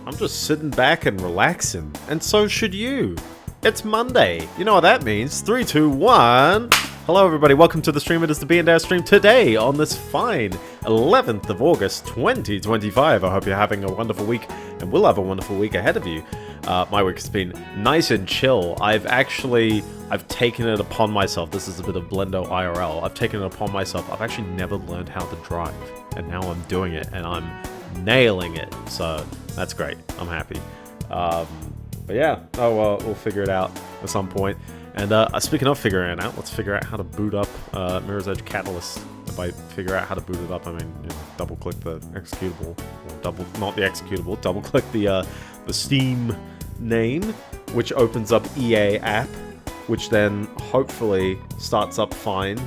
I'm just sitting back and relaxing, and so should you. It's Monday. You know what that means. 3, 2, 1. Hello everybody, welcome to the stream. It is the Biendeo stream today on this fine 11th of August 2025. I hope you're having a wonderful week, and we'll have a wonderful week ahead of you. My week has been nice and chill. I've taken it upon myself. This is a bit of Biendeo IRL. I've taken it upon myself. I've actually never learned how to drive, and now I'm doing it, and I'm nailing it. So that's great. I'm happy. But yeah, we'll figure it out at some point. And speaking of figuring it out, let's figure out how to boot up Mirror's Edge Catalyst. And by figure out how to boot it up, I mean, you know, double-click the executable, or not the executable, double-click the Steam name, which opens up EA app, which then hopefully starts up fine.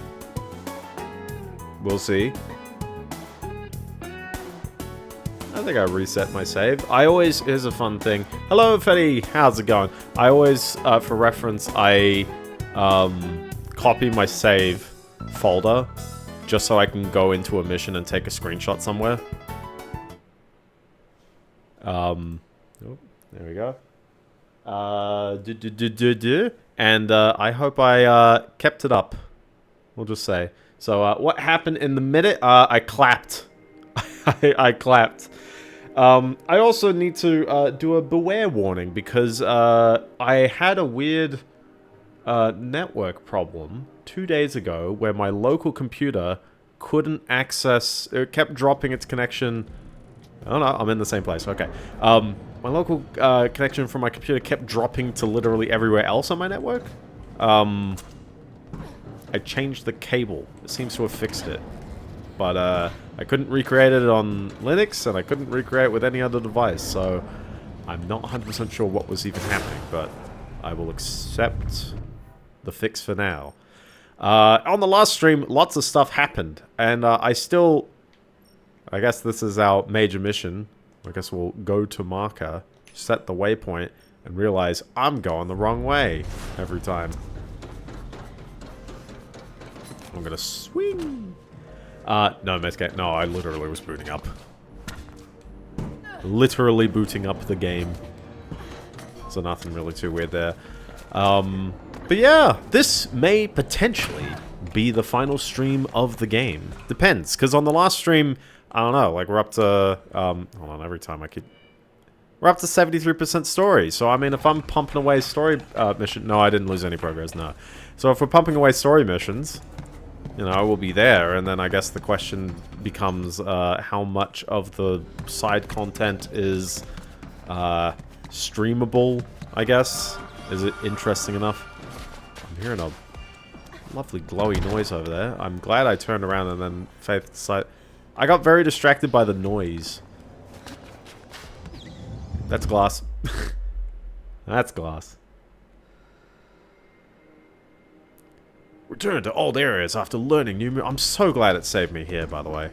We'll see. I think I reset my save. Here's a fun thing. Hello, Fetty, how's it going? I always, for reference, I copy my save folder just so I can go into a mission and take a screenshot somewhere. Oh, there we go. And I hope I kept it up. We'll just say. So what happened in the minute? I clapped. I clapped. I also need to do a beware warning because I had a weird network problem 2 days ago where my local computer couldn't access. It kept dropping its connection. Oh no, I'm in the same place. Okay. My local connection from my computer kept dropping to literally everywhere else on my network. I changed the cable. It seems to have fixed it. But I couldn't recreate it on Linux, and I couldn't recreate it with any other device, so I'm not 100% sure what was even happening, but I will accept the fix for now. On the last stream, lots of stuff happened, and I guess this is our major mission. I guess we'll go to marker, set the waypoint, and realize I'm going the wrong way every time. I'm gonna swing. No, Mescate. No, I literally was booting up. Literally booting up the game. So nothing really too weird there. But yeah, this may potentially be the final stream of the game. Depends, because on the last stream, I don't know, like we're up to, hold on, every time I keep... We're up to 73% story, so I mean, if I'm pumping away story mission... No, I didn't lose any progress, no. So if we're pumping away story missions... You know, I will be there, and then I guess the question becomes how much of the side content is streamable, I guess? Is it interesting enough? I'm hearing a lovely glowy noise over there. I'm glad I turned around and then Faith decided... I got very distracted by the noise. That's glass. That's glass. Return to old areas after learning new... I'm so glad it saved me here, by the way.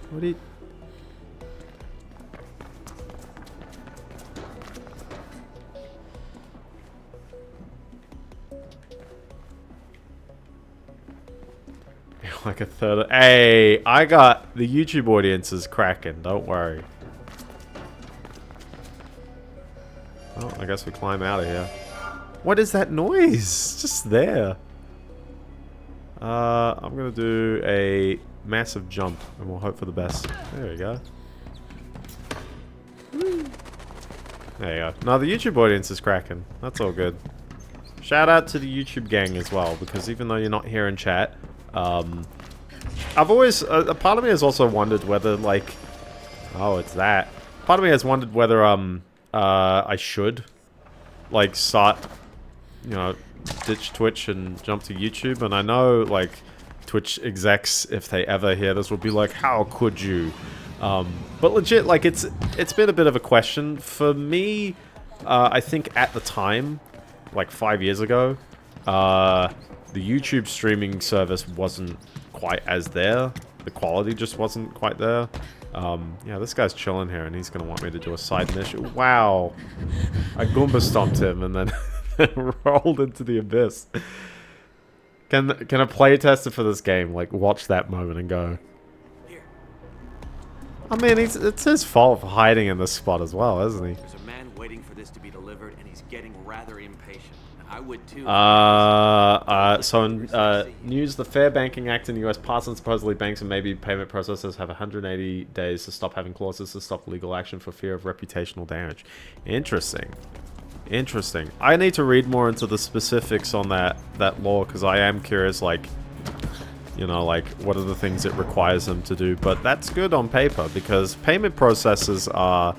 What do you... Like a third... Hey, I got the YouTube audiences cracking. Don't worry. Oh, I guess we climb out of here. What is that noise? It's just there. I'm gonna do a massive jump, and we'll hope for the best. There we go. There you go. No, the YouTube audience is cracking. That's all good. Shout out to the YouTube gang as well, because even though you're not here in chat, I've always... a part of me has also wondered whether, like... Oh, it's that. Part of me has wondered whether, I should, like, start... You know, ditch Twitch and jump to YouTube, and I know, like, Twitch execs, if they ever hear this, will be like, how could you? But legit, like, it's been a bit of a question. For me, I think at the time, like 5 years ago, the YouTube streaming service wasn't quite as there. The quality just wasn't quite there. Yeah, this guy's chilling here, and he's gonna want me to do a side mission. Wow. I Goomba stomped him, and then... rolled into the abyss. Can a playtester for this game like watch that moment and go, I mean, it's his fault for hiding in this spot as well, isn't he? There's a man waiting for this to be delivered, and he's getting rather impatient. I would too. So in news, the Fair Banking Act in the US passed, and supposedly banks and maybe payment processors have 180 days to stop having clauses to stop legal action for fear of reputational damage. Interesting. Interesting. I need to read more into the specifics on that law, because I am curious, like, you know, like, what are the things it requires them to do. But that's good on paper, because payment processors are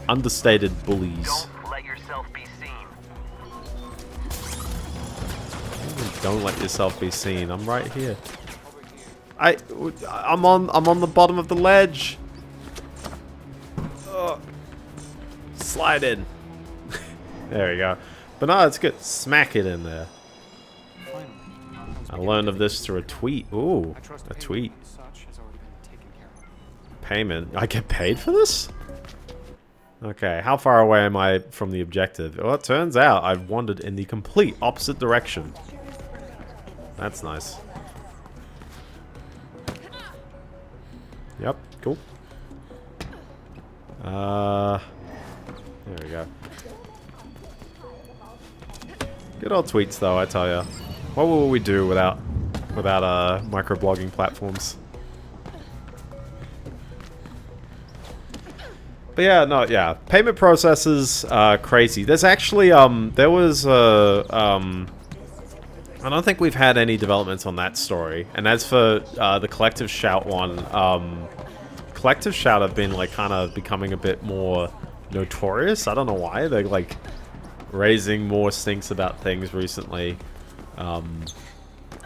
understated bullies. Don't let yourself be seen. Don't let yourself be seen. I'm right here. I'm on the bottom of the ledge. Slide in. There we go. But no, it's good. Smack it in there. I learned of this through a tweet. Ooh, a tweet. Payment. I get paid for this? Okay, how far away am I from the objective? Well, it turns out I've wandered in the complete opposite direction. That's nice. Yep, cool. There we go. Good old tweets, though, I tell ya. What will we do without microblogging platforms? But yeah, no, yeah. Payment processors are crazy. There's actually, there was, I don't think we've had any developments on that story. And as for, the Collective Shout one, Collective Shout have been, like, kind of becoming a bit more notorious. I don't know why. They're, like, raising more stinks about things recently.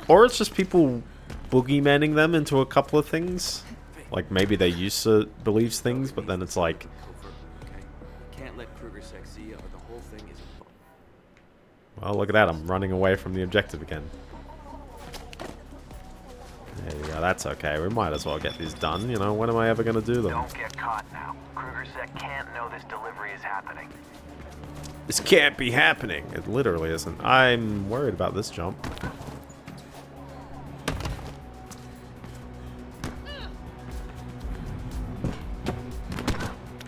Or it's just people boogeymaning them into a couple of things. Like, maybe they used to believe things, but then it's like... Can't let Kruger see you, or the whole thing is... Well, look at that. I'm running away from the objective again. There you go. That's okay. We might as well get these done. You know, when am I ever going to do them? Don't get caught now. Kruger can't know this delivery is happening. This can't be happening. It literally isn't. I'm worried about this jump.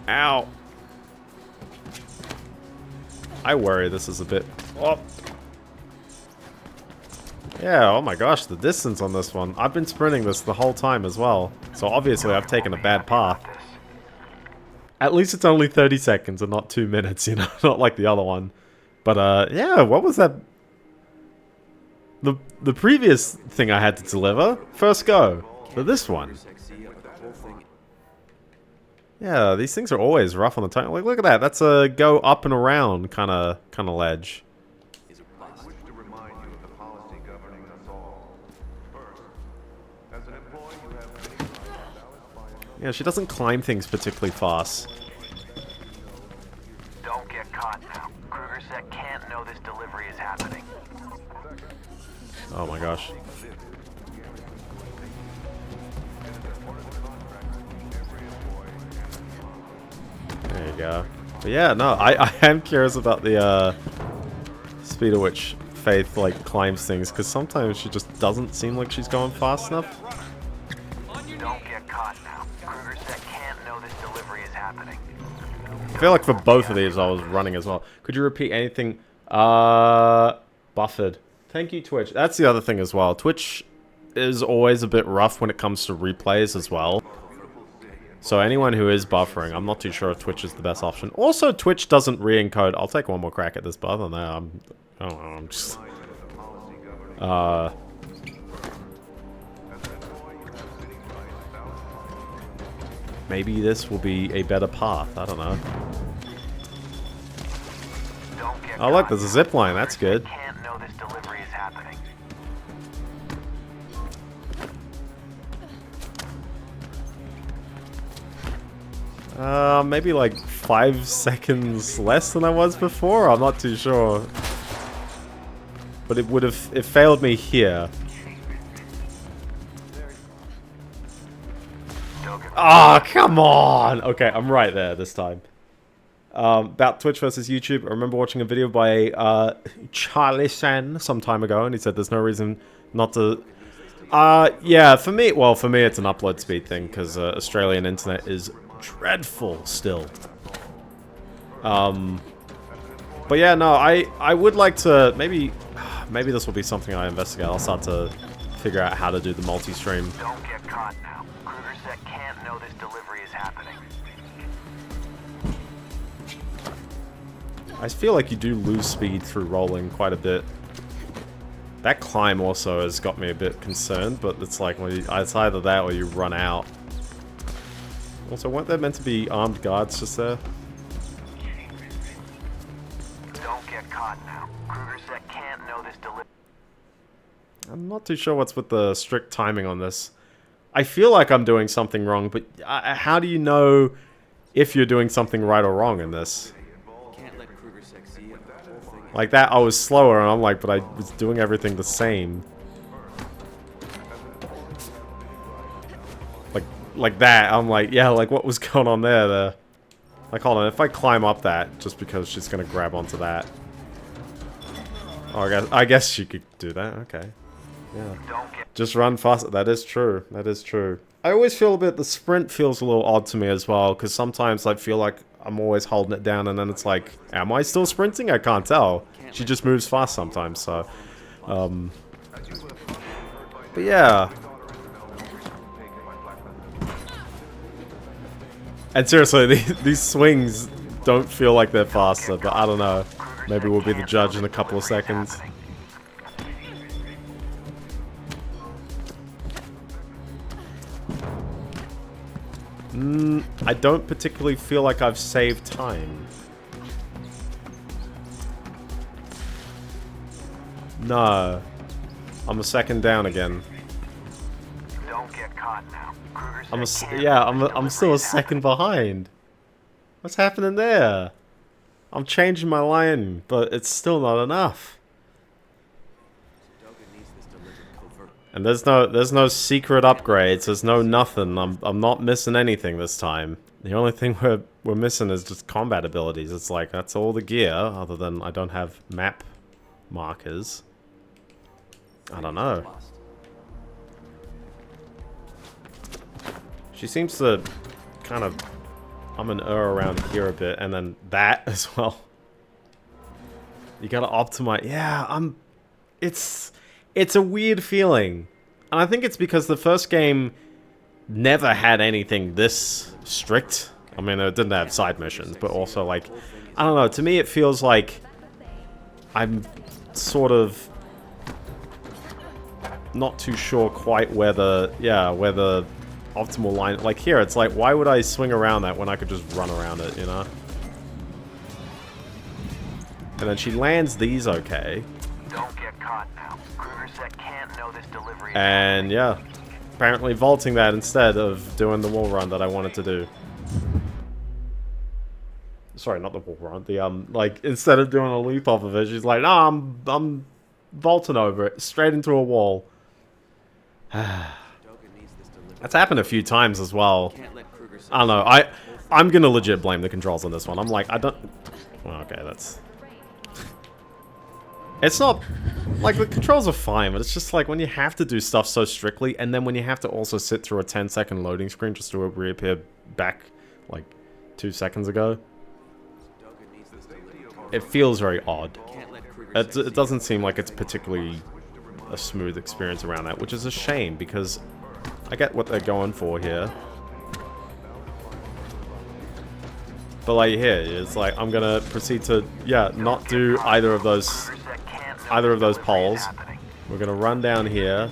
Ow. I worry this is a bit... Oh. Yeah, oh my gosh, the distance on this one. I've been sprinting this the whole time as well. So obviously I've taken a bad path. At least it's only 30 seconds and not 2 minutes, you know, not like the other one. But, yeah, what was that? The previous thing I had to deliver? First go. But this one. Yeah, these things are always rough on the tongue. Like, look at that. That's a go up and around kind of ledge. Yeah, she doesn't climb things particularly fast. Don't get caught now. Kruger can't know this delivery is happening. Oh my gosh. There you go. But yeah, no, I am curious about the speed at which Faith like climbs things, because sometimes she just doesn't seem like she's going fast enough. Don't get caught now. Kruger can't know this delivery is happening. I feel like for both of these I was running as well. Could you repeat anything? Buffered. Thank you, Twitch. That's the other thing as well. Twitch is always a bit rough when it comes to replays as well. So anyone who is buffering, I'm not too sure if Twitch is the best option. Also, Twitch doesn't re-encode. I'll take one more crack at this, but other than that, I don't know, I'm just... Maybe this will be a better path. I don't know. Oh look, there's a zip line. That's good. Can't know this delivery is happening. Maybe like 5 seconds less than I was before. I'm not too sure. But it failed me here. Ah, oh, come on! Okay, I'm right there this time. About Twitch versus YouTube, I remember watching a video by Charlie San some time ago, and he said there's no reason not to Yeah, for me it's an upload speed thing, because Australian internet is dreadful still. But yeah, no, I would like to, maybe this will be something I investigate. I'll start to figure out how to do the multi-stream. Don't get caught now. Kruger's set can't know this delivery is happening. I feel like you do lose speed through rolling quite a bit. That climb also has got me a bit concerned, but it's like, when it's either that or you run out. Also, weren't there meant to be armed guards just there? Don't get caught now. Kruger's set can't know this delivery. I'm not too sure what's with the strict timing on this. I feel like I'm doing something wrong, but how do you know if you're doing something right or wrong in this? Can't let Kruger see it. The whole thing. Like that, I was slower, and I'm like, but I was doing everything the same. Like that, I'm like, yeah, like what was going on there? Like, hold on, if I climb up that, just because she's gonna grab onto that. Oh, I guess she could do that, okay. Yeah. Just run faster, that is true, that is true. I always feel a bit, the sprint feels a little odd to me as well, because sometimes I feel like I'm always holding it down, and then it's like, am I still sprinting? I can't tell. She just moves fast sometimes, so. But yeah. And seriously, these swings don't feel like they're faster, but I don't know. Maybe we'll be the judge in a couple of seconds. I don't particularly feel like I've saved time. No. I'm a second down again. Don't get caught now. I'm still a second behind. What's happening there? I'm changing my line, but it's still not enough. And there's no secret upgrades. There's no nothing. I'm not missing anything this time. The only thing we're missing is just combat abilities. It's like that's all the gear, other than I don't have map markers. I don't know. She seems to kind of around here a bit, and then that as well. You gotta optimize. Yeah, it's a weird feeling. And I think it's because the first game never had anything this strict. I mean, it didn't have side missions, but also, like, I don't know, to me it feels like I'm sort of not too sure quite where the optimal line, like here, it's like, why would I swing around that when I could just run around it, you know? And then she lands these okay. Don't get caught now. Kruger's set can't know this delivery. And yeah, apparently vaulting that instead of doing the wall run that I wanted to do. Sorry, not the wall run. The like instead of doing a leap off of it, she's like, no, I'm vaulting over it straight into a wall. That's happened a few times as well. I don't know. I'm gonna legit blame the controls on this one. I'm like, I don't. Well, okay, that's. It's not like the controls are fine, but it's just like when you have to do stuff so strictly, and then when you have to also sit through a 10-second loading screen just to reappear back like 2 seconds ago. It feels very odd. It doesn't seem like it's particularly a smooth experience around that, which is a shame because I get what they're going for here. But like here, it's like I'm gonna proceed to not do either of those poles. We're gonna run down here.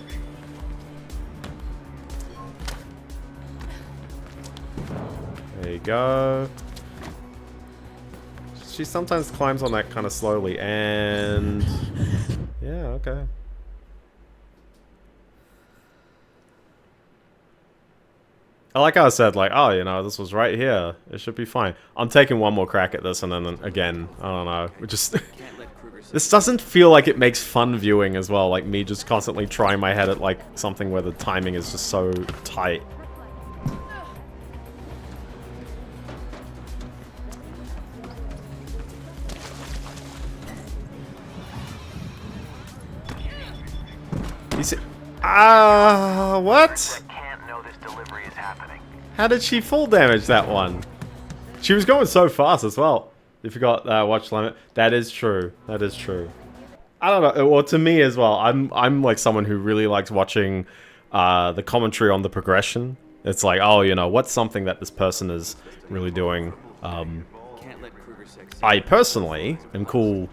There you go. She sometimes climbs on that kind of slowly, and yeah, okay. I like how I said, like, oh, you know, this was right here. It should be fine. I'm taking one more crack at this, and then again, I don't know. We just this doesn't feel like it makes fun viewing as well. Like me just constantly trying my head at like something where the timing is just so tight. You see, What? That can't know this delivery is happening. How did she full damage that one? She was going so fast as well. You forgot watch limit. That is true. That is true. I don't know. Well, to me as well, I'm like someone who really likes watching the commentary on the progression. It's like, oh, you know, what's something that this person is really doing? I personally am cool,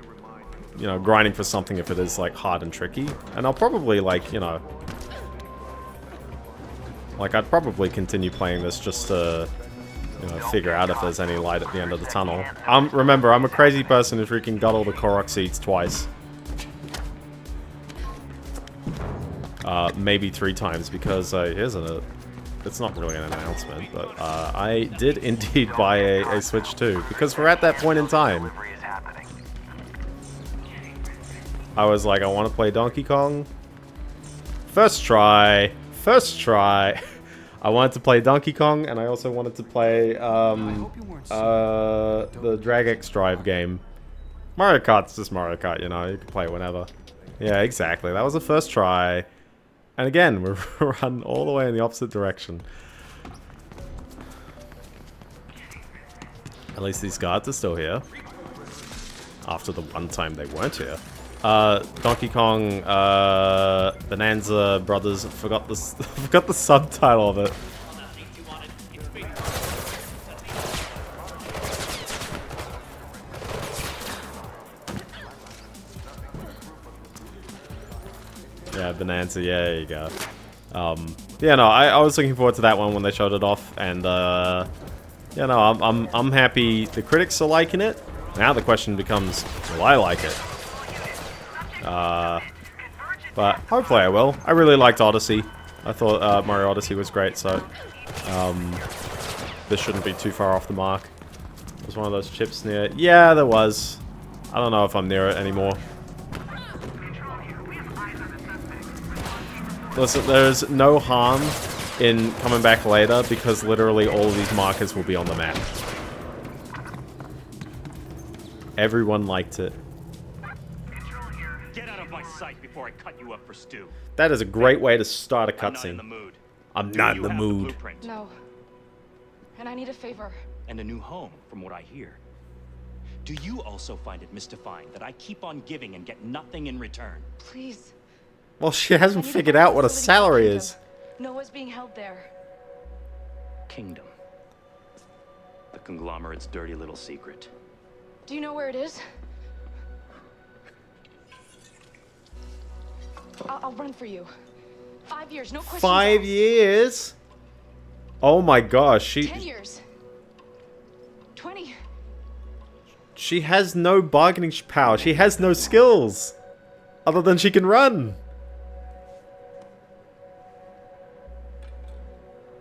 you know, grinding for something if it is like hard and tricky, and I'll probably like, you know, like I'd probably continue playing this just to, you know, figure out if there's any light at the end of the tunnel. Remember, I'm a crazy person who freaking got all the Korok seeds twice. Maybe 3 times, because it's not really an announcement, but I did indeed buy a Switch 2, because we're at that point in time. I was like, I want to play Donkey Kong. First try. I wanted to play Donkey Kong, and I also wanted to play the Drag X Drive game. Mario Kart's just Mario Kart, you know, you can play it whenever. Yeah, exactly. That was the first try. And again, we're run all the way in the opposite direction. At least these guards are still here. After the one time they weren't here. Donkey Kong, Bonanza Brothers, forgot the subtitle of it. Yeah, Bonanza, yeah, there you go. Yeah, no, I was looking forward to that one when they showed it off, and yeah, no, I'm happy the critics are liking it. Now the question becomes, will I like it? But hopefully I will. I really liked Odyssey. I thought Mario Odyssey was great, so this shouldn't be too far off the mark. Was one of those chips near? Yeah, there was. I don't know if I'm near it anymore. Listen, there's no harm in coming back later, because literally all of these markers will be on the map. Everyone liked it. Get out of my sight before I cut you up for stew. That is a great way to start a cutscene. I'm not in the mood. No. And I need a favor. And a new home, from what I hear. Do you also find it mystifying that I keep on giving and get nothing in return? Please. Well, she hasn't figured out what a salary is. Noah's being held there. Kingdom. The conglomerate's dirty little secret. Do you know where it is? I'll run for you. 5 years, no questions 5 asked. years? Oh my gosh, 10 years. 20. She has no bargaining power. She has no skills. Other than she can run.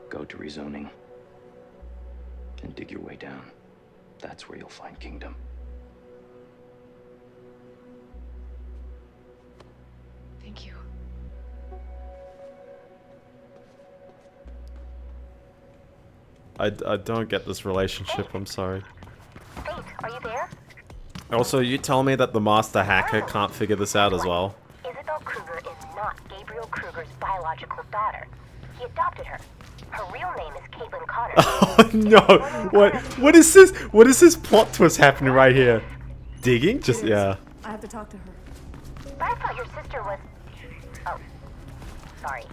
Go to rezoning. And dig your way down. That's where you'll find Kingdom. Thank you. I don't get this relationship, I'm sorry. Wait, are you there? Also, you tell me that the master hacker can't figure this out as well. Isabel Kruger is not Gabriel Kruger's biological daughter. He adopted her. Her real name is Caitlin Connor. Oh no! What is this? What is this plot twist happening right here? Digging? Just yeah. I have to talk to her. But I thought your sister was... Oh. Sorry.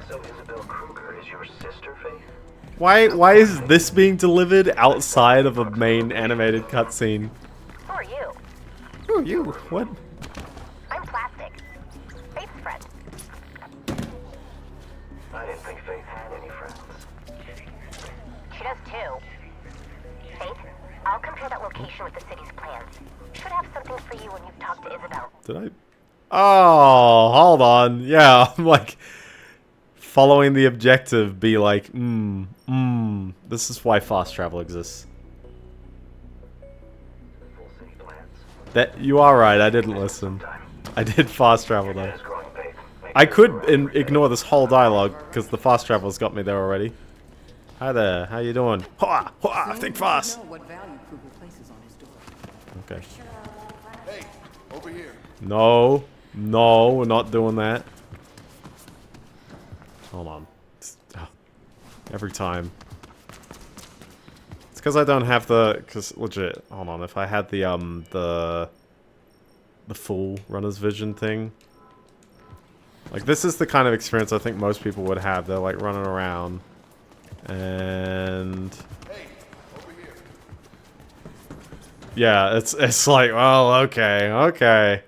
So Isabel Kruger is your sister, Faith? Why is this being delivered outside of a main animated cutscene? Who are you? Who are you? What? I'm Plastic. Faith's friend. I didn't think Faith had any friends. She does too. Faith, I'll compare that location with the city's plans. Should have something for you when you've talked to Isabel. Did I? Oh, hold on. Yeah, I'm like following the objective. Be like, This is why fast travel exists. Full city plans. That you are right. I didn't listen. I did fast travel though. Is growing, Faith. I could ignore this whole dialogue because the fast travel's got me there already. Hi there. How you doing? Hoa! Hoa! Think fast. Okay. Hey, over here. No. No, we're not doing that. Hold on. Every time. It's because I don't have the... Because, legit, hold on. If I had the full runner's vision thing... Like, this is the kind of experience I think most people would have. They're, like, running around. And... Yeah, it's like, well, okay.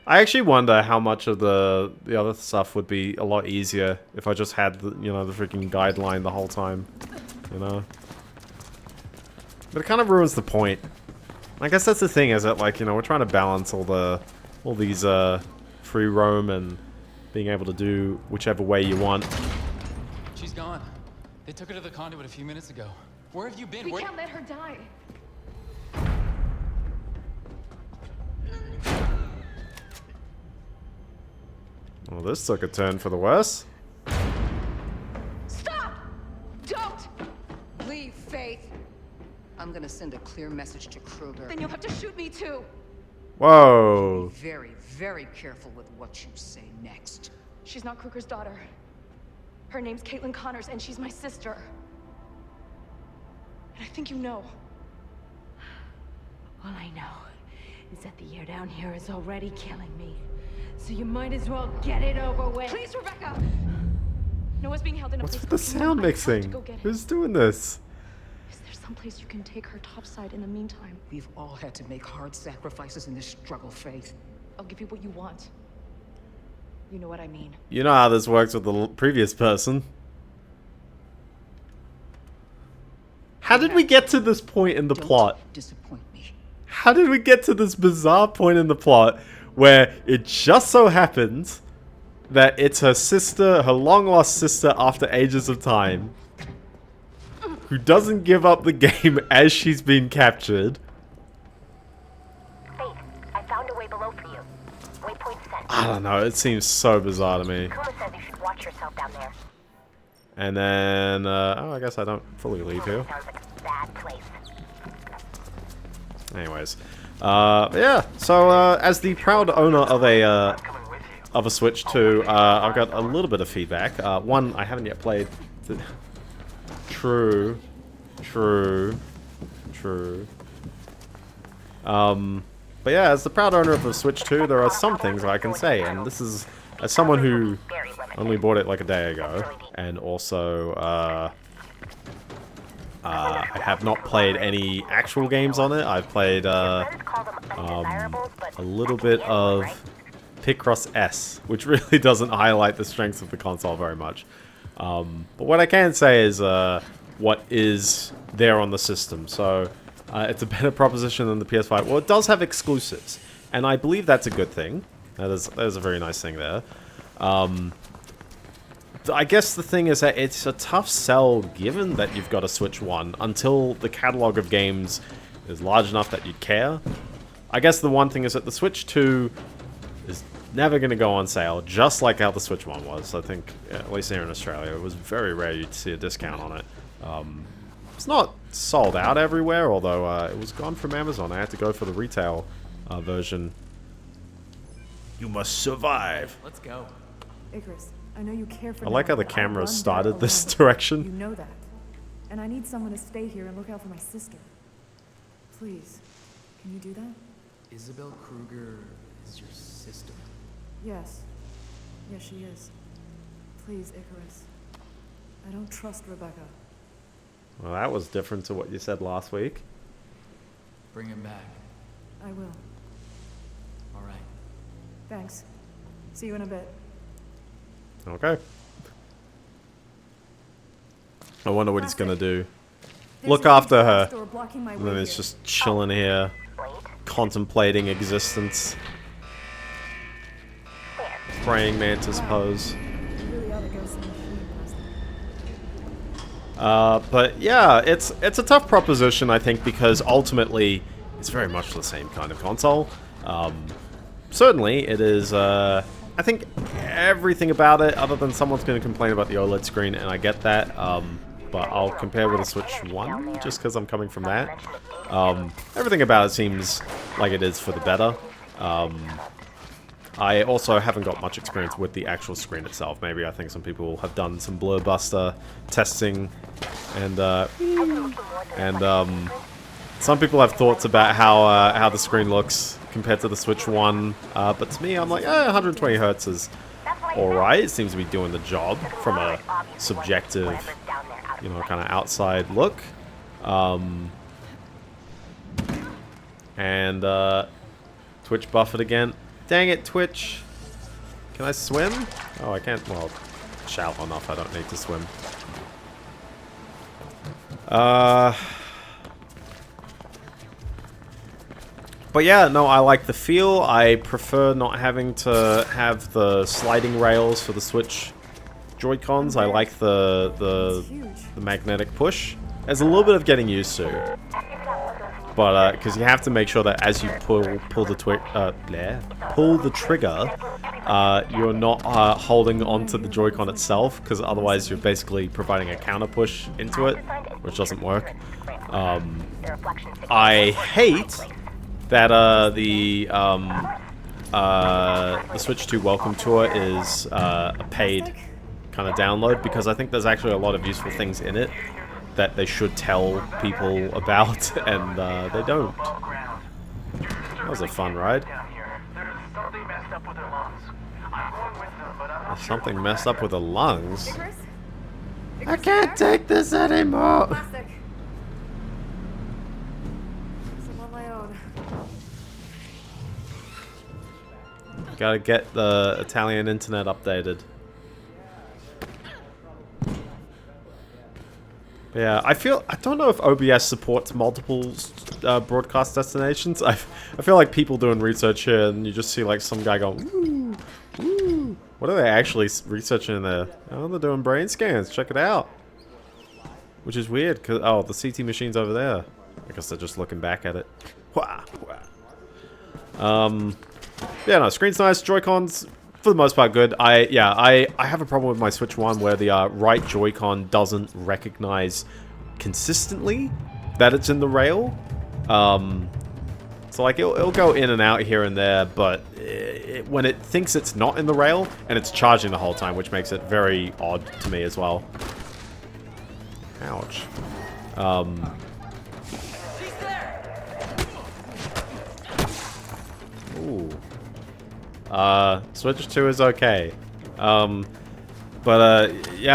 I actually wonder how much of the other stuff would be a lot easier if I just had the, you know, the freaking guideline the whole time, you know? But it kind of ruins the point. I guess that's the thing, is that, like, you know, we're trying to balance all these free roam and being able to do whichever way you want. She's gone. They took her to the conduit a few minutes ago. Where have you been? We can't let her die. Well, this took a turn for the worse. Stop! Don't! Leave, Faith. I'm gonna send a clear message to Kruger. Then you'll have to shoot me too. Whoa. Be very, very careful with what you say next. She's not Kruger's daughter. Her name's Caitlin Connors, and she's my sister. And I think you know. All I know is that the air down here is already killing me. So you might as well get it over with. Please, Rebecca! Noah's being held in a What's place with the where sound I have to mixing? go get him. Who's doing this? Is there someplace you can take her topside in the meantime? We've all had to make hard sacrifices in this struggle, Faith. I'll give you what you want. You know what I mean. You know how this works with the previous person. How did we get to this point in the plot? Disappoint me. How did we get to this bizarre point in the plot where it just so happens that it's her sister, her long-lost sister after ages of time, who doesn't give up the game as she's been captured? Faith, I found a way below for you. Waypoint set. I don't know, it seems so bizarre to me. Kuma says you should watch yourself down there. And then, oh, I guess I don't fully leave here. Sounds like a bad place. Anyways, yeah. So as the proud owner of a Switch 2, I've got a little bit of feedback. One, I haven't yet played. True. But yeah, as the proud owner of a Switch 2, there are some things I can say, and this is as someone who only bought it like a day ago, and also I have not played any actual games on it. I've played a little bit of Picross S, which really doesn't highlight the strengths of the console very much. But what I can say is what is there on the system. So it's a better proposition than the PS5. Well, it does have exclusives, and I believe that's a good thing. That is a very nice thing there. I guess the thing is that it's a tough sell given that you've got a Switch 1 until the catalog of games is large enough that you'd care. I guess the one thing is that the Switch 2 is never going to go on sale, just like how the Switch 1 was. I think, at least here in Australia, it was very rare you'd see a discount on it. It's not sold out everywhere, although it was gone from Amazon. I had to go for the retail version. You must survive. Let's go. Icarus, I know you care for I like how the Noah, but camera I'll run started there this alone. direction. You know that. And I need someone to stay here and look out for my sister. Please, can you do that? Isabel Kruger is your sister. Yes. Yes, she is. Please, Icarus. I don't trust Rebecca. Well, that was different to what you said last week. Bring him back. I will. All right. Thanks. See you in a bit. Okay. I wonder what he's gonna do. There's Look a after huge her. store blocking my And way then it's here. just chilling here, contemplating existence. Praying mantis pose. You really ought to go see Machine past them. But yeah, it's a tough proposition, I think, because ultimately it's very much the same kind of console. Certainly, it is. I think everything about it, other than someone's going to complain about the OLED screen, and I get that. But I'll compare with the Switch 1, just because I'm coming from that. Everything about it seems like it is for the better. I also haven't got much experience with the actual screen itself. Maybe I think some people have done some blur buster testing, and some people have thoughts about how the screen looks compared to the Switch 1. But to me, I'm like, 120 Hertz is alright. It seems to be doing the job from a subjective, you know, kind of outside look. And Twitch buffered again. Dang it, Twitch. Can I swim? Oh, I can't. Well, shallow enough. I don't need to swim. But yeah, no, I like the feel. I prefer not having to have the sliding rails for the Switch Joy-Cons. I like the magnetic push. There's a little bit of getting used to. But, because you have to make sure that as you pull the trigger, you're not holding onto the Joy-Con itself, because otherwise you're basically providing a counter push into it, which doesn't work. I hate that the Switch 2 Welcome Tour is a paid kind of download, because I think there's actually a lot of useful things in it that they should tell people about, and they don't. That was a fun ride. There's something messed up with the lungs? I can't take this anymore! Gotta get the Italian internet updated. Yeah, I don't know if OBS supports multiple broadcast destinations. I feel like people doing research here, and you just see like some guy going, "Woo, woo." What are they actually researching in there? Oh, they're doing brain scans. Check it out. Which is weird, cause oh, the CT machine's over there. I guess they're just looking back at it. Wah, wah. Yeah, no, screen's nice. Joy-Cons, for the most part, good. I have a problem with my Switch 1 where the right Joy-Con doesn't recognize consistently that it's in the rail. So like it'll go in and out here and there, but when it thinks it's not in the rail, and it's charging the whole time, which makes it very odd to me as well. Ouch. Ooh. Switch 2 is okay. Yeah,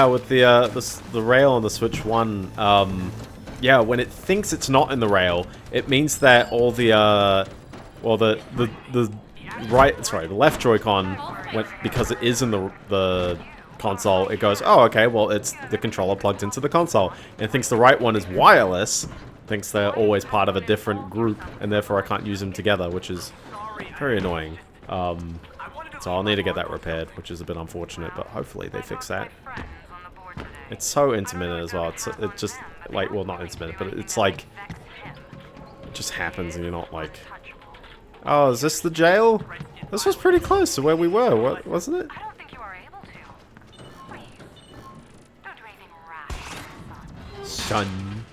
with the rail on the Switch 1, yeah, when it thinks it's not in the rail, it means that all the the left Joy-Con, because it is in the console, it goes, oh, okay, well, it's the controller plugged into the console. And it thinks the right one is wireless, thinks they're always part of a different group, and therefore I can't use them together, which is very annoying. So I'll need to get that repaired, which is a bit unfortunate, but hopefully they fix that. It's so intermittent as well. It just, like, well, not intermittent, but it's like, it just happens and you're not like, oh, is this the jail? This was pretty close to where we were, wasn't it? Son.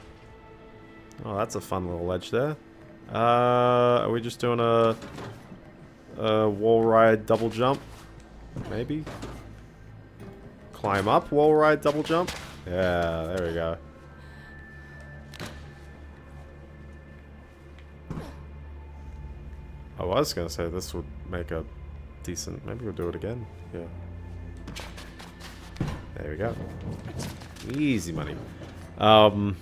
Oh, that's a fun little ledge there. Are we just doing a wall ride double jump? Maybe? Climb up, wall ride double jump? Yeah, there we go. I was gonna say this would make a decent... Maybe we'll do it again. Yeah. There we go. Easy money. But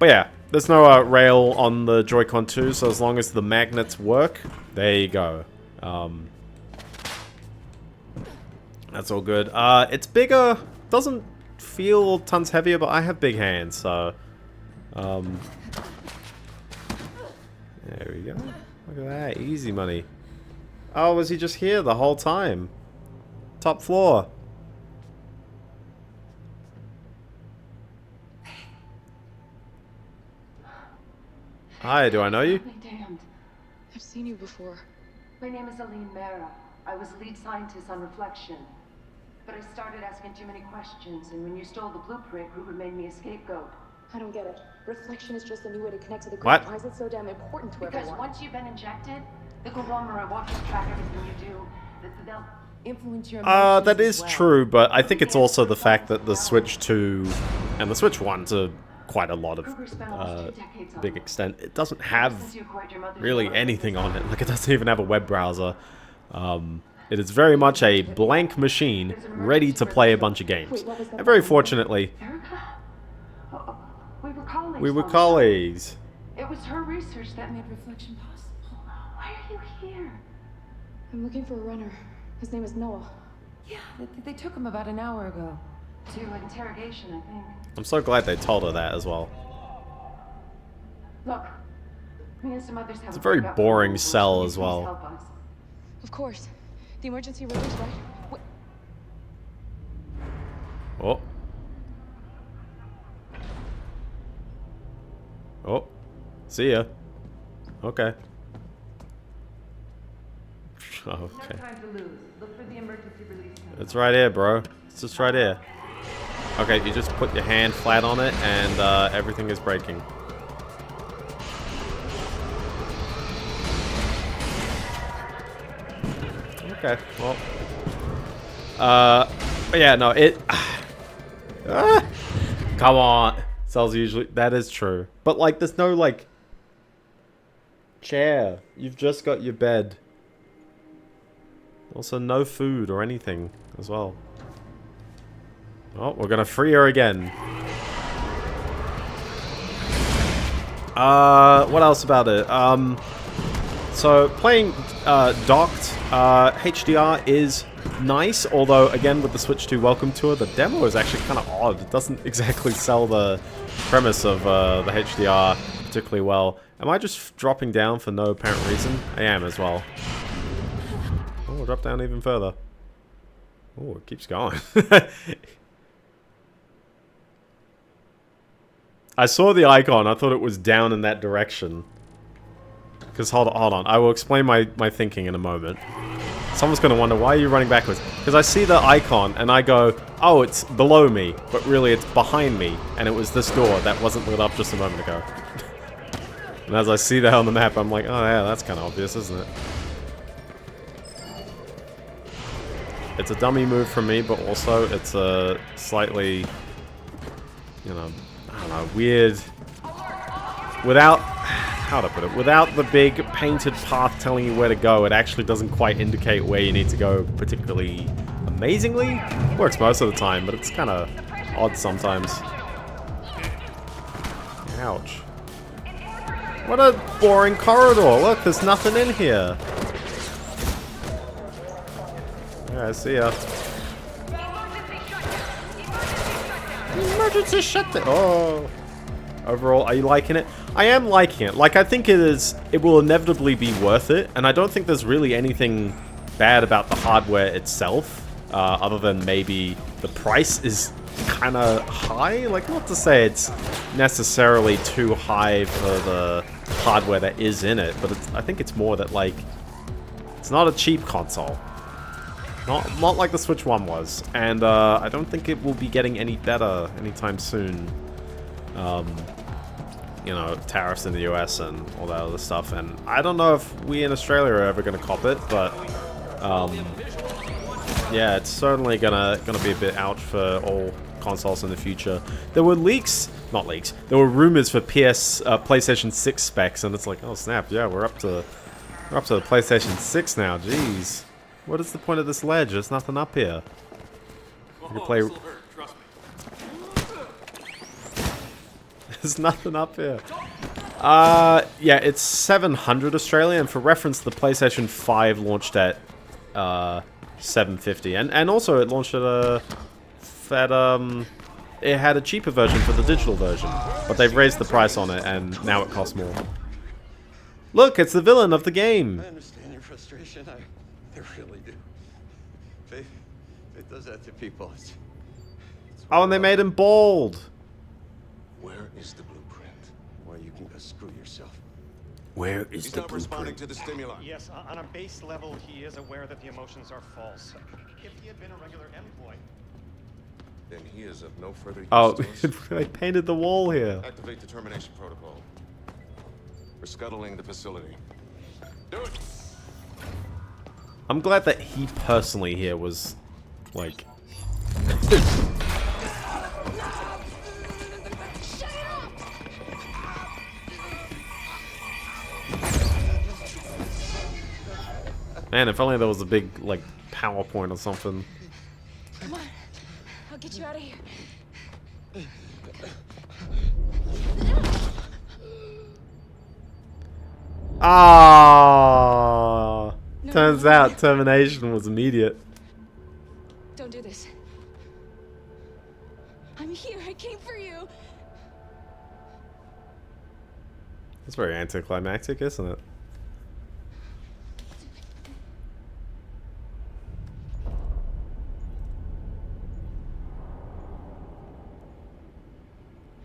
yeah, there's no rail on the Joy-Con 2, so as long as the magnets work, there you go. That's all good. It's bigger, doesn't feel tons heavier, but I have big hands, so... there we go. Look at that, easy money. Oh, was he just here the whole time? Top floor. Hi, do I know you? Damned. I've seen you before. My name is Aline Mera. I was lead scientist on Reflection. But I started asking too many questions, and when you stole the blueprint, Gruber made me a scapegoat. I don't get it. Reflection is just a new way to connect to the grid. What? Why is it so damn important to Because everyone? once you've been injected, The conglomerate won't just track everything you do. They'll Influence your That is true, but I think it's also the fact that the Switch 2 and the Switch 1 to quite a lot of big extent, it doesn't have really anything on it. Like, it doesn't even have a web browser. It is very much a blank machine ready to play a bunch of games. And very fortunately, we were colleagues. we were colleagues. It was her research that made reflection possible. Why are you here? I'm looking for a runner. His name is Noah. Yeah, they took him about an hour ago. To interrogation, I think. I'm so glad they told her that as well. Look, me and some others have It's a very boring cell as well. Of course. The emergency room is right. Oh. Oh. See ya. Okay. Okay. No time to lose. Look for the emergency release. It's right here, bro. It's just right here. Okay, you just put your hand flat on it and everything is breaking. Okay, well. But yeah, no, it... come on. Cells usually... That is true. But, like, there's no, like... chair. You've just got your bed. Also, no food or anything as well. Oh, we're gonna free her again. What else about it? So, playing docked, HDR is nice, although, again, with the Switch 2 Welcome Tour, the demo is actually kind of odd. It doesn't exactly sell the premise of the HDR particularly well. Am I just dropping down for no apparent reason? I am as well. Oh, we'll drop down even further. Oh, it keeps going. I saw the icon. I thought it was down in that direction. Because, hold on. I will explain my thinking in a moment. Someone's going to wonder, why are you running backwards? Because I see the icon, and I go, oh, it's below me. But really, it's behind me. And it was this door that wasn't lit up just a moment ago. And as I see that on the map, I'm like, oh, yeah, that's kind of obvious, isn't it? It's a dummy move from me, but also it's a slightly, you know, I don't know, weird. Without, how to put it, without the big painted path telling you where to go, it actually doesn't quite indicate where you need to go particularly amazingly. Works most of the time, but it's kind of odd sometimes. Ouch. What a boring corridor. Look, there's nothing in here. Yeah, see ya. Emergency shutdown. Oh. Overall, are you liking it? I am liking it. Like, I think it will inevitably be worth it, and I don't think there's really anything bad about the hardware itself, other than maybe the price is kind of high. Like, not to say it's necessarily too high for the hardware that is in it, but I think it's more that, like, it's not a cheap console. Not like the Switch 1 was, and I don't think it will be getting any better anytime soon. You know, tariffs in the US and all that other stuff, and I don't know if we in Australia are ever going to cop it, but yeah, it's certainly gonna be a bit ouch for all consoles in the future. There were not leaks. There were rumors for PlayStation 6 specs, and it's like, oh snap, yeah, we're up to the PlayStation 6 now. Jeez. What is the point of this ledge? There's nothing up here. You can play... There's nothing up here. Yeah, it's 700 Australian. And for reference, the PlayStation 5 launched at 750. And also it launched at it had a cheaper version for the digital version. But they've raised the price on it, and now it costs more. Look, it's the villain of the game. I understand your frustration. I really do. It does that to people. It's Oh, and they made him bald. Where is the blueprint? Well, you can go screw yourself. Where is He's the not blueprint? responding to the stimuli. Yes, on a base level, he is aware that the emotions are false. If he had been a regular employee... Then he is of no further use Oh, to us. they painted the wall here. Activate the termination protocol. We're scuttling the facility. Do it! I'm glad that he personally here was, like... Man, if only there was a big, like, PowerPoint or something. Come on. I'll get you out of here. Ah! No, Turns no, out termination was immediate. Don't do this. I'm here. I came for you. It's very anticlimactic, isn't it?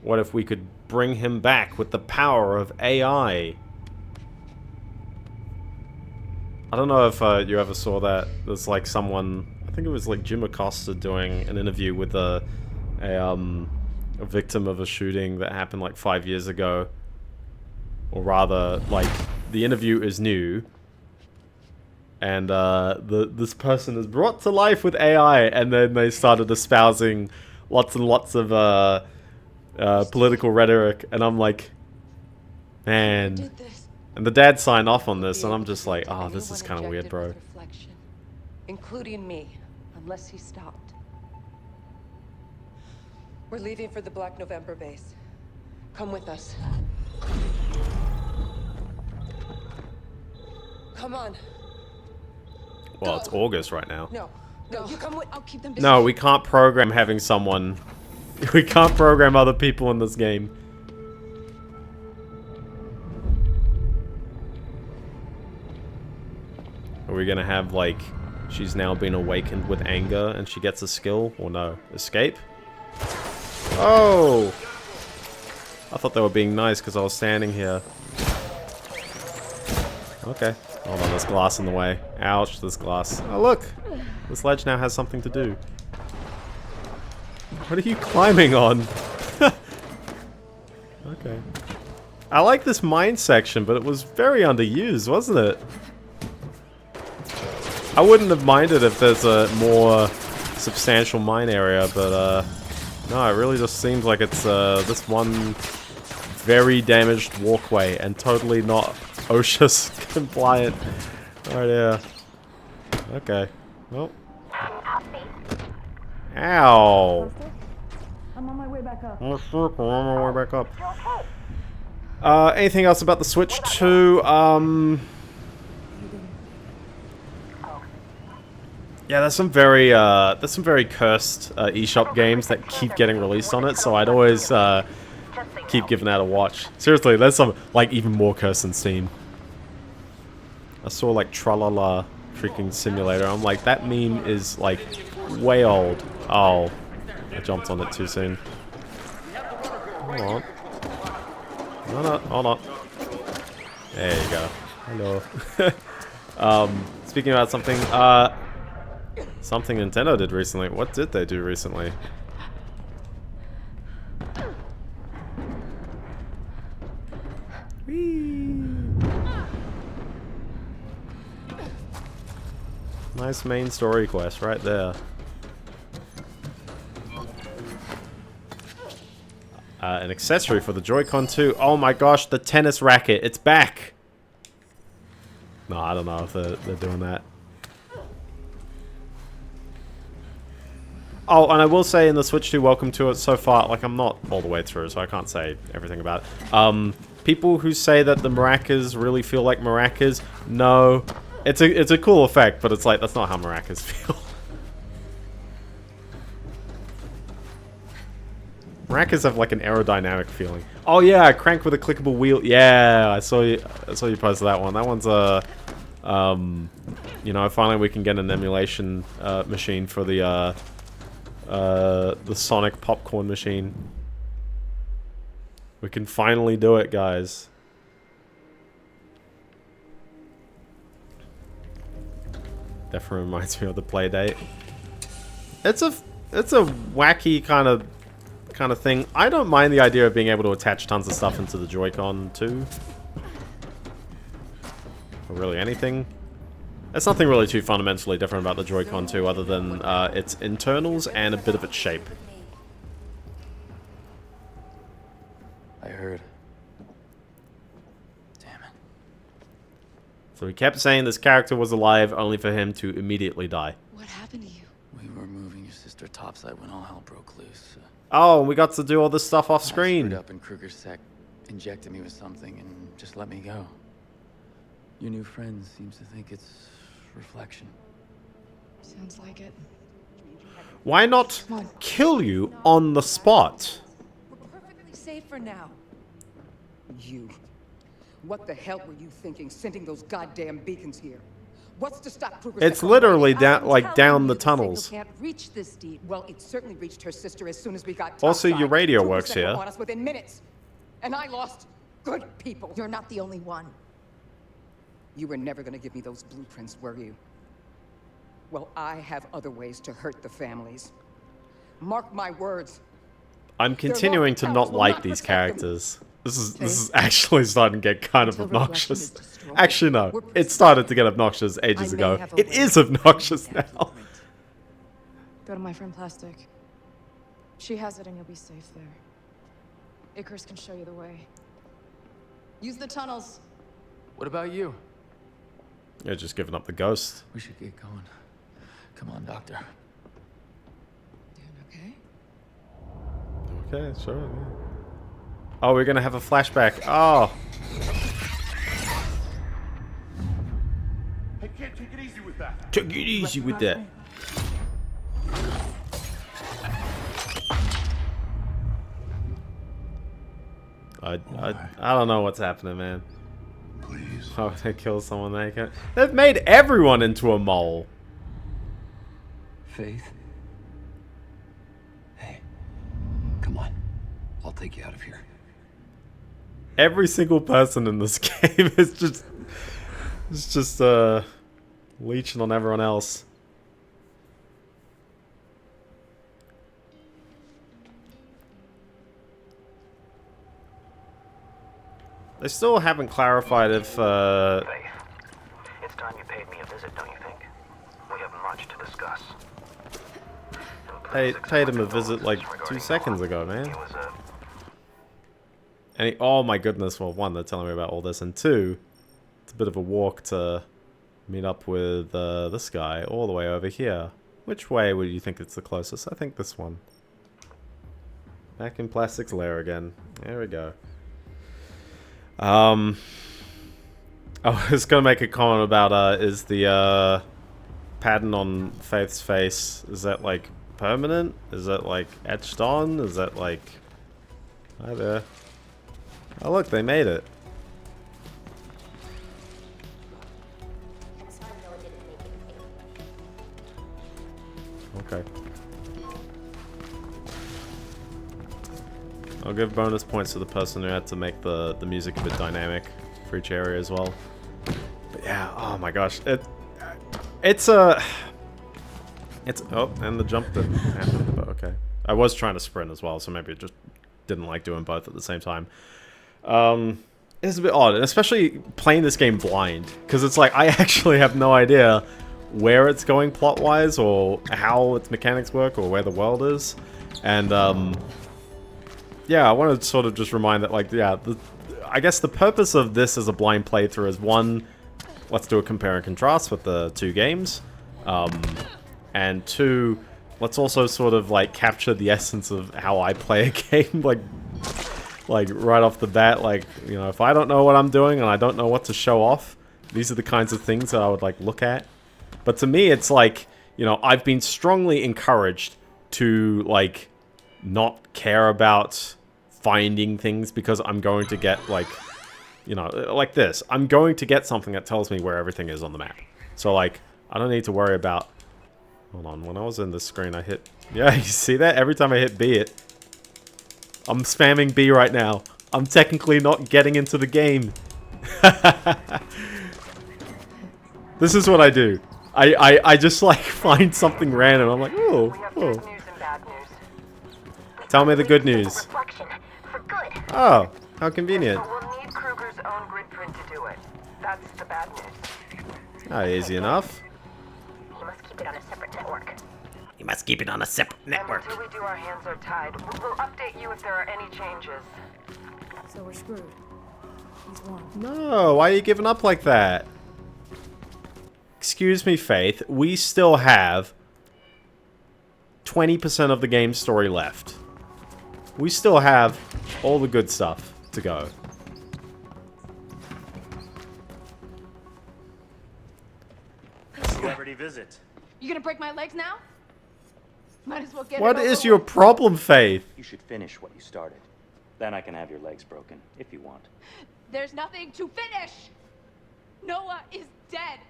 What if we could bring him back with the power of AI? I don't know if you ever saw that. There's like someone, I think it was like Jim Acosta doing an interview with a victim of a shooting that happened like 5 years ago. Or rather, like, the interview is new. And this person is brought to life with AI, and then they started espousing lots and lots of political rhetoric, and I'm like, man. And the dad signed off on this, and I'm just like, oh, this is kind of weird, bro. Including me, unless he stopped. We're leaving for the Black November base. Come with us. Come on. Well, it's August right now. No, you come with. I'll keep them. No, we can't program having someone. We can't program other people in this game. Are we gonna have, like, she's now been awakened with anger and she gets a skill? Or no? Escape? Oh! I thought they were being nice because I was standing here. Okay. Hold on, there's glass in the way. Ouch, there's glass. Oh, look! This ledge now has something to do. What are you climbing on? Okay. I like this mine section, but it was very underused, wasn't it? I wouldn't have minded if there's a more substantial mine area, but no, it really just seems like it's this one very damaged walkway and totally not OSHA compliant. Right here. Okay. Well. Ow. I'm on my way back up. Oh, fuck, I'm on my way back up. Anything else about the Switch 2? Yeah, there's some very cursed eShop games that keep getting released on it, so I'd always keep giving that a watch. Seriously, there's some, like, even more cursed than Steam. I saw, like, Tralala freaking Simulator. I'm like, that meme is, like, way old. Oh, I jumped on it too soon. Hold on. No, hold on. There you go. Hello. Speaking about something, something Nintendo did recently. What did they do recently? Whee! Nice main story quest right there. An accessory for the Joy-Con 2. Oh my gosh, the tennis racket. It's back! No, I don't know if they're doing that. Oh, and I will say in the Switch 2 welcome to it so far, like, I'm not all the way through, so I can't say everything about it. People who say that the maracas really feel like maracas, no. It's a cool effect, but it's like, that's not how maracas feel. Maracas have like an aerodynamic feeling. Oh yeah, crank with a clickable wheel. Yeah, I saw you post that one. That one's you know, finally we can get an emulation machine for the Sonic popcorn machine. We can finally do it, guys. Definitely reminds me of the Playdate. It's a wacky kind of thing. I don't mind the idea of being able to attach tons of stuff into the Joy-Con too. Or really anything. There's nothing really too fundamentally different about the Joy-Con 2 other than its internals and a bit of its shape. I heard. Damn it. So he kept saying this character was alive only for him to immediately die. What happened to you? We were moving your sister topside when all hell broke loose. Oh, we got to do all this stuff off I screen. screwed up and Kruger's sec injected me with something and just let me go. Your new friend seems to think it's reflection. Sounds like it. Why not kill you on the spot? We're perfectly safe for now. You. What the hell were you thinking, sending those goddamn beacons here? What's to stop Kruger's It's literally down, like, down the signal tunnels. can't reach this deep. Well, it certainly reached her sister as soon as we got Also, topside. your radio Kruger works sent her here. on us within minutes. And I lost good people. You're not the only one. You were never gonna give me those blueprints, were you? Well, I have other ways to hurt the families. Mark my words. I'm continuing to not like these characters. This is actually starting to get kind of obnoxious. Actually, no. It started to get obnoxious ages ago. It is obnoxious now. Go to my friend Plastic. She has it and you'll be safe there. Icarus can show you the way. Use the tunnels. What about you? You're just giving up the ghost. We should get going. Come on, Doctor. Doing okay? Okay, sure. Yeah. Oh, we're gonna have a flashback. Oh. Hey kid, take it easy with that. Take it easy with that. I don't know what's happening, man. Please. Oh, they kill someone they can. They've made everyone into a mole. Faith? Hey, come on. I'll take you out of here. Every single person in this game is just leeching on everyone else. They still haven't clarified if Faith, it's time you paid me a visit, don't you think? We have much to discuss. paid him a visit like 2 seconds ago, man. And he, oh my goodness, well, one, they're telling me about all this, and two, it's a bit of a walk to meet up with this guy all the way over here. Which way would you think it's the closest? I think this one. Back in Plastic's lair again. There we go. I was gonna make a comment about is the pattern on Faith's face, is that like permanent? Is that like etched on? Is that like, hi there. Oh look, they made it. Okay. I'll give bonus points to the person who had to make the music a bit dynamic for each area as well. But yeah, oh my gosh, it's oh, and the jump didn't happen, but okay. I was trying to sprint as well, so maybe it just didn't like doing both at the same time. It's a bit odd, and especially playing this game blind, because it's like I actually have no idea where it's going plot-wise, or how its mechanics work, or where the world is, and yeah, I wanted to sort of just remind that, like, yeah, I guess the purpose of this as a blind playthrough is, one, let's do a compare and contrast with the two games, and two, let's also sort of, like, capture the essence of how I play a game, like right off the bat, like, you know, if I don't know what I'm doing and I don't know what to show off, these are the kinds of things that I would, like, look at. But to me, it's like, you know, I've been strongly encouraged to, like, not care about finding things because I'm going to get, like, you know, like this. I'm going to get something that tells me where everything is on the map. So, like, I don't need to worry about... Hold on, when I was in the screen, I hit... Yeah, you see that? Every time I hit B, I'm spamming B right now. I'm technically not getting into the game. This is what I do. I just, like, find something random. I'm like, oh, oh. Tell me the good news. Oh, how convenient. But we'll need Kruger's own grid print to do it. That's the bad news. Ah, easy enough. You must keep it on a separate network. You must keep it on a separate network. And until we do, our hands are tied. We'll update you if there are any changes. So we're screwed. He's won. No, why are you giving up like that? Excuse me, Faith. We still have 20% of the game's story left. We still have all the good stuff to go. Celebrity visit. You gonna break my legs now? Might as well get What it over is your with. problem, Faith? You should finish what you started. Then I can have your legs broken, if you want. There's nothing to finish! Noah is dead!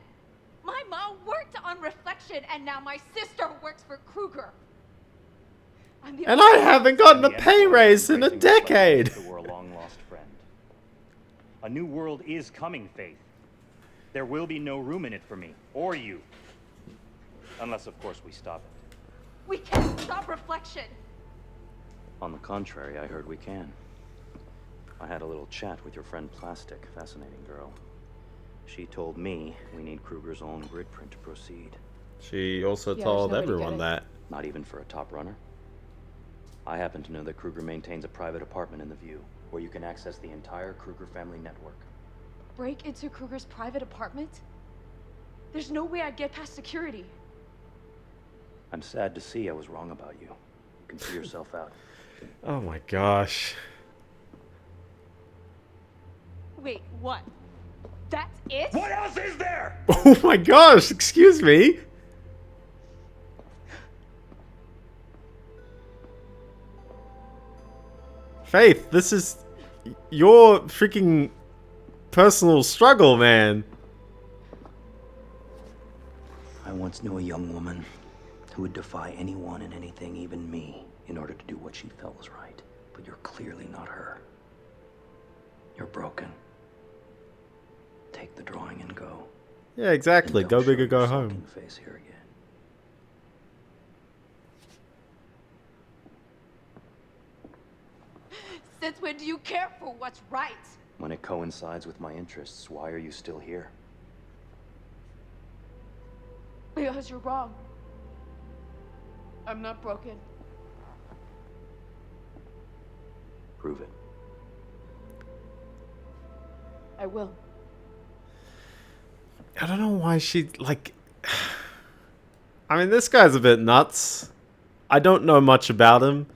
My mom worked on Reflection, and now my sister works for Kruger. And I haven't gotten a pay raise in a decade! We're a long-lost friend. A new world is coming, Faith. There will be no room in it for me, or you. Unless, of course, we stop it. We can't stop Reflection! On the contrary, I heard we can. I had a little chat with your friend Plastic, fascinating girl. She told me we need Kruger's own grid print to proceed. She also Yeah, told there's no way to everyone get it. that. Not even for a top runner. I happen to know that Kruger maintains a private apartment in the View, where you can access the entire Kruger family network. Break into Kruger's private apartment? There's no way I'd get past security. I'm sad to see I was wrong about you. You can see yourself out. Oh my gosh. Wait, what? That's it? What else is there? Oh my gosh, excuse me. Faith, this is your freaking personal struggle, man. I once knew a young woman who would defy anyone and anything, even me, in order to do what she felt was right. But you're clearly not her. You're broken. Take the drawing and go. Yeah, exactly. And Go don't big or show go your home. sulking face here again. Since when do you care for what's right? When it coincides with my interests, why are you still here? Because you're wrong. I'm not broken. Prove it. I will. I don't know why she, like... I mean, this guy's a bit nuts. I don't know much about him.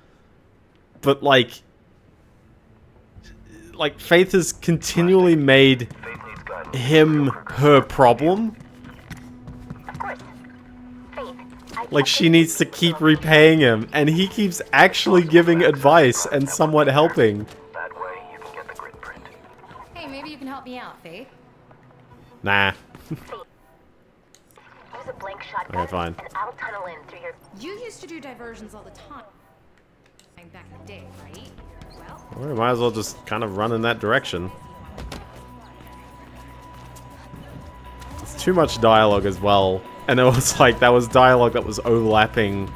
But, like, Faith has continually made him her problem. Of course. Faith, I Like, she needs to keep repaying him, and he keeps actually giving advice and somewhat helping. That way, you can get the grid print. Hey, maybe you can help me out, Faith. Nah. use a blank shotgun, Okay, fine. and I'll tunnel in through your... You used to do diversions all the time. Back in the day, right? Well, We might as well just kind of run in that direction. It's too much dialogue as well. And it was like, that was dialogue that was overlapping.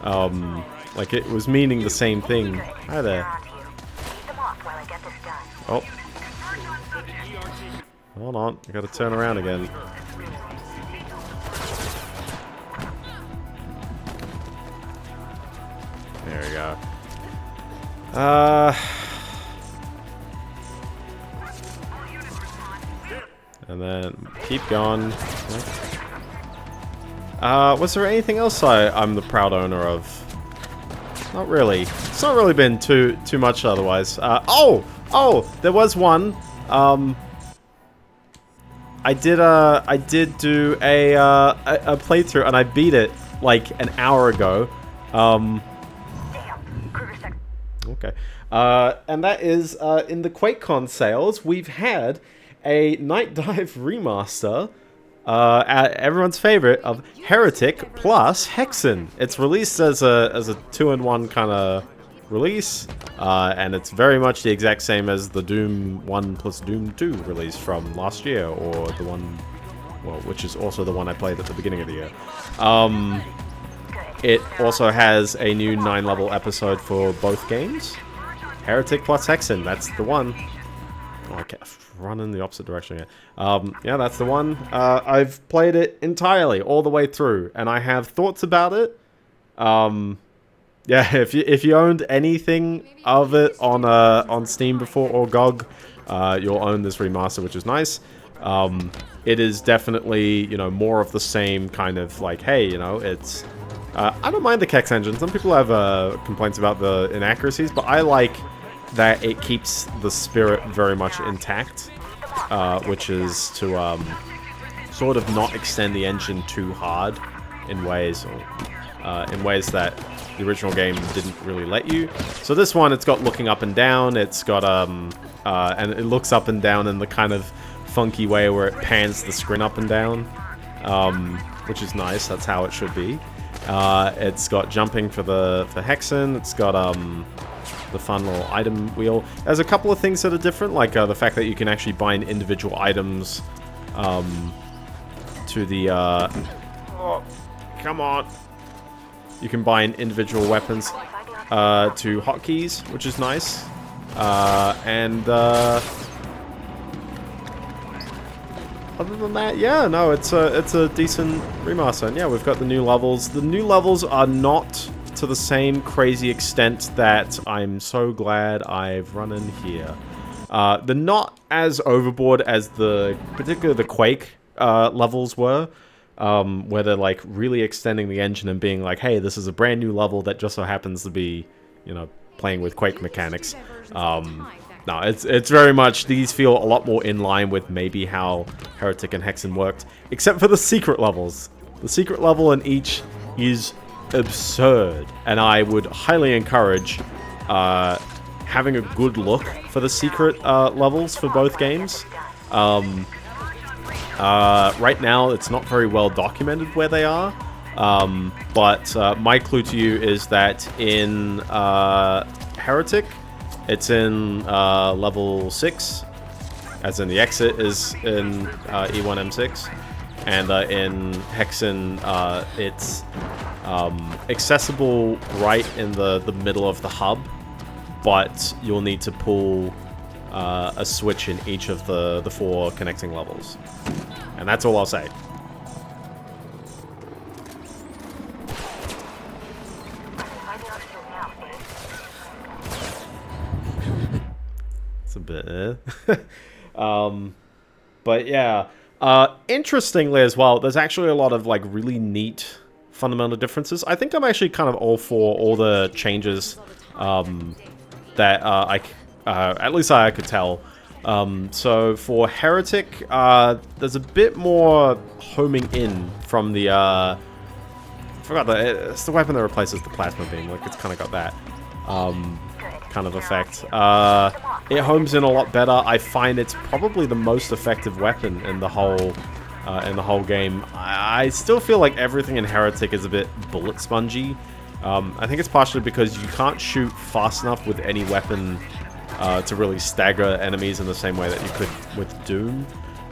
Like it was meaning the same thing. Hi there. Keep them off while I get this done. Oh. Hold on, I gotta turn around again. There we go. And then keep going. Was there anything else I'm the proud owner of? Not really. It's not really been too much otherwise. Oh, there was one. I did do a playthrough and I beat it like an hour ago. Okay. And that is in the QuakeCon sales. We've had a Night Dive remaster, everyone's favorite, of Heretic plus Hexen. It's released as a 2-in-1 kind of release, and it's very much the exact same as the Doom 1 plus Doom 2 release from last year, or the one, well, which is also the one I played at the beginning of the year. It also has a new 9-level episode for both games. Heretic plus Hexen, that's the one. Oh, I kept running the opposite direction here. Yeah, that's the one. I've played it entirely, all the way through, and I have thoughts about it. Yeah, if you owned anything of it on Steam before or GOG, you'll own this remaster, which is nice. It is definitely, you know, more of the same kind of like, hey, you know, it's... I don't mind the Hex engine. Some people have complaints about the inaccuracies, but I like that it keeps the spirit very much intact, which is to sort of not extend the engine too hard in ways that the original game didn't really let you. So this one, it's got looking up and down. It's got and it looks up and down in the kind of funky way where it pans the screen up and down, which is nice. That's how it should be. It's got jumping for Hexen. It's got the fun little item wheel. There's a couple of things that are different, like the fact that you can actually bind individual items to the... oh, come on. You can bind individual weapons to hotkeys, which is nice. Other than that, yeah, no, it's a decent remaster. And yeah, we've got the new levels. The new levels are not to the same crazy extent that I'm so glad I've run in here. They're not as overboard as particularly the Quake levels were, where they're like really extending the engine and being like, hey, this is a brand new level that just so happens to be, you know, playing with Quake mechanics. No, it's very much, these feel a lot more in line with maybe how Heretic and Hexen worked, except for the secret levels. The secret level in each is absurd, and I would highly encourage having a good look for the secret levels for both games. Right now, it's not very well documented where they are, but my clue to you is that in Heretic, it's in level 6, as in the exit is in E1M6, and in Hexen, it's accessible right in the middle of the hub, but you'll need to pull a switch in each of the 4 connecting levels. And that's all I'll say. It's a bit but yeah. Interestingly as well, there's actually a lot of like really neat fundamental differences. I think I'm actually kind of all for all the changes that at least I could tell. So for Heretic, there's a bit more homing in from the I forgot it's the weapon that replaces the plasma beam. Like, it's kind of got that kind of effect. It homes in a lot better. I find it's probably the most effective weapon in the whole game. I still feel like everything in Heretic is a bit bullet spongy. I think it's partially because you can't shoot fast enough with any weapon to really stagger enemies in the same way that you could with Doom.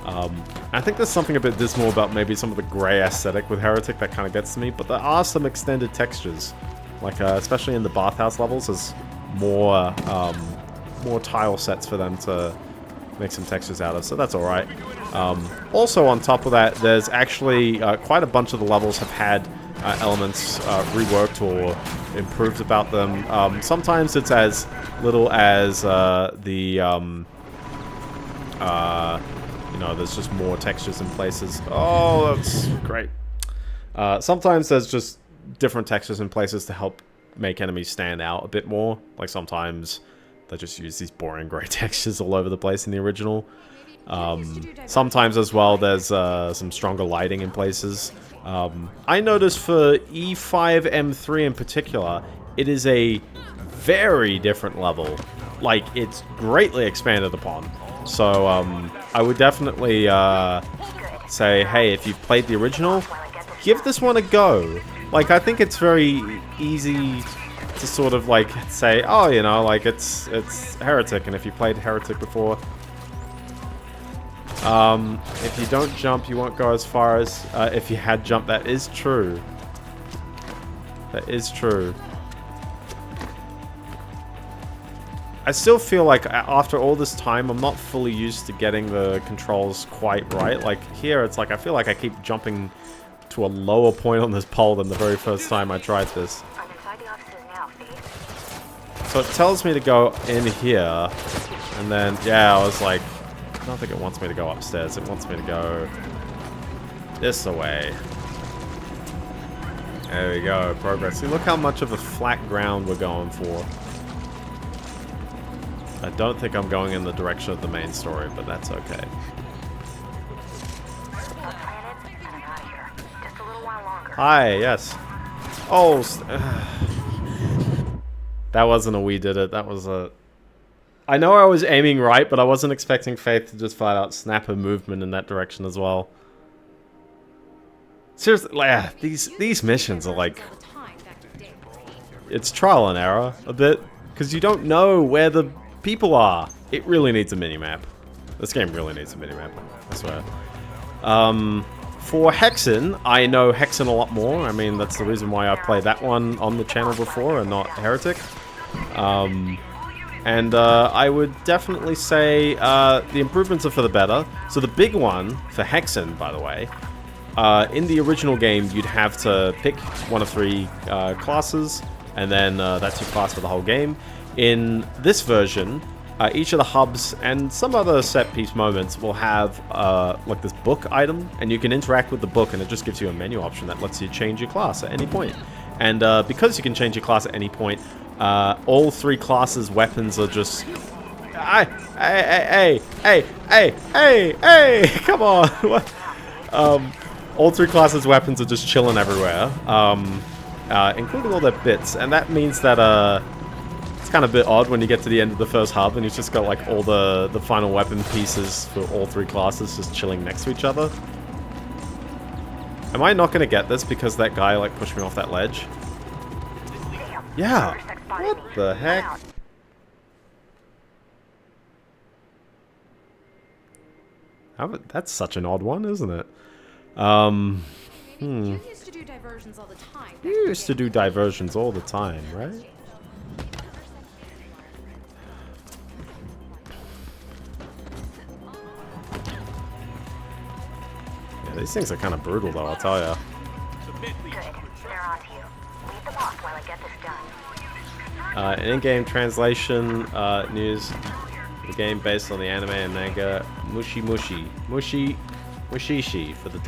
I think there's something a bit dismal about maybe some of the grey aesthetic with Heretic that kind of gets to me, but there are some extended textures, like especially in the bathhouse levels. There's more tile sets for them to make some textures out of, so that's alright. Also on top of that, there's actually quite a bunch of the levels have had elements reworked or improved about them. Sometimes it's as little as you know, there's just more textures in places. Oh, that's great. Sometimes there's just different textures in places to help make enemies stand out a bit more. Like sometimes they just use these boring grey textures all over the place in the original. Sometimes as well there's some stronger lighting in places. I noticed for E5M3 in particular, it is a very different level. Like, it's greatly expanded upon. So I would definitely say, hey, if you've played the original, give this one a go. Like, I think it's very easy to sort of like say, oh, you know, like it's Heretic, and if you played Heretic before, if you don't jump, you won't go as far as if you had jumped. That is true. That is true. I still feel like after all this time, I'm not fully used to getting the controls quite right. Like here, it's like I feel like I keep jumping to a lower point on this pole than the very first time I tried this. I'm inside the offices now, Faith. So it tells me to go in here, and then, yeah, I was like, I don't think it wants me to go upstairs. It wants me to go this way. There we go, progress. See, look how much of a flat ground we're going for. I don't think I'm going in the direction of the main story, but that's okay. Hi, yes. Oh, that wasn't a we did it. That was a... I know I was aiming right, but I wasn't expecting Faith to just flat out snap her movement in that direction as well. Seriously, yeah, these missions are like... It's trial and error, a bit. Because you don't know where the people are. It really needs a minimap. This game really needs a minimap, I swear. For Hexen, I know Hexen a lot more. I mean, that's the reason why I played that one on the channel before and not Heretic. I would definitely say the improvements are for the better. So the big one for Hexen, by the way, in the original game, you'd have to pick one of 3 classes, and then that's your class for the whole game. In this version, each of the hubs and some other set-piece moments will have like this book item, and you can interact with the book, and it just gives you a menu option that lets you change your class at any point. And because you can change your class at any point, all 3 classes' weapons are just... Hey, come on! What? All 3 classes' weapons are just chilling everywhere, including all their bits, and that means that it's kind of a bit odd when you get to the end of the first hub and you've just got like all the final weapon pieces for all 3 classes just chilling next to each other. Am I not going to get this because that guy like pushed me off that ledge? Yeah. What the heck? That's such an odd one, isn't it? You used to do diversions all the time. You used to do diversions all the time, right? Yeah, these things are kind of brutal, though, I'll tell ya. Good. They're on to you. Lead them off while I get this done. In-game translation news. The game based on the anime and manga Mushishi for the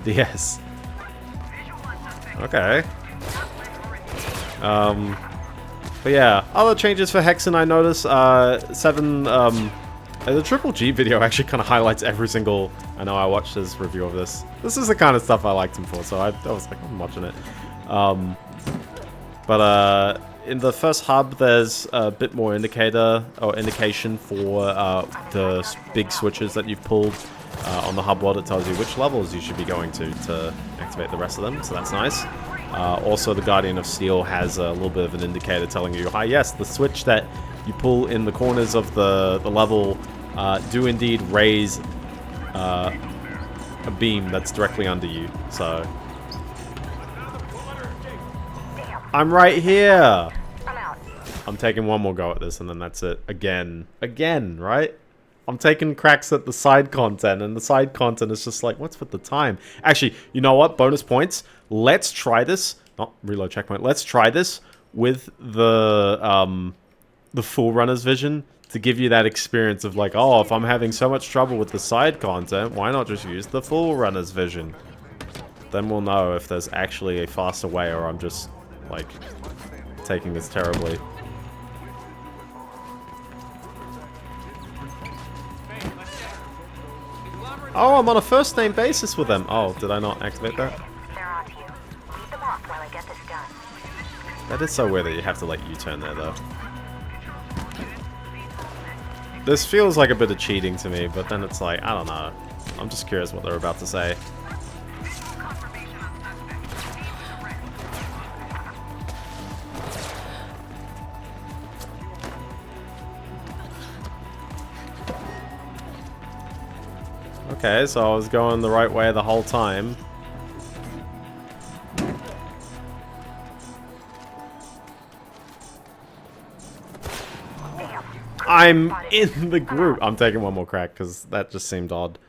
DS. Okay. But yeah, other changes for Hexen I noticed. The Triple G video actually kind of highlights every single... I know I watched his review of this. This is the kind of stuff I liked him for, so I was like, I'm watching it. In the first hub, there's a bit more indication for the big switches that you've pulled on the hub world. It tells you which levels you should be going to activate the rest of them, so that's nice. Also, the Guardian of Steel has a little bit of an indicator telling you, hi, yes, the switch that you pull in the corners of the level do indeed raise a beam that's directly under you, so... I'm right here! I'm taking one more go at this and then that's it. Again, right? I'm taking cracks at the side content, and the side content is just like, what's with the time? Actually, you know what? Bonus points. Let's try this. Not reload checkpoint. Let's try this with the full runner's vision to give you that experience of like, oh, if I'm having so much trouble with the side content, why not just use the full runner's vision? Then we'll know if there's actually a faster way or I'm just, like, taking this terribly. Oh, I'm on a first name basis with them. Oh, did I not activate that? That is so weird that you have to like U-turn there though. This feels like a bit of cheating to me, but then it's like, I don't know. I'm just curious what they're about to say. Okay, so I was going the right way the whole time. I'm in the group. I'm taking one more crack because that just seemed odd.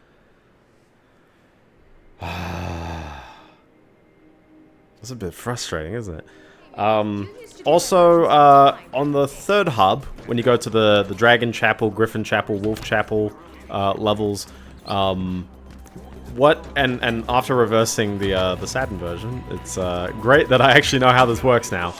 It's a bit frustrating, isn't it? Also, on the third hub, when you go to the Dragon Chapel, Griffin Chapel, Wolf Chapel levels, and after reversing the Saturn version, it's great that I actually know how this works now.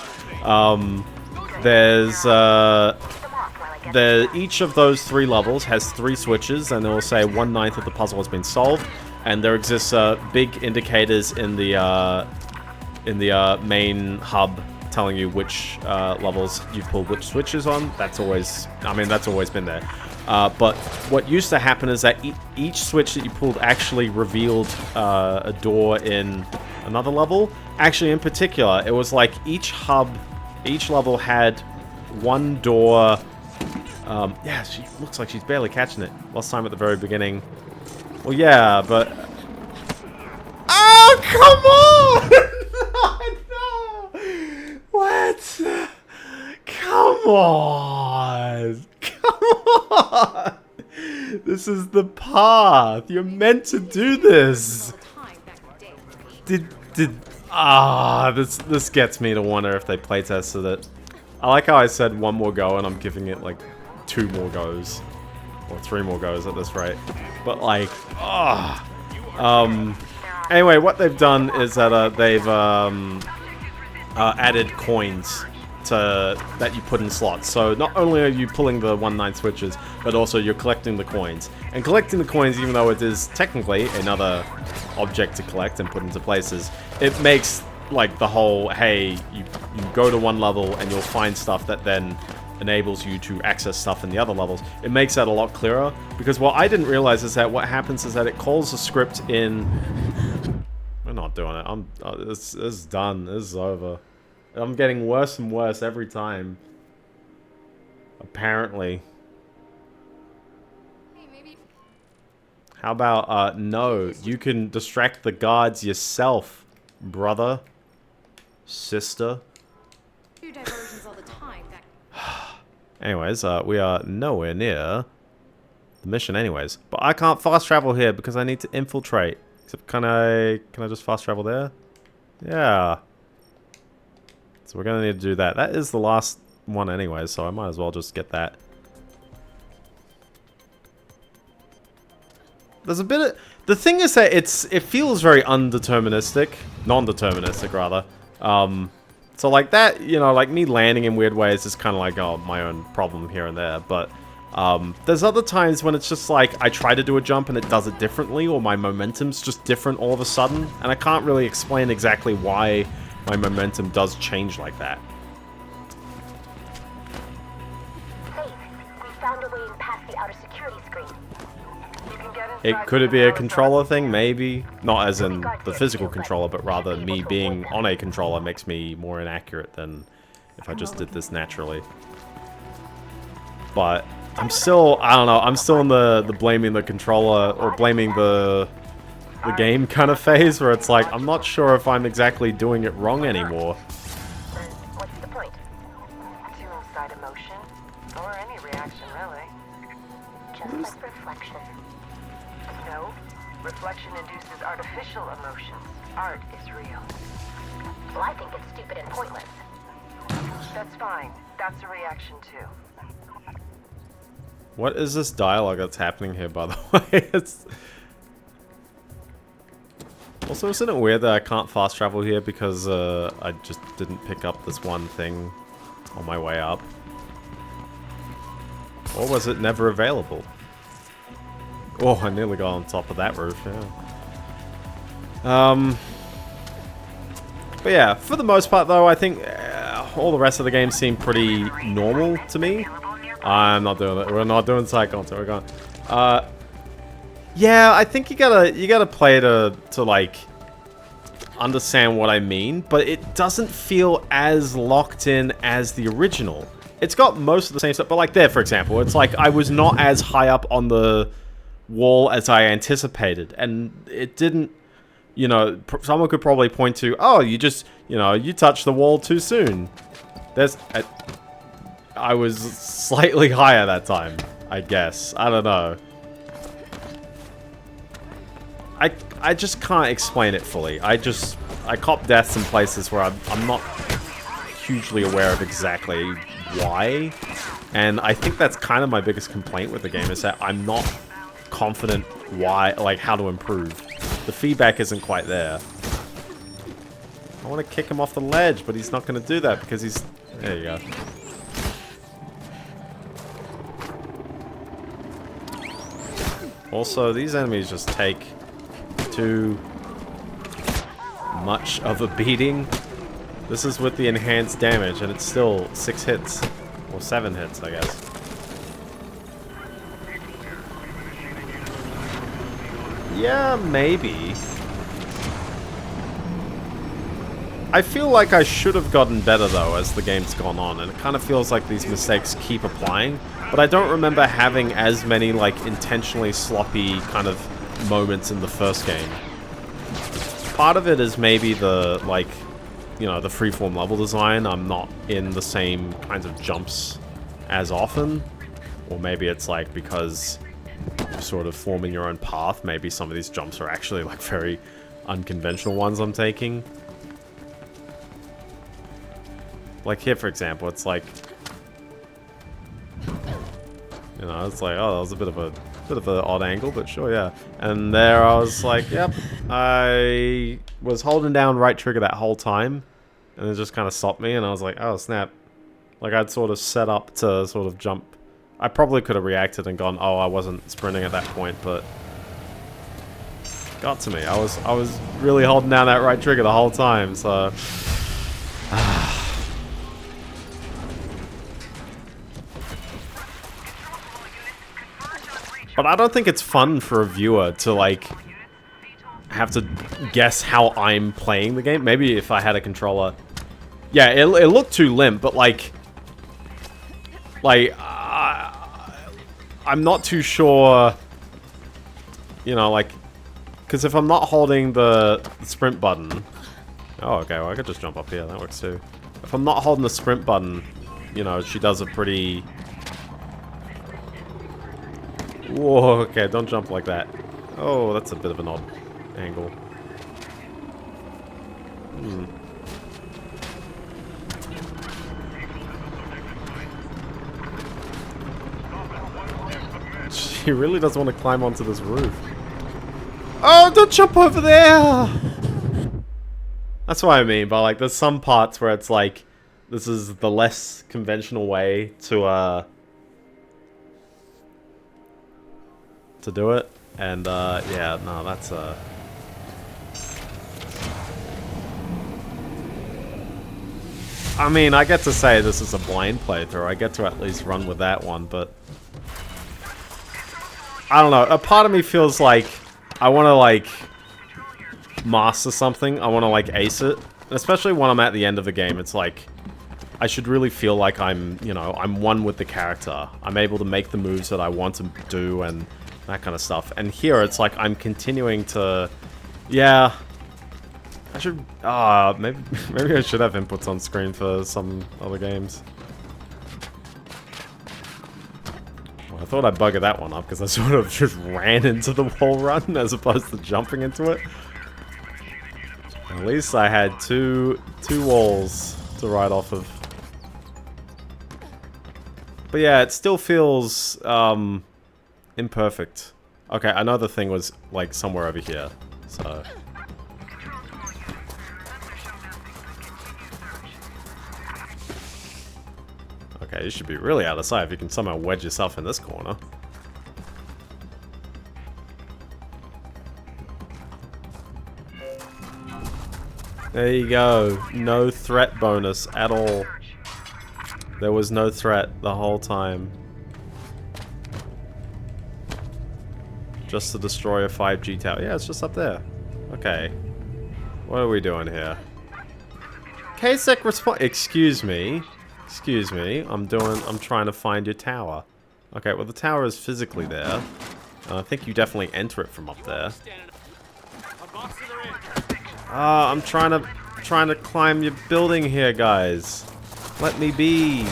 Each of those 3 levels has 3 switches, and it will say 1/9 of the puzzle has been solved, and there exists big indicators in the main hub telling you which levels you've pulled which switches on. That's always been there. But what used to happen is that each switch that you pulled actually revealed a door in another level. Actually, in particular, it was like each level had one door. Yeah, she looks like she's barely catching it. Last time at the very beginning. Well, yeah, but... Oh, come on! No! What? Come on! Come on! This is the path. You're meant to do this. This gets me to wonder if they playtested it. I like how I said one more go and I'm giving it like 2 more goes. Or 3 more goes at this rate. But like, anyway, what they've done is that they've added coins that you put in slots. So not only are you pulling the 1/9 switches, but also you're collecting the coins. And collecting the coins, even though it is technically another object to collect and put into places, it makes like the whole, hey, you go to one level and you'll find stuff that then enables you to access stuff in the other levels. It makes that a lot clearer, because what I didn't realize is that what happens is that it calls the script in... We're not doing it. This is done. This is over. I'm getting worse and worse every time. Apparently. How about, no, you can distract the guards yourself, brother, sister. Anyways, we are nowhere near the mission anyways. But I can't fast travel here because I need to infiltrate. Except can I just fast travel there? Yeah. So we're gonna need to do that. That is the last one anyway, so I might as well just get that. There's a bit of... The thing is that it feels very undeterministic. Non-deterministic, rather. So like that, you know, like me landing in weird ways is kind of like, oh, my own problem here and there. But there's other times when it's just like, I try to do a jump and it does it differently, or my momentum's just different all of a sudden. And I can't really explain exactly why my momentum does change like that. Faith, we found a way in past the outer security screen. Could it be a controller thing? Maybe. Not as in the physical controller, but rather me being on a controller makes me more inaccurate than if I just did this naturally. But I'm still, I don't know, I'm still in the blaming the controller or blaming the game kind of phase where it's like, I'm not sure if I'm exactly doing it wrong anymore. What's the point? To incite emotion, or any reaction, really. Just like reflection. No, reflection induces artificial emotions. Art is real. Well, I think it's stupid and pointless. That's fine. That's a reaction too. What is this dialogue that's happening here, by the way? Also, isn't it weird that I can't fast travel here because I just didn't pick up this one thing on my way up? Or was it never available? Oh, I nearly got on top of that roof, yeah. But yeah, for the most part though, I think all the rest of the game seemed pretty normal to me. I'm not doing it. We're not doing side content. We're going. Yeah, I think you gotta play to like understand what I mean, but it doesn't feel as locked in as the original. It's got most of the same stuff, but like there, for example, it's like I was not as high up on the wall as I anticipated, and it didn't, you know, someone could probably point to, oh, you just, you know, you touched the wall too soon. I was slightly higher that time, I guess. I don't know. I just can't explain it fully. I cop deaths in places where I'm not hugely aware of exactly why. And I think that's kind of my biggest complaint with the game, is that I'm not confident why, like, how to improve. The feedback isn't quite there. I want to kick him off the ledge, but he's not going to do that because he's... There you go. Also, these enemies just take too much of a beating. This is with the enhanced damage, and it's still 6 hits. Or 7 hits, I guess. Yeah, maybe. I feel like I should have gotten better, though, as the game's gone on, and it kind of feels like these mistakes keep applying. But I don't remember having as many, like, intentionally sloppy kind of moments in the first game. Part of it is maybe the, like, you know, the freeform level design. I'm not in the same kinds of jumps as often. Or maybe it's, like, because you're sort of forming your own path. Maybe some of these jumps are actually, like, very unconventional ones I'm taking. Like here, for example, it's like... You know, it's like, oh, that was a bit of an odd angle, but sure, yeah. And there I was like, yep, I was holding down right trigger that whole time, and it just kind of stopped me, and I was like, oh, snap. Like, I'd sort of set up to sort of jump. I probably could have reacted and gone, oh, I wasn't sprinting at that point, but... Got to me. I was really holding down that right trigger the whole time, so... But I don't think it's fun for a viewer to, like, have to guess how I'm playing the game. Maybe if I had a controller. Yeah, it looked too limp, but, like... I'm not too sure... You know, like... Because if I'm not holding the sprint button... Oh, okay, well, I could just jump up here. That works too. If I'm not holding the sprint button, you know, she does a pretty... Whoa, okay, don't jump like that. Oh, that's a bit of an odd angle. She really doesn't want to climb onto this roof. Oh, don't jump over there! That's what I mean, but like, there's some parts where it's like, this is the less conventional way to do it, and yeah, no, that's I mean, I get to say this is a blind playthrough. I get to at least run with that one, but I don't know. A part of me feels like I want to, like, master something. I want to, like, ace it, and especially when I'm at the end of the game. It's like I should really feel like I'm, you know, I'm one with the character. I'm maybe to make the moves that I want to do and that kind of stuff. And here, it's like I'm continuing to... Yeah. I should... maybe I should have inputs on screen for some other games. Well, I thought I'd bugger that one up, because I sort of just ran into the wall run, as opposed to jumping into it. At least I had two walls to ride off of. But yeah, it still feels... imperfect. Okay, another thing was, like, somewhere over here, so... Okay, you should be really out of sight if you can somehow wedge yourself in this corner. There you go. No threat bonus at all. There was no threat the whole time. Just to destroy a 5G tower. Yeah, it's just up there. Okay. What are we doing here? KSEC response. Excuse me. Excuse me. I'm trying to find your tower. Okay, well the tower is physically there. I think you definitely enter it from up there. I'm trying to climb your building here, guys. Let me be.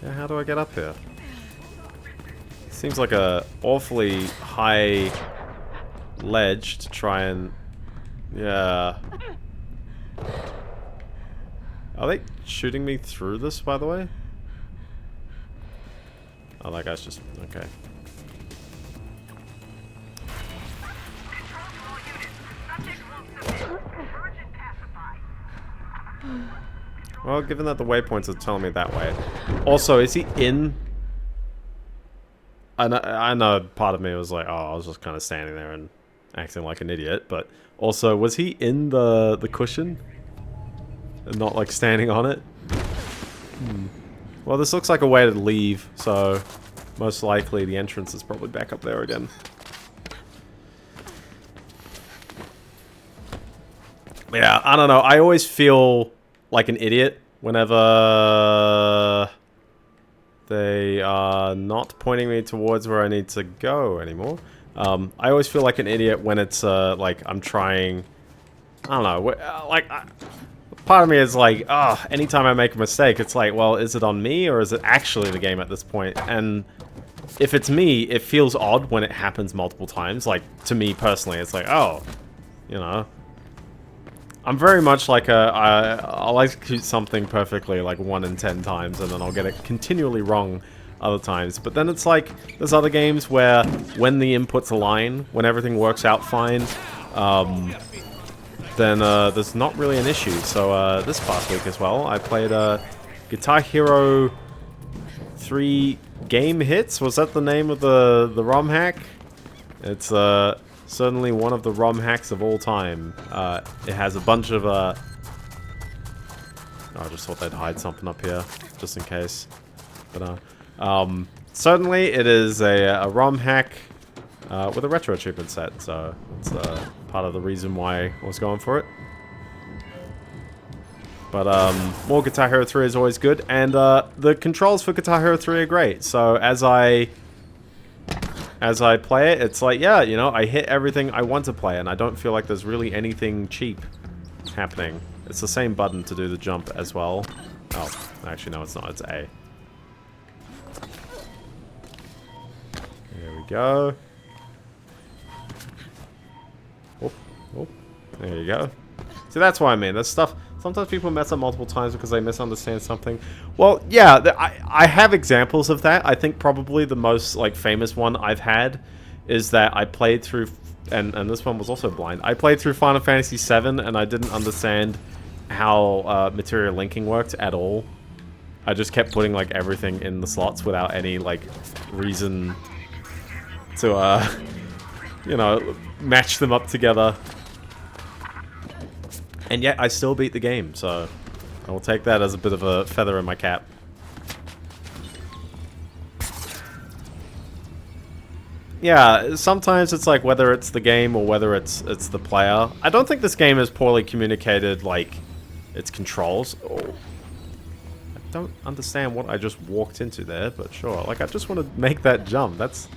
Yeah, how do I get up here? Seems like a awfully high ledge to try and... Yeah. Are they shooting me through this, by the way? Oh, that guy's just... Okay. Well, given that the waypoints are telling me that way. Also, is he in... I know part of me was like, oh, I was just kind of standing there and acting like an idiot, but also, was he in the cushion? And not, like, standing on it? Well, this looks like a way to leave, so most likely the entrance is probably back up there again. Yeah, I don't know. I always feel like an idiot whenever they are not pointing me towards where I need to go anymore. I always feel like an idiot when it's like I'm trying... I don't know. Part of me is like, anytime I make a mistake, it's like, well, is it on me or is it actually the game at this point? And if it's me, it feels odd when it happens multiple times. Like, to me personally, it's like, oh, you know... I'm very much like I'll execute something perfectly like 1 in 10 times and then I'll get it continually wrong other times. But then it's like, there's other games where when the inputs align, when everything works out fine, then there's not really an issue. So this past week as well, I played Guitar Hero 3 Game Hits. Was that the name of the ROM hack? It's certainly one of the ROM hacks of all time. It has a bunch of... I just thought they'd hide something up here, just in case. But certainly it is a ROM hack with a retro achievement set, so it's part of the reason why I was going for it. But more Guitar Hero 3 is always good, and the controls for Guitar Hero 3 are great. So as I play it, it's like, yeah, you know, I hit everything I want to play, and I don't feel like there's really anything cheap happening. It's the same button to do the jump as well. Oh, actually, no, it's not. It's A. There we go. Oh, oh, there you go. See, that's what I mean. There's stuff... Sometimes people mess up multiple times because they misunderstand something. Well, yeah, I have examples of that. I think probably the most like famous one I've had is that I played through, and this one was also blind. I played through Final Fantasy VII and I didn't understand how material linking worked at all. I just kept putting like everything in the slots without any like reason to you know, match them up together. And yet, I still beat the game, so I will take that as a bit of a feather in my cap. Yeah, sometimes it's like whether it's the game or whether it's the player. I don't think this game is poorly communicated, like, its controls. Oh. I don't understand what I just walked into there, but sure. Like, I just want to make that jump. That's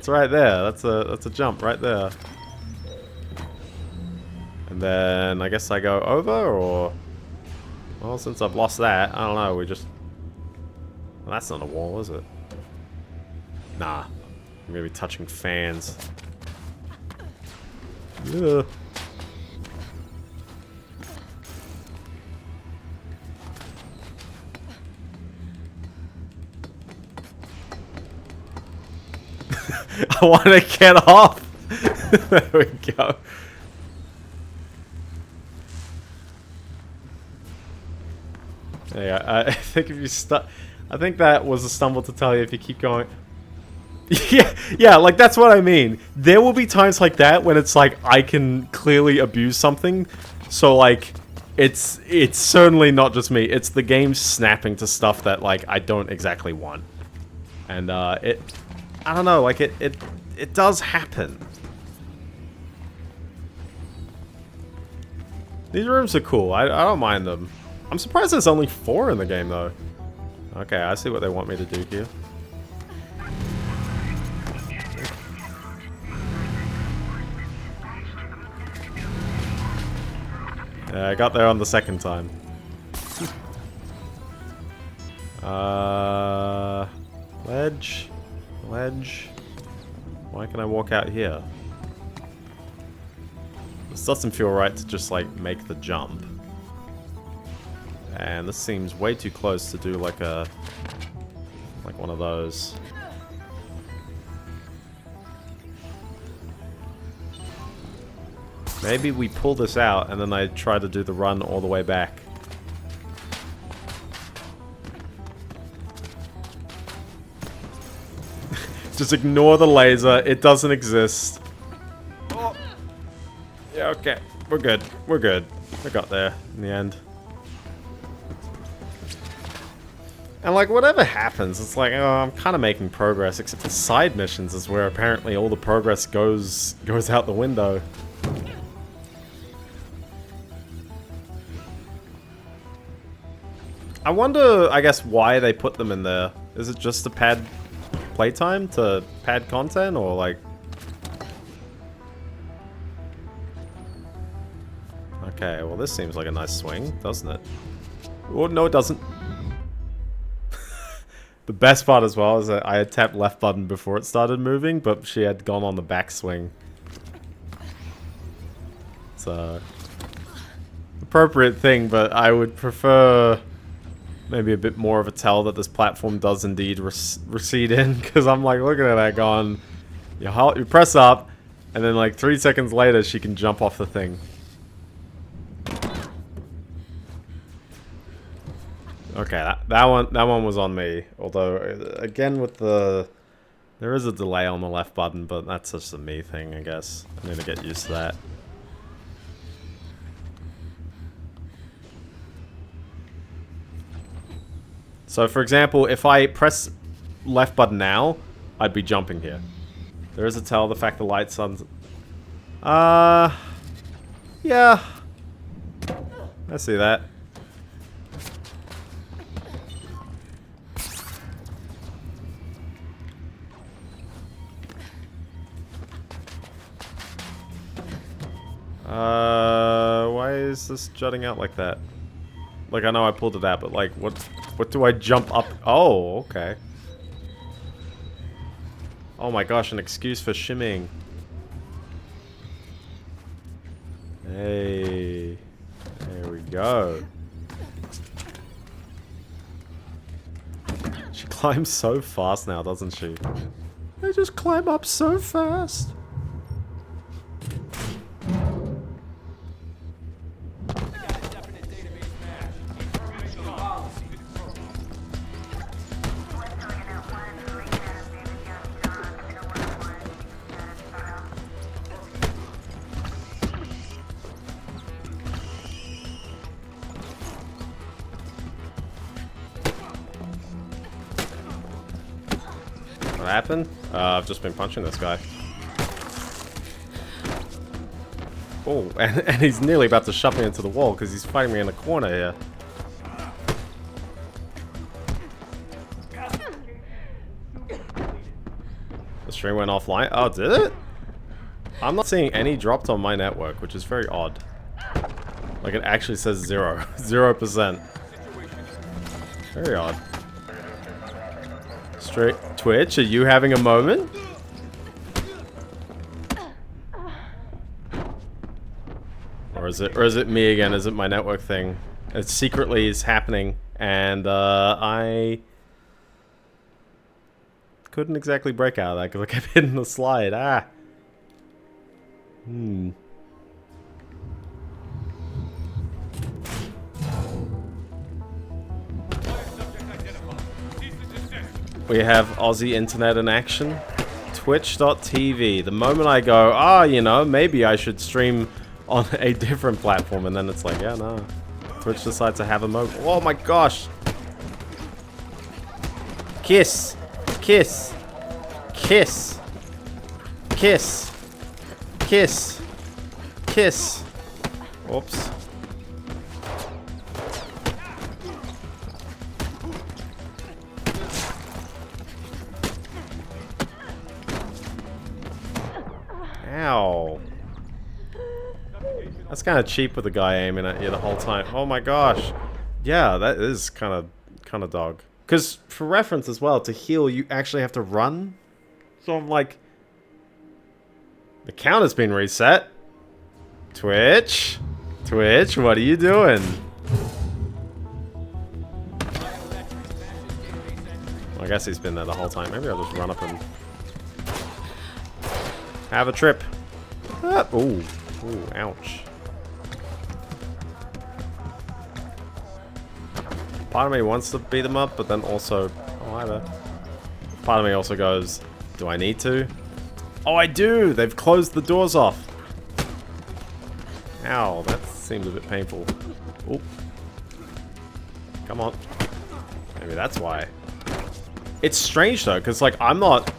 right there. That's a jump right there. And then, I guess I go over, or... Well, since I've lost that, I don't know, we just... Well, that's not a wall, is it? Nah. I'm gonna be touching fans. Yeah. I want to get off! There we go. Yeah, I think if you I think that was a stumble to tell you if you keep going. Yeah, like that's what I mean. There will be times like that when it's like I can clearly abuse something. So like, it's certainly not just me. It's the game snapping to stuff that like I don't exactly want. And I don't know, like it does happen. These rooms are cool. I don't mind them. I'm surprised there's only 4 in the game, though. Okay, I see what they want me to do here. Yeah, I got there on the second time. ledge. Ledge. Why can I walk out here? This doesn't feel right to just, like, make the jump. And this seems way too close to do, like, a... like one of those. Maybe we pull this out and then I try to do the run all the way back. Just ignore the laser. It doesn't exist. Oh. Yeah, okay. We're good. We're good. We got there in the end. And like, whatever happens, it's like, oh, I'm kind of making progress, except the side missions is where apparently all the progress goes out the window. I wonder, I guess, why they put them in there. Is it just to pad playtime, to pad content, or like... Okay, well this seems like a nice swing, doesn't it? Oh, no it doesn't. The best part as well is that I had tapped left button before it started moving, but she had gone on the backswing. It's a appropriate thing, but I would prefer maybe a bit more of a tell that this platform does indeed recede in, because I'm like looking at that going, you press up, and then like 3 seconds later she can jump off the thing. Okay, that one was on me. Although again with there is a delay on the left button, but that's just a me thing, I guess. I'm gonna get used to that. So for example, if I press left button now, I'd be jumping here. There is a tell, the fact the light's on. Yeah. I see that. Why is this jutting out like that? Like, I know I pulled it out, but like, what do I jump up? Oh, okay. Oh my gosh, an excuse for shimmying. Hey, there we go. She climbs so fast now, doesn't she? They just climb up so fast. What happened? I've just been punching this guy. Oh, and he's nearly about to shove me into the wall because he's fighting me in the corner here. The stream went offline. Oh, did it? I'm not seeing any dropped on my network, which is very odd. Like, it actually says 0. 0%. Very odd. Straight Twitch, are you having a moment? Or is it me again? Is it my network thing? It secretly is happening, and I couldn't exactly break out of that because I kept hitting the slide. We have Aussie internet in action. Twitch.tv. The moment I go, you know, maybe I should stream on a different platform, and then it's like, yeah, no. Twitch decides to have a moment. Oh my gosh. Kiss. Kiss. Kiss. Kiss. Kiss. Kiss. Oops. Ow. That's kind of cheap with the guy aiming at you the whole time. Oh my gosh. Yeah, that is kind of dog. Because, for reference as well, to heal, you actually have to run. So I'm like... The counter's been reset. Twitch? Twitch, what are you doing? Well, I guess he's been there the whole time. Maybe I'll just run up and... have a trip. Ah, ooh. Ooh, ouch. Part of me wants to beat them up, but then also... Oh, hi there. Part of me also goes, do I need to? Oh, I do! They've closed the doors off. Ow, that seems a bit painful. Oop. Come on. Maybe that's why. It's strange though, because like I'm not...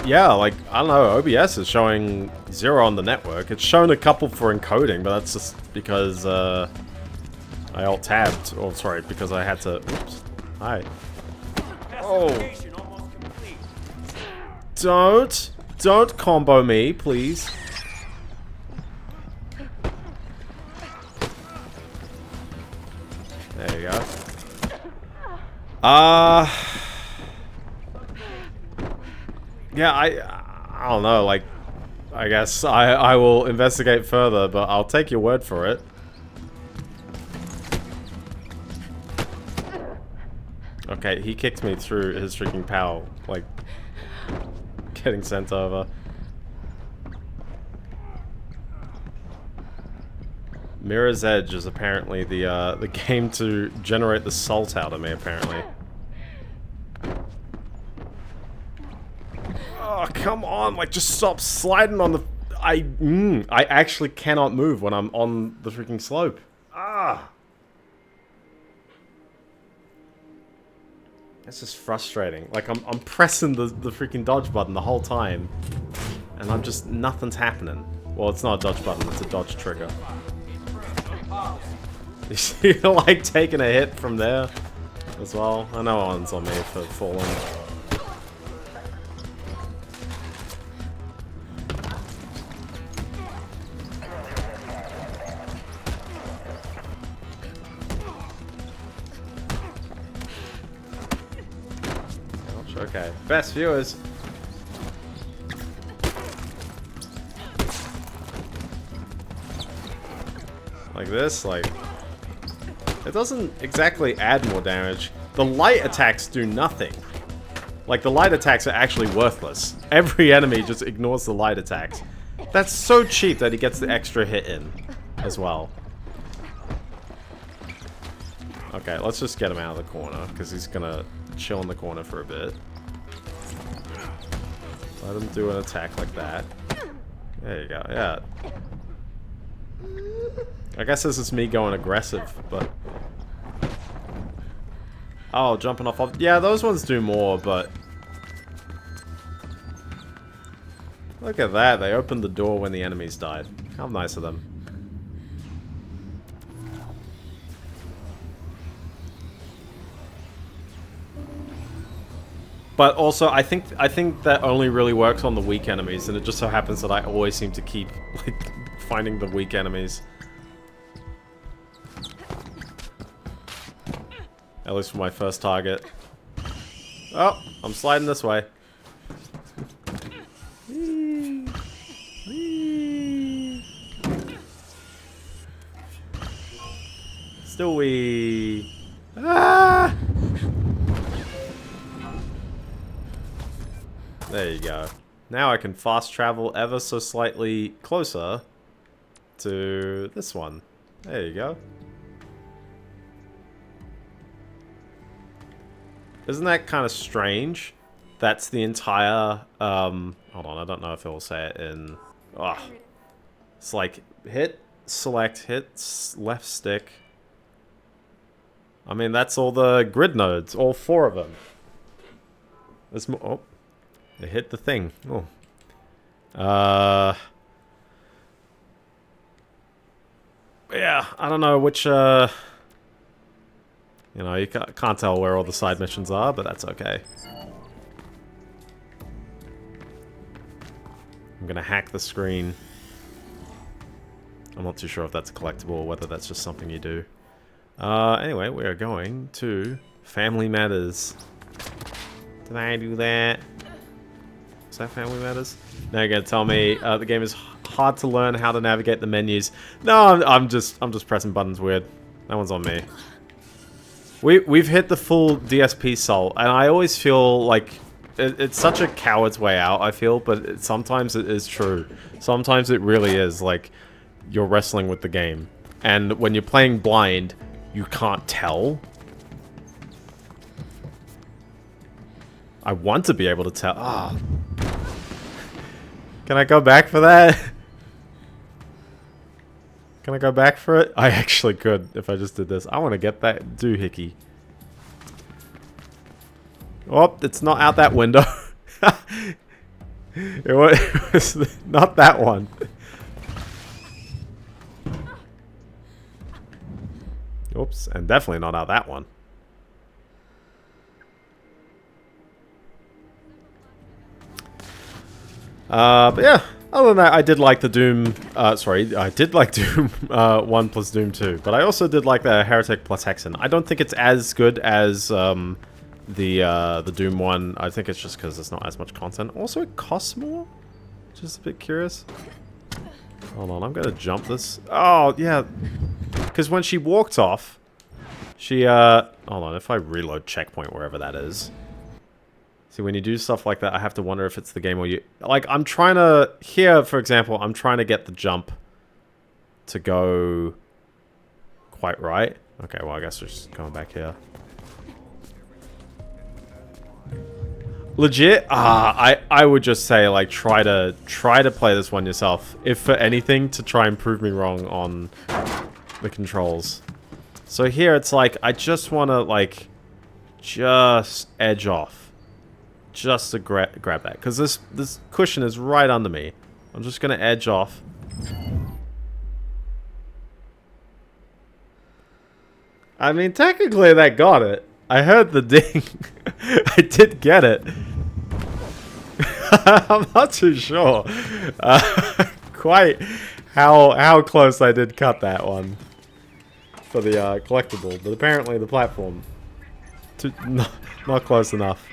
Yeah, like, I don't know, OBS is showing 0 on the network. It's shown a couple for encoding, but that's just because I alt-tabbed. Oh, sorry, because I had to... Oops. Hi. Oh. Don't combo me, please. There you go. Yeah, I don't know, like, I guess I will investigate further, but I'll take your word for it. Okay, he kicked me through his freaking power, like, getting sent over. Mirror's Edge is apparently the game to generate the salt out of me, apparently. Oh, come on, like, just stop sliding on the... I actually cannot move when I'm on the freaking slope. Ah! It's just frustrating. Like, I'm pressing the freaking dodge button the whole time. And I'm just... nothing's happening. Well, it's not a dodge button, it's a dodge trigger. You're like taking a hit from there as well. I know one's on me for falling. Ouch, okay. Best viewers. Like this, like... It doesn't exactly add more damage. The light attacks do nothing. Like, the light attacks are actually worthless. Every enemy just ignores the light attacks. That's so cheap that he gets the extra hit in as well. Okay, let's just get him out of the corner, because he's gonna chill in the corner for a bit. Let him do an attack like that. There you go, yeah. I guess this is me going aggressive, but... Oh, jumping off... Yeah, those ones do more, but... Look at that, they opened the door when the enemies died. How nice of them. But also, I think that only really works on the weak enemies, and it just so happens that I always seem to keep, like, finding the weak enemies. At least for my first target. Oh, I'm sliding this way. Still wee. Ah! There you go. Now I can fast travel ever so slightly closer to this one. There you go. Isn't that kind of strange? That's the entire, hold on, I don't know if it will say it in, it's like, hit, select, hit, left stick. I mean, that's all the grid nodes, all 4 of them. There's more, oh, it hit the thing, oh. Yeah, I don't know which, you know, you can't tell where all the side missions are, but that's okay. I'm gonna hack the screen. I'm not too sure if that's a collectible or whether that's just something you do. Anyway, we are going to Family Matters. Did I do that? Is that Family Matters? Now you're gonna tell me the game is hard to learn how to navigate the menus. No, I'm just pressing buttons weird. That one's on me. We've hit the full DSP soul, and I always feel like it's such a coward's way out, I feel, but sometimes it is true. Sometimes it really is, like, you're wrestling with the game. And when you're playing blind, you can't tell. I want to be able to tell. Ah. Can I go back for that? Can I go back for it? I actually could if I just did this. I want to get that doohickey. Oh, it's not out that window. It was not that one. Oops, and definitely not out that one. But yeah, other than that, I did like the Doom, sorry, I did like Doom 1 plus Doom 2, but I also did like the Heretic plus Hexen. I don't think it's as good as the Doom 1. I think it's just because there's not as much content. Also, it costs more? Just a bit curious. Hold on, I'm gonna jump this. Oh, yeah. Because when she walked off, she, hold on, if I reload checkpoint wherever that is. See, when you do stuff like that, I have to wonder if it's the game or you... Like, I'm trying to... Here, for example, I'm trying to get the jump to go quite right. Okay, well, I guess we're just going back here. Legit, I would just say, like, try to play this one yourself. If for anything, to try and prove me wrong on the controls. So here, it's like, I just want to, like, just edge off. Just to grab that. Because this cushion is right under me. I'm just going to edge off. I mean, technically that got it. I heard the ding. I did get it. I'm not too sure quite how close I did cut that one for the collectible, but apparently the platform not close enough.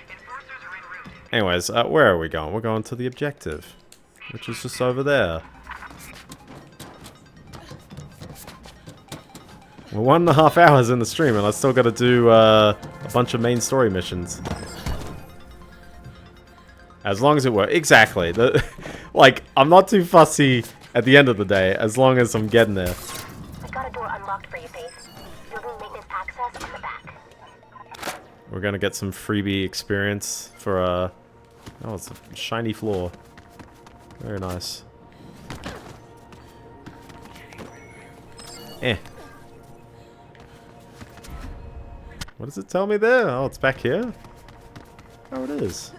Anyways, where are we going? We're going to the objective, which is just over there. We're 1.5 hours in the stream, and I still got to do a bunch of main story missions. As long as it works. Exactly. Like, I'm not too fussy at the end of the day, as long as I'm getting there. I got a door unlocked for you, Faith. Building maintenance access on the back. We're gonna get some freebie experience for oh, it's a shiny floor. Very nice. Eh. What does it tell me there? Oh, it's back here? Oh, it is.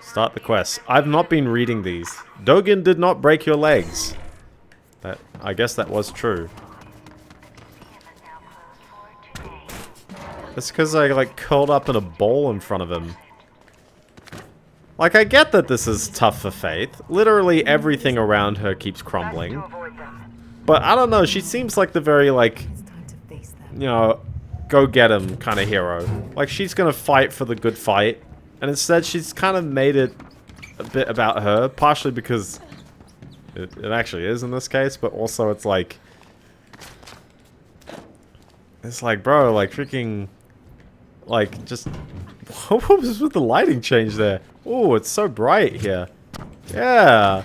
Start the quest. I've not been reading these. Dogen did not break your legs. I guess that was true. It's because I, like, curled up in a ball in front of him. Like, I get that this is tough for Faith. Literally everything around her keeps crumbling. But I don't know, she seems like the very, like, you know, go get him kind of hero. Like, she's gonna fight for the good fight. And instead, she's kind of made it a bit about her. Partially because it actually is in this case, but also it's like... It's like, bro, like, freaking... Like, just... What was with the lighting change there? Oh, it's so bright here. Yeah.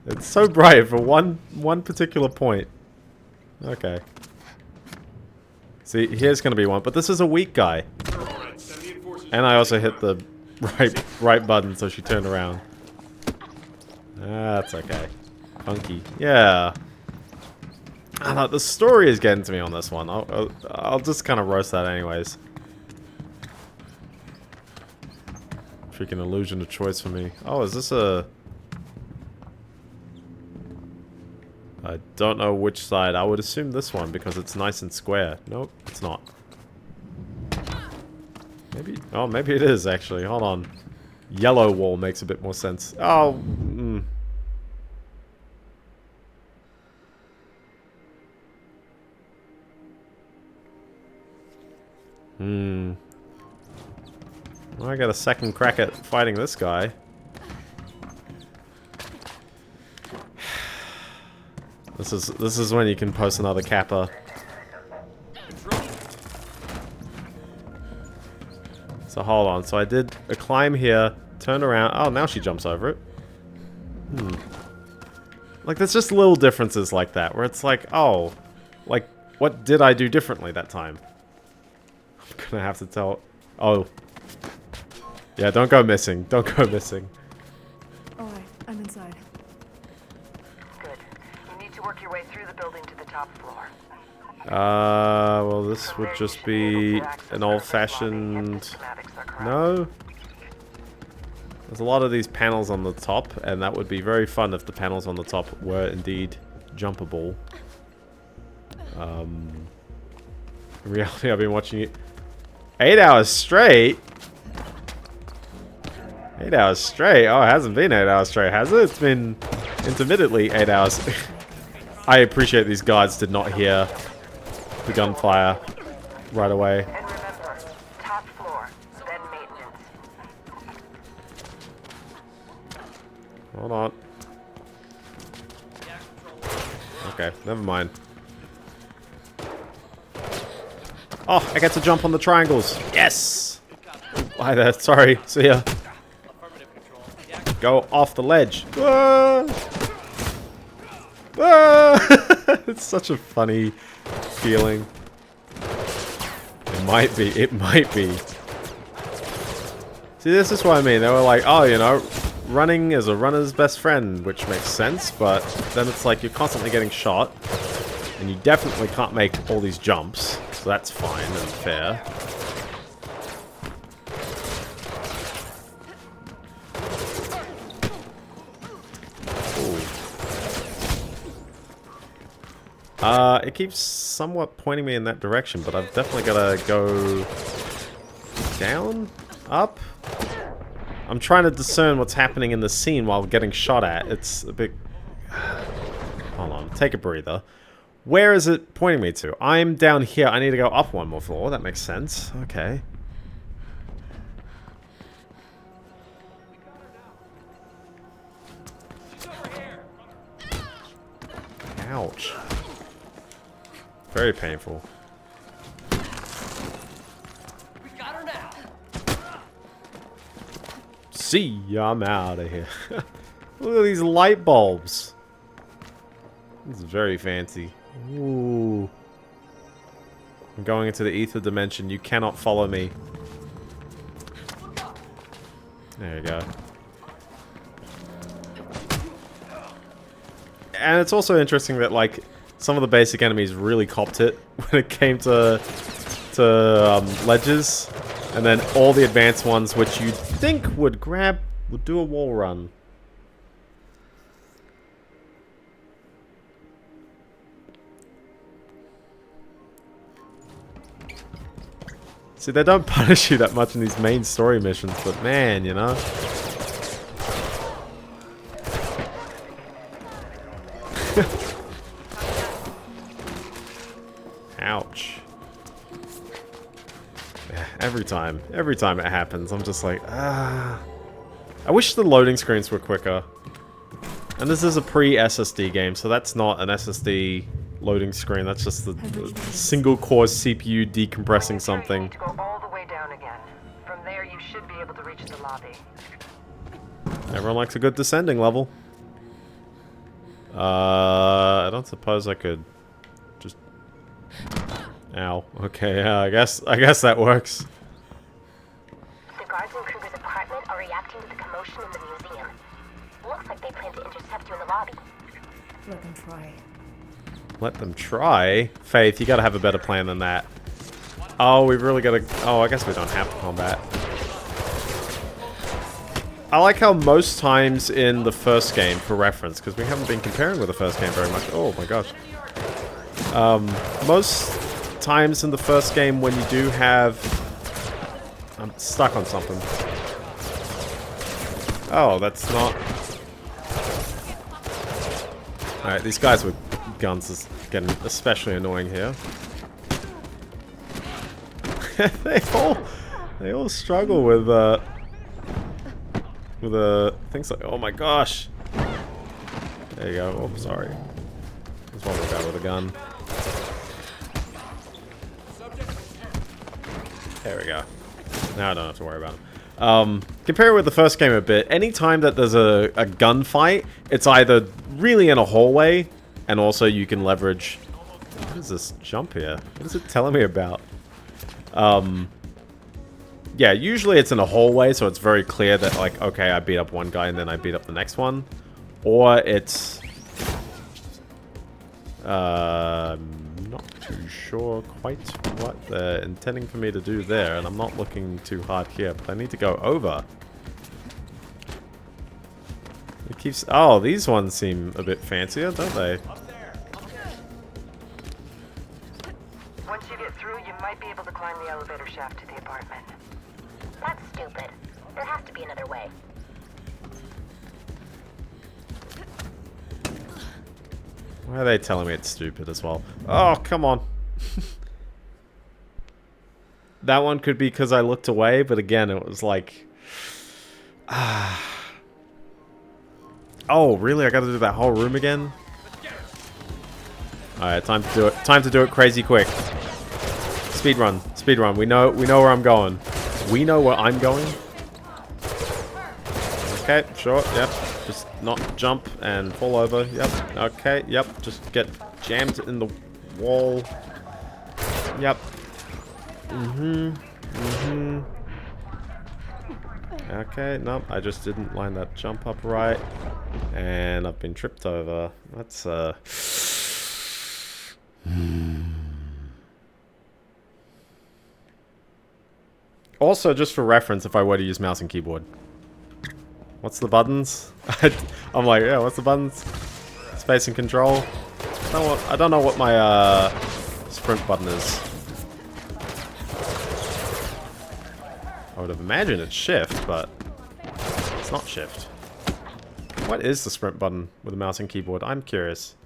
It's so bright for one particular point. Okay. See, here's gonna be one, but this is a weak guy. And I also hit the right button, so she turned around. That's okay. Funky. Yeah. I know, the story is getting to me on this one. I'll just kind of roast that anyways. Freaking illusion of choice for me. Oh, is this a... I don't know which side. I would assume this one because it's nice and square. Nope, it's not. Maybe... Oh, maybe it is actually. Hold on. Yellow wall makes a bit more sense. Oh... Well, I got a second crack at fighting this guy. This is when you can post another kappa. So hold on. So I did a climb here, turn around. Oh, now she jumps over it. Like, there's just little differences like that, where it's like, oh, like, what did I do differently that time? I'm gonna have to tell... Oh. Yeah, don't go missing. Don't go missing. Alright, I'm inside. Good. You need to work your way through the building to the top floor. Well, this would just be an old-fashioned... No? There's a lot of these panels on the top, and that would be very fun if the panels on the top were indeed jumpable. In reality, I've been watching it 8 hours straight. 8 hours straight? Oh, it hasn't been 8 hours straight, has it? It's been intermittently 8 hours. I appreciate these guards did not hear the gunfire right away. And remember, top floor, then maintenance. Hold on. Okay, never mind. Oh, I get to jump on the triangles. Yes! Hi there, sorry. See ya. Go off the ledge. Ah! Ah! It's such a funny feeling. It might be. It might be. See, this is what I mean. They were like, oh, you know, running is a runner's best friend, which makes sense, but then it's like you're constantly getting shot, and you definitely can't make all these jumps, so that's fine and fair. It keeps somewhat pointing me in that direction, but I've definitely got to go down? Up? I'm trying to discern what's happening in the scene while getting shot at. It's a bit... Hold on, take a breather. Where is it pointing me to? I'm down here. I need to go up one more floor. That makes sense. Okay. Ouch. Very painful. We got her now. See, I'm out of here. Look at these light bulbs. This is very fancy. Ooh. I'm going into the ether dimension. You cannot follow me. There you go. And it's also interesting that, like, some of the basic enemies really copped it when it came to ledges. And then all the advanced ones, which you'd think would do a wall run. See, they don't punish you that much in these main story missions, but man, you know. Ouch. Yeah, every time it happens, I'm just like, ah. I wish the loading screens were quicker. And this is a pre-SSD game, so that's not an SSD loading screen. That's just the single-core CPU decompressing something. You need to go all the way down again. From there, you should be able to reach the lobby. Everyone likes a good descending level. I don't suppose I could just... Ow. Okay, yeah, I guess that works. The guards in Kruger's apartment are reacting to the commotion in the museum. Looks like they plan to intercept you in the lobby. Let them try. Let them try? Faith, you gotta have a better plan than that. Oh, we've really gotta... Oh, I guess we don't have combat. I like how most times in the first game, for reference, because we haven't been comparing with the first game very much. Oh my gosh. Most times in the first game when you do have... I'm stuck on something. Oh, that's not... Alright, these guys with guns is getting especially annoying here. they all struggle with things like, oh my gosh. There you go. Oh, sorry. There's one more guy with a gun. There we go. Now I don't have to worry about him. Compare it with the first game a bit. Anytime that there's a gunfight, it's either really in a hallway, and also you can leverage... What is this jump here? What is it telling me about? Yeah, usually it's in a hallway, so it's very clear that, like, okay, I beat up one guy and then I beat up the next one. Or it's... I'm not too sure quite what they're intending for me to do there, and I'm not looking too hard here, but I need to go over. It keeps... Oh, these ones seem a bit fancier, don't they? Once you get through, you might be able to climb the elevator shaft to the apartment. That's stupid. There has to be another way. Why are they telling me it's stupid as well? Oh, come on. That one could be because I looked away, but again, it was like... Oh, really? I gotta do that whole room again? Alright, time to do it. Time to do it crazy quick. Speedrun. Speedrun. We know where I'm going. We know where I'm going. Okay, sure, yep. Just not jump and fall over. Yep. Okay, yep. Just get jammed in the wall. Yep. Okay, nope. I just didn't line that jump up right. And I've been tripped over. That's, Also, just for reference, if I were to use mouse and keyboard. What's the buttons? I'm like, yeah, what's the buttons? Space and control. I don't know what my sprint button is. I would have imagined it's shift, but it's not shift. What is the sprint button with a mouse and keyboard? I'm curious.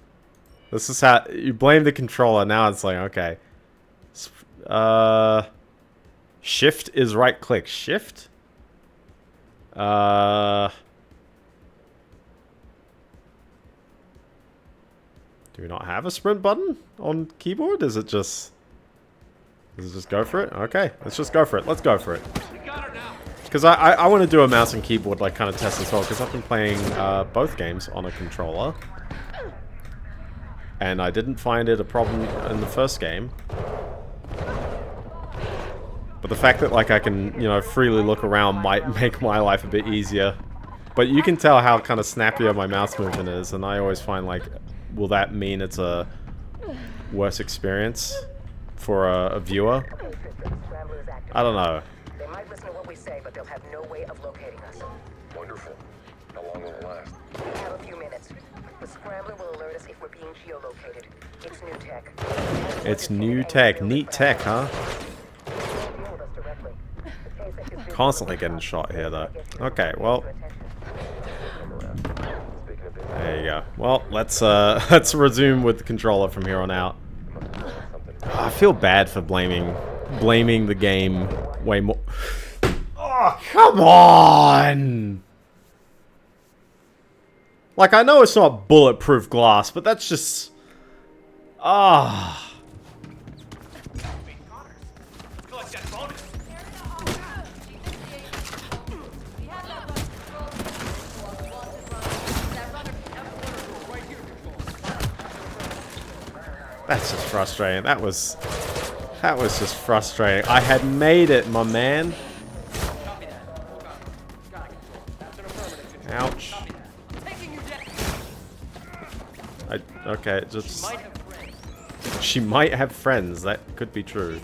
This is how you blame the controller. Now it's like, okay. Shift is right click. Shift? Do we not have a sprint button on keyboard? Does it just go for it? Okay, let's just go for it. Let's go for it. Because I want to do a mouse and keyboard like kind of test as well, because I've been playing both games on a controller. And I didn't find it a problem in the first game. But the fact that, like, I can, you know, freely look around might make my life a bit easier. But you can tell how kind of snappier my mouse movement is, and I always find, like, will that mean it's a worse experience for a viewer? I don't know. They might listen to what we say, but they'll have no way of locating us. Wonderful. How long will it last? We have a few minutes. The scrambler will alert us if we're being geolocated. It's new tech. It's new tech. Neat tech, huh? Constantly getting shot here, though. Okay, well. There you go. Well, let's resume with the controller from here on out. I feel bad for blaming the game way more. Oh, come on! Like, I know it's not bulletproof glass, but that's just... Ah. That's just frustrating. That was just frustrating. I had made it, my man. Ouch. Okay, just... She might have friends. That could be true.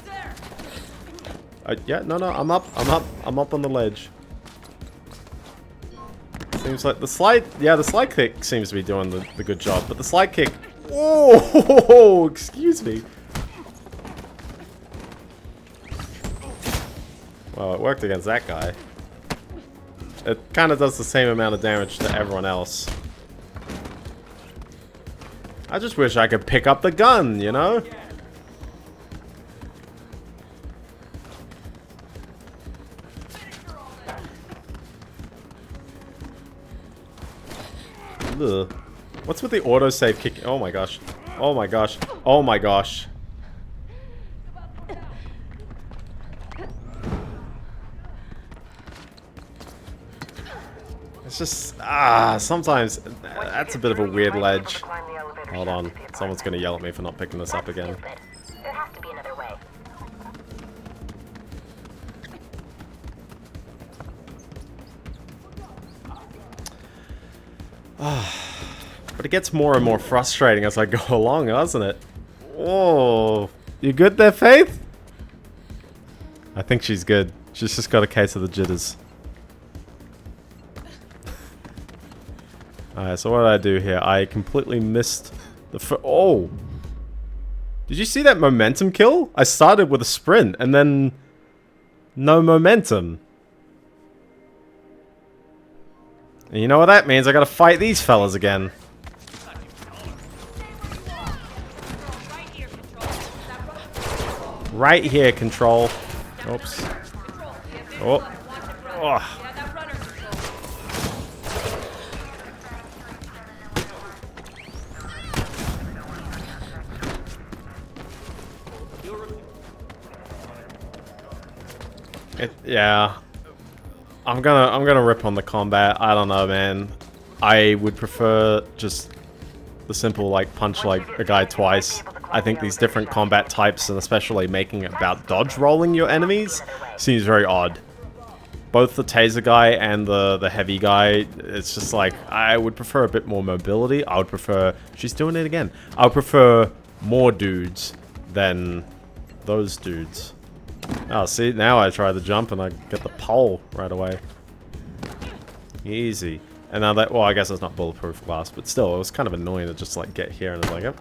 Yeah, no, I'm up on the ledge. Seems like the slide... Yeah, the slide kick seems to be doing the good job, but the slide kick... Oh, excuse me. Well, it worked against that guy. It kind of does the same amount of damage to everyone else. I just wish I could pick up the gun, you know? Ugh. What's with the autosave kicking? Oh my gosh. Oh my gosh. Oh my gosh. It's just, sometimes that's a bit of a weird ledge. Hold on. Someone's gonna yell at me for not picking this up again. There has to be another way. But it gets more and more frustrating as I go along, doesn't it? Oh, you good there, Faith? I think she's good. She's just got a case of the jitters. Alright, so what did I do here? I completely missed the oh! Did you see that momentum kill? I started with a sprint and then no momentum. And you know what that means? I gotta fight these fellas again. Right here, control. Oops. Oh. Oh. Yeah. I'm gonna rip on the combat. I don't know, man. I would prefer just the simple, like, punch like a guy twice. I think these different combat types, and especially making it about dodge rolling your enemies, seems very odd. Both the taser guy and the heavy guy, it's just like, I would prefer a bit more mobility. I would prefer... She's doing it again. I would prefer more dudes than those dudes. Oh, see, now I try the jump and I get the pole right away. Easy. And now that, well, I guess it's not bulletproof glass, but still, it was kind of annoying to just, like, get here and it's like, yep.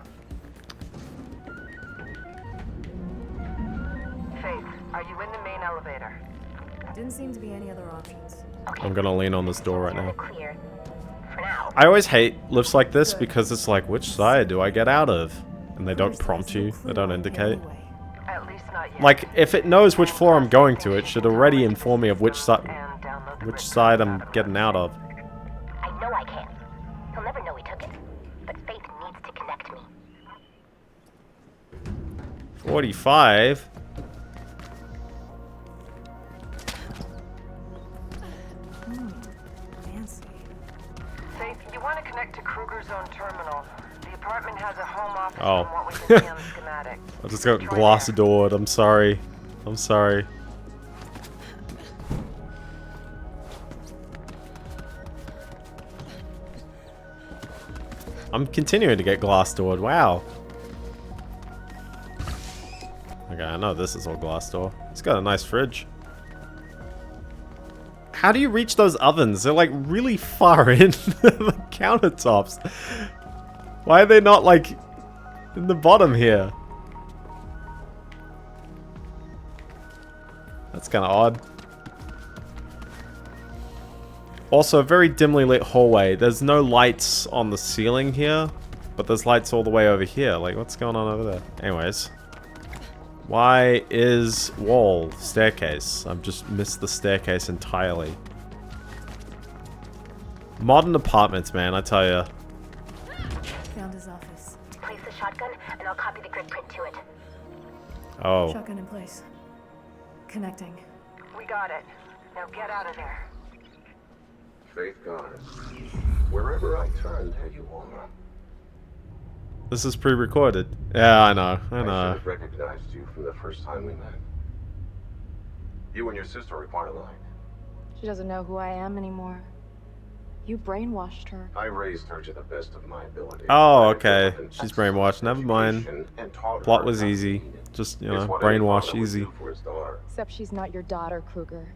Faith, are you in the main elevator? Didn't seem to be any other options. I'm gonna lean on this door right now. Clear. For now. I always hate lifts like this because it's like, which side do I get out of? And they don't prompt you, they don't indicate. At least not yet. Like, if it knows which floor I'm going to, it should already inform me of which side I'm getting out of. I know I can. He'll never know we took it. But Faith needs to connect me. 45? Fancy. Faith, you want to connect to Kruger's own terminal. The apartment has a home office Oh. from what we can see on the schematic. I just got glass doored. I'm sorry. I'm sorry. I'm continuing to get glass doored. Wow. Okay, I know this is all glass door. It's got a nice fridge. How do you reach those ovens? They're like really far in the countertops. Why are they not like in the bottom here? That's kind of odd. Also, a very dimly lit hallway. There's no lights on the ceiling here, but there's lights all the way over here. Like, what's going on over there? Anyways. Why is wall staircase? I've just missed the staircase entirely. Modern apartments, man, I tell ya. Found his office. Place the shotgun, and I'll copy the grid print to it. Oh. Shotgun in place. Connecting. We got it. Now get out of there. Faith Goddess. Wherever I turned, there you are. This is pre-recorded. Yeah, I know. I I should know. have recognized you from the first time we met. You and your sister are quite alike. She doesn't know who I am anymore. You brainwashed her. I raised her to the best of my ability. Oh, okay. She's brainwashed. Never mind. And taught her Plot was how to easy. lead. Just, you It's know, what any brainwash father would easy. do for his daughter. Except she's not your daughter, Kruger.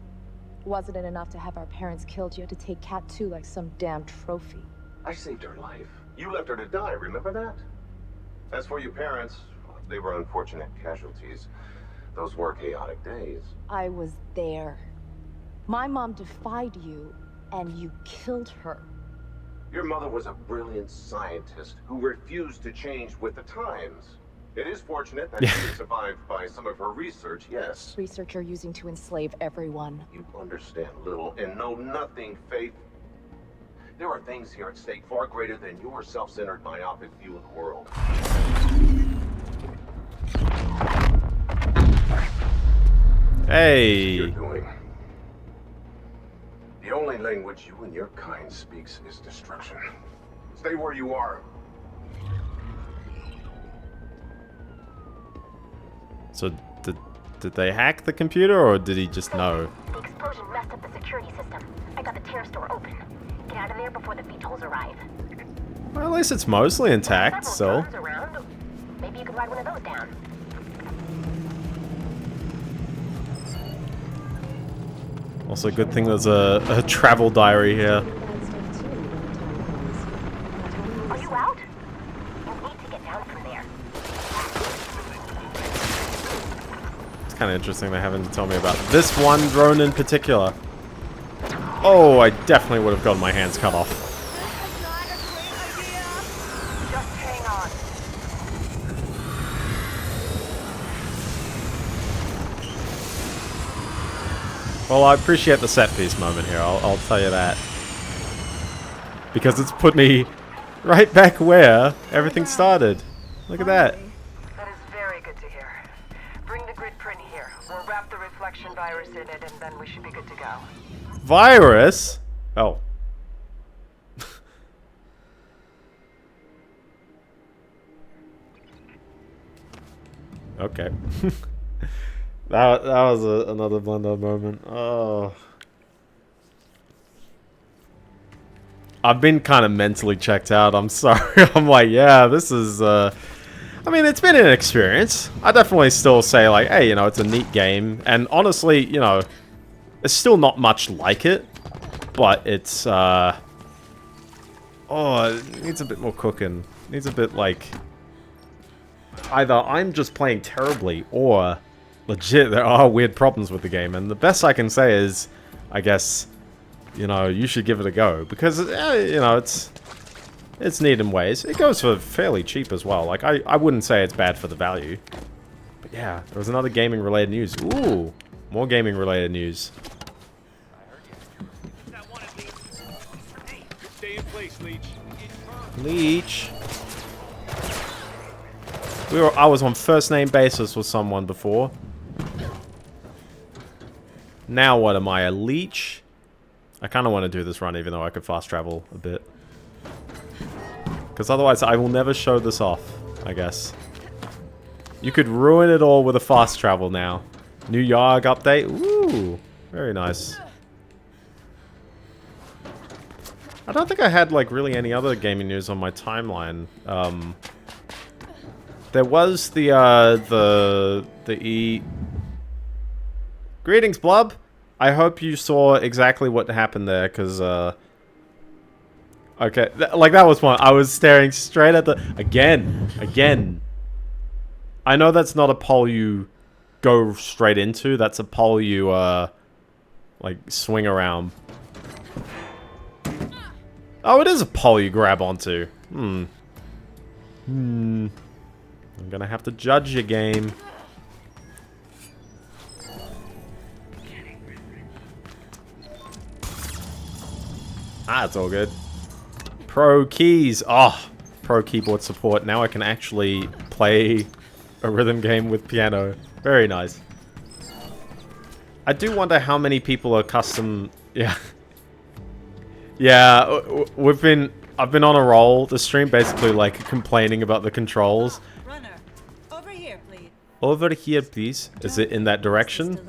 Wasn't it enough to have our parents killed? You had to take Cat too like some damn trophy. I saved her life. You left her to die, remember that? As for your parents, they were unfortunate casualties. Those were chaotic days. I was there. My mom defied you, and you killed her. Your mother was a brilliant scientist who refused to change with the times. It is fortunate that she was survived by some of her research, yes. Research you're using to enslave everyone. You understand little and know nothing, Faith. There are things here at stake far greater than your self-centered myopic view of the world. Hey. You're doing. The only language you and your kind speaks is destruction. Stay where you are. So did they hack the computer, or did he just know? The explosion messed up the security system. I got the terrace door open. Get out of there before the VTOLs arrive. Well, at least it's mostly intact, so. Drones around. Maybe you could ride one of those down. Also, good thing there's a travel diary here. Are you out? You need to get down from there. It's kind of interesting they haven't told me about this one drone in particular. Oh, I definitely would have gotten my hands cut off. Just hang on. Well, I appreciate the set piece moment here, I'll tell you that. Because it's put me right back where everything started. Look at that. That is very good to hear. Bring the grid print here. We'll wrap the reflection virus in it, and then we should be good to go. Virus? Oh. Okay. that was another Biendeo moment. Oh. I've been kind of mentally checked out. I'm sorry. I'm like, yeah, this is I mean, it's been an experience. I definitely still say like, hey, you know, it's a neat game, and honestly, you know, there's still not much like it, but it's oh, it needs a bit more cooking. It needs a bit like either I'm just playing terribly or legit there are weird problems with the game, and the best I can say is, I guess, you know, you should give it a go, because you know, it's neat in ways. It goes for fairly cheap as well. Like I wouldn't say it's bad for the value. But yeah, there was another gaming related news. Ooh, more gaming related news. Stay in place, Leech. Leech. I was on first name basis with someone before. Now what am I, a leech? I kind of want to do this run even though I could fast travel a bit. Because otherwise I will never show this off, I guess. You could ruin it all with a fast travel now. New Yarg update. Ooh, very nice. I don't think I had like really any other gaming news on my timeline. There was the Greetings, Blub. I hope you saw exactly what happened there, because okay, like that was one. I was staring straight at the again. I know that's not a pole you go straight into. That's a pole you like swing around. Oh, it is a pole you grab onto. I'm gonna have to judge your game. Ah, it's all good. Pro keys. Oh, pro keyboard support. Now I can actually play a rhythm game with piano. Very nice. I do wonder how many people are custom... Yeah. Yeah, I've been on a roll. The stream basically like complaining about the controls. Runner, over here, please. Over here, please. Is it in that direction?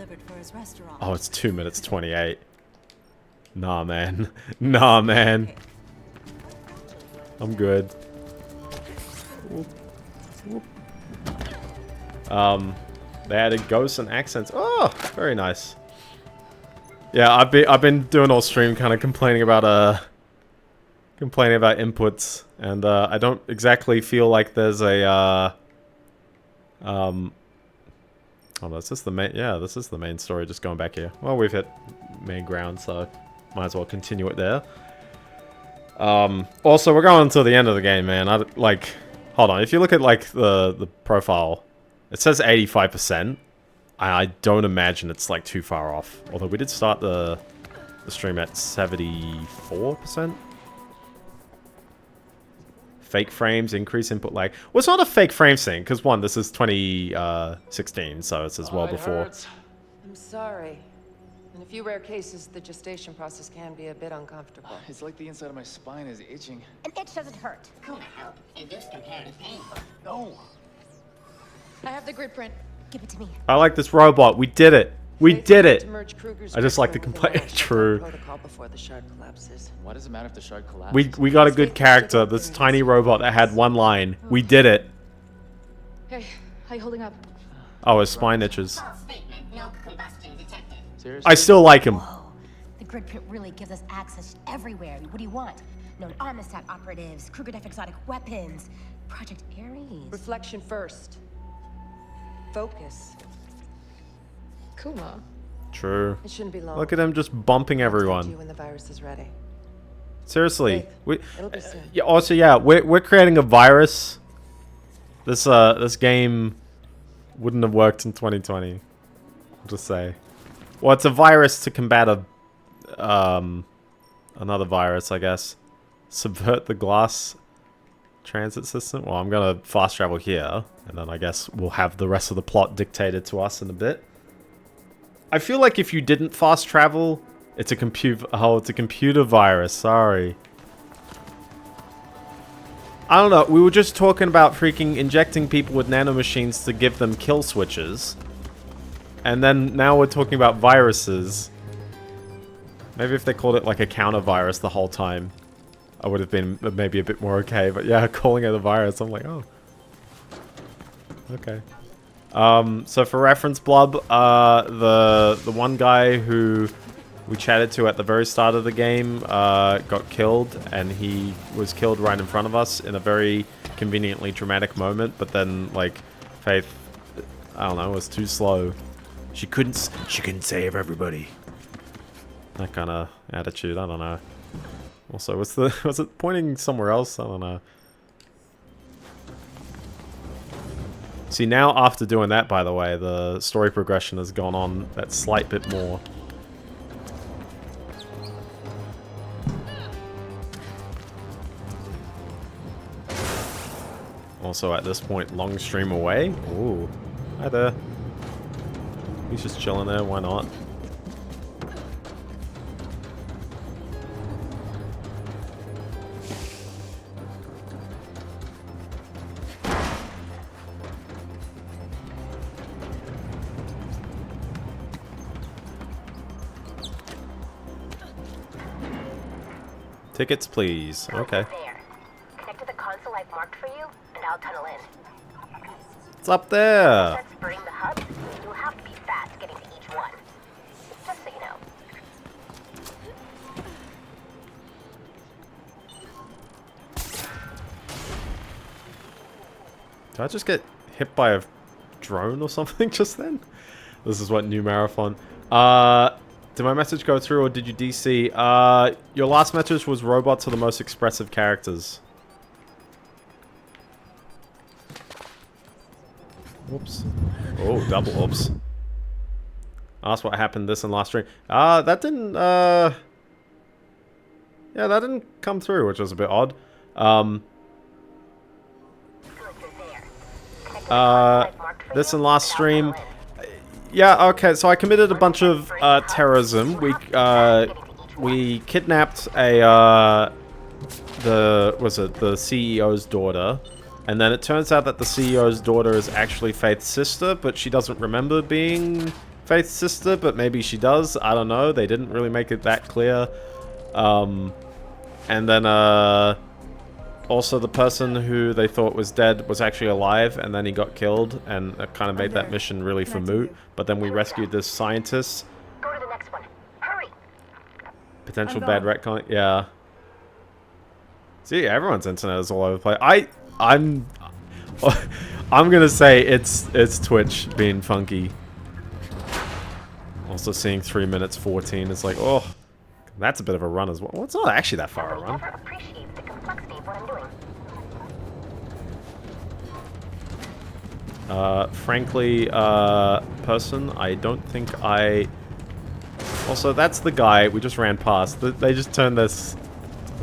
Oh, it's 2 minutes 28. Nah, man. Nah, man. I'm good. They added ghosts and accents. Oh, very nice. Yeah, I've been doing all stream kind of complaining about inputs, and I don't exactly feel like there's a oh, that's just the main. Yeah, this is the main story. Just going back here. Well, we've hit main ground, so might as well continue it there. Also, we're going to the end of the game, man. Hold on. If you look at like the profile, it says 85%. I don't imagine it's like too far off. Although we did start the stream at 74%. fake frames, increase input lag. Well, it's not a fake frame thing, because one, this is 2016, so it's as well before. I'm sorry. In a few rare cases, the gestation process can be a bit uncomfortable. It's like the inside of my spine is itching. An itch doesn't hurt. Could help induce comparative pain. No. I have the grid print. Give it to me. I like this robot. We did it. We did it. I just like the complaint. True. Before the shard collapses. Why does it matter if the shard collapses? We got a good character. This tiny robot that had one line. We did it. Hey, how you holding up? Oh, his spine itches. No combustion detected. Seriously? I still like him. Whoa. The grid print really gives us access everywhere. What do you want? Known Omnistat operatives, Kruger Def exotic weapons, Project Ares. Reflection first. Focus. Kuma. True. It shouldn't be long. Look at him just bumping I'll talk to everyone. you when the virus is ready. Seriously. It'll be soon. Yeah, also, yeah, we're creating a virus. This game wouldn't have worked in 2020. I'll just say. Well, it's a virus to combat another virus, I guess. Subvert the glass transit system. Well, I'm gonna fast travel here, and then I guess we'll have the rest of the plot dictated to us in a bit. I feel like if you didn't fast travel, it's a computer. Oh, it's a computer virus. Sorry. I don't know. We were just talking about freaking injecting people with nanomachines to give them kill switches. And then now we're talking about viruses. Maybe if they called it like a counter virus the whole time, I would have been maybe a bit more okay. But yeah, calling it a virus, I'm like, oh. Okay. So for reference, Blub, the one guy who we chatted to at the very start of the game got killed, and he was killed right in front of us in a very conveniently dramatic moment. But then, like, Faith, I don't know, was too slow. She couldn't save everybody. That kind of attitude, I don't know. Also, was it pointing somewhere else? I don't know. See, now after doing that, by the way, the story progression has gone on that slight bit more. Also, at this point, long stream away. Ooh, hi there. He's just chilling there, why not? Tickets, please. Okay. There. Connect to the console I've marked for you, and I'll tunnel in. It's up there. That's burning the hub. You'll have to be fast getting to each one. Just so you know. Did I just get hit by a drone or something just then? This is what new marathon. Did my message go through or did you DC? Your last message was robots are the most expressive characters. Whoops. Oh, double whoops. Asked what happened this and last stream. That didn't, yeah, that didn't come through, which was a bit odd. This and last stream. Yeah, okay, so I committed a bunch of terrorism. We kidnapped the CEO's daughter, and then it turns out that the CEO's daughter is actually Faith's sister, but she doesn't remember being Faith's sister, but maybe she does. I don't know. They didn't really make it that clear. And then also the person who they thought was dead was actually alive, and then he got killed, and it kind of made that mission really for moot. But then we rescued this scientist. Go to the next one. Hurry. Potential bad retcon. Yeah. See, everyone's internet is all over the place. I'm gonna say it's Twitch being funky. Also seeing 3 minutes 14 is like, oh, that's a bit of a run as well. Well, it's not actually that far a run. Never appreciate the complexity of what I'm doing. Frankly, person, I don't think I... Also, that's the guy we just ran past. They just turned this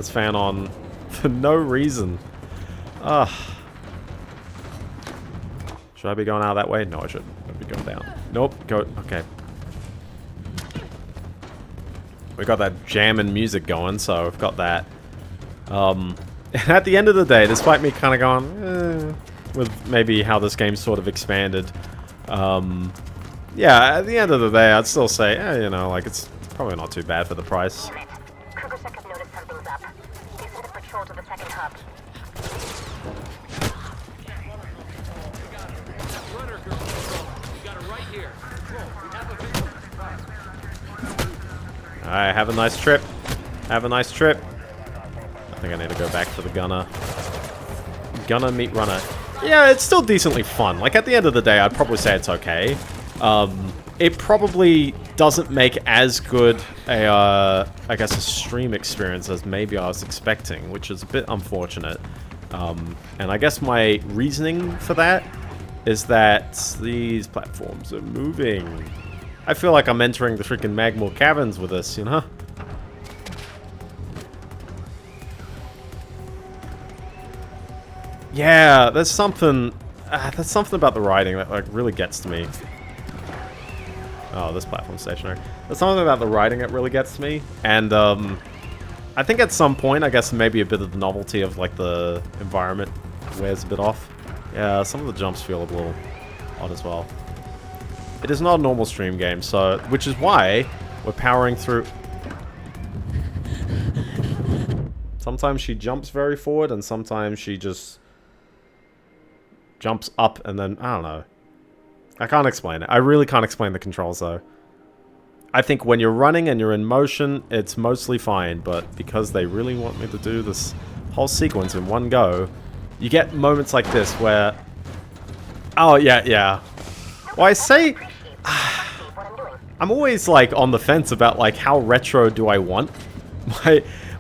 fan on for no reason. Ugh. Should I be going out that way? No, I shouldn't. I'd be going down. Nope. Go. Okay. We got that jamming music going, so I've got that. And at the end of the day, despite me kind of going, with maybe how this game sort of expanded, yeah, at the end of the day, I'd still say, you know, like, it's probably not too bad for the price. Kruger Sec have noticed something's up. They sent a patrol to the second hub. Runner girl patrol. We got her right here. Patrol, we have a victim. Alright, have a nice trip. Have a nice trip. I think I need to go back to the gunner. Gunner meet runner. Yeah, it's still decently fun. Like, at the end of the day, I'd probably say it's okay. It probably doesn't make as good a, I guess, a stream experience as maybe I was expecting, which is a bit unfortunate. And I guess my reasoning for that is that these platforms are moving. I feel like I'm entering the freaking Magmore Caverns with this, you know? Yeah, there's something about the writing that, like, really gets to me. Oh, this platform's stationary. There's something about the writing that really gets to me, and I think at some point, I guess maybe a bit of the novelty of, like, the environment wears a bit off. Yeah, some of the jumps feel a little odd as well. It is not a normal stream game, so, which is why we're powering through. Sometimes she jumps very forward, and sometimes she just jumps up, and then, I don't know. I can't explain it. I really can't explain the controls, though. I think when you're running and you're in motion, it's mostly fine, but because they really want me to do this whole sequence in one go, you get moments like this where... Oh, yeah. Well, I say... I'm always, like, on the fence about, like, how retro do I want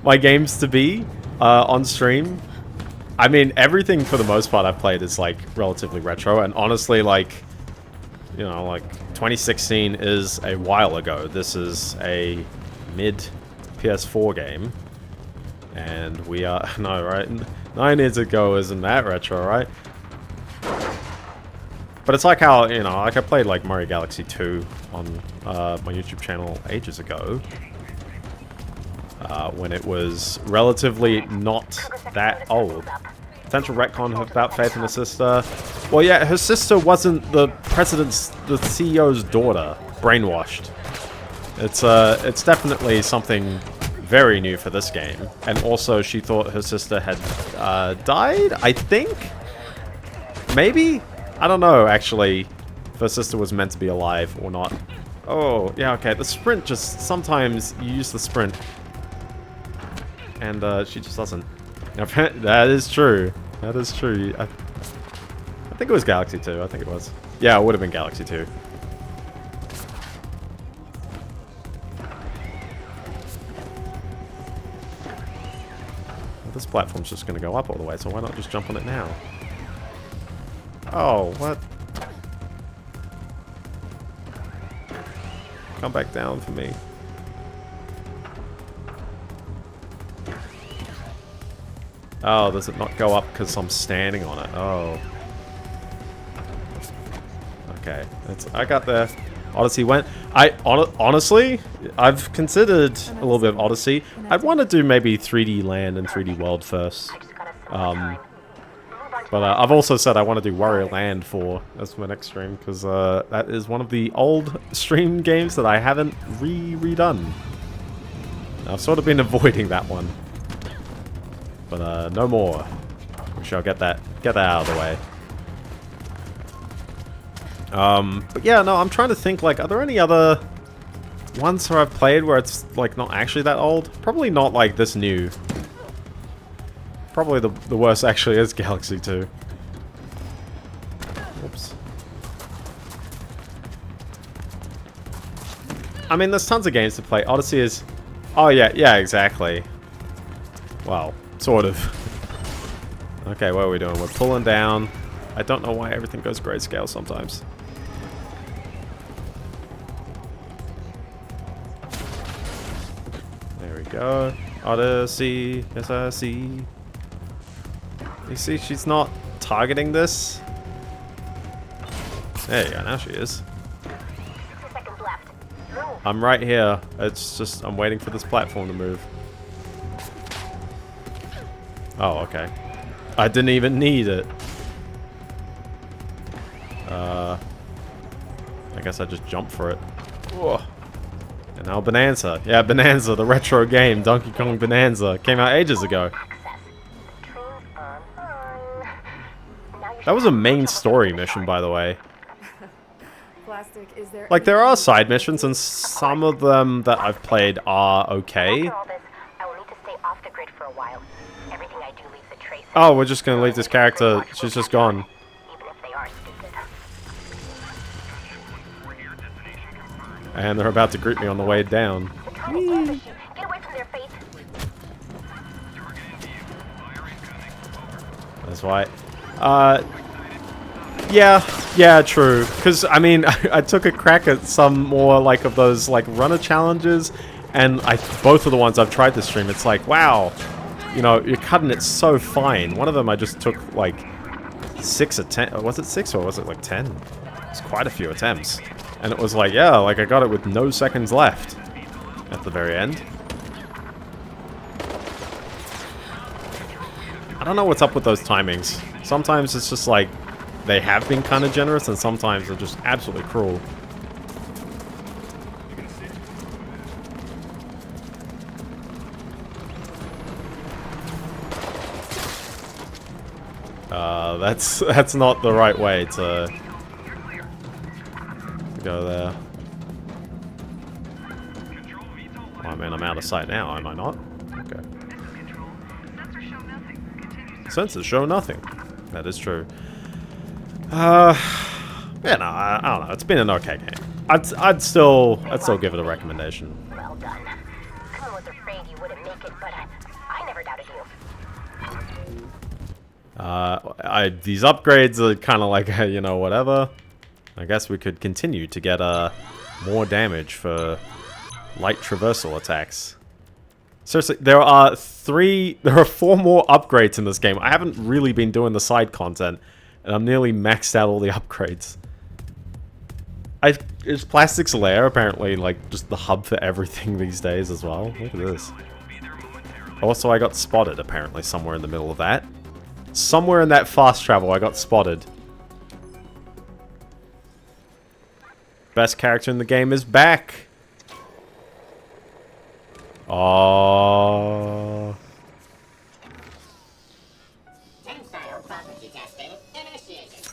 my games to be on stream. I mean, everything for the most part I've played is, like, relatively retro, and honestly, like, you know, like, 2016 is a while ago. This is a mid-PS4 game, and we are... No, right? 9 years ago isn't that retro, right? But it's like how, you know, like I played, like, Mario Galaxy 2 on my YouTube channel ages ago. When it was relatively not that old. Potential retcon about Faith and her sister. Well, yeah, her sister wasn't the CEO's daughter. Brainwashed. It's definitely something very new for this game. And also, she thought her sister had died, I think? Maybe? I don't know, actually, if her sister was meant to be alive or not. Oh, yeah, okay, the sprint just... Sometimes you use the sprint and she just doesn't. That is true. That is true. I think it was Galaxy 2. I think it was. Yeah, it would have been Galaxy 2. Well, this platform's just going to go up all the way, so why not just jump on it now? Oh, what? Come back down for me. Oh, does it not go up because I'm standing on it? Oh. Okay. I got there. Odyssey went. Honestly, I've considered a little bit of Odyssey. I'd want to do maybe 3D Land and 3D World first. But I've also said I want to do Wario Land 4 as my next stream, because that is one of the old stream games that I haven't redone. I've sort of been avoiding that one. But no more. We shall get that out of the way. But yeah, no, I'm trying to think, like, are there any other ones where I've played where it's, like, not actually that old? Probably not, like, this new. Probably the worst actually is Galaxy 2. Oops. I mean, there's tons of games to play. Odyssey is... Oh, yeah, exactly. Well, sort of. Okay, what are we doing? We're pulling down. I don't know why everything goes grayscale sometimes. There we go. Odyssey, yes I see. You see, she's not targeting this. There you go, now she is. 2 seconds left. Move. I'm right here. It's just, I'm waiting for this platform to move. Oh, okay. I didn't even need it. I guess I just jumped for it. Whoa. And now Bonanza. Yeah, Bonanza, the retro game, Donkey Kong Bonanza, came out ages ago. That was a main story mission, by the way. Plastic, is there Like, there are side missions, and some of them that I've played are okay. After all this, I will need to stay off the grid for a while. Everything I do leaves a trace. Oh, we're just gonna leave this character. She's just gone. Even if they are stupid. And they're about to greet me on the way down. Get away from their face. That's why. Yeah, true. Because, I mean, I took a crack at some more, like, of those, like, runner challenges. And both of the ones I've tried to stream, it's like, wow. You know, you're cutting it so fine. One of them I just took, like, 6 attempts. Was it 6 or was it, like, 10? It's quite a few attempts. And it was like, yeah, like, I got it with no seconds left at the very end. I don't know what's up with those timings. Sometimes it's just like, they have been kind of generous, and sometimes they're just absolutely cruel. That's not the right way to go there. Oh, I mean, I'm out of sight now, am I not? Okay. Sensors show nothing. That is true. Yeah, no, I don't know. It's been an okay game. I'd still give it a recommendation. Well done. I was afraid you wouldn't make it, but I never doubted you. These upgrades are kind of like, you know, whatever. I guess we could continue to get more damage for light traversal attacks. Seriously, there are 4 more upgrades in this game. I haven't really been doing the side content, and I'm nearly maxed out all the upgrades. Is Plastic's Lair apparently like just the hub for everything these days as well? Look at this. Also, I got spotted apparently somewhere in the middle of that. Somewhere in that fast travel, I got spotted. Best character in the game is back. Oh. Tensile property testing initiated.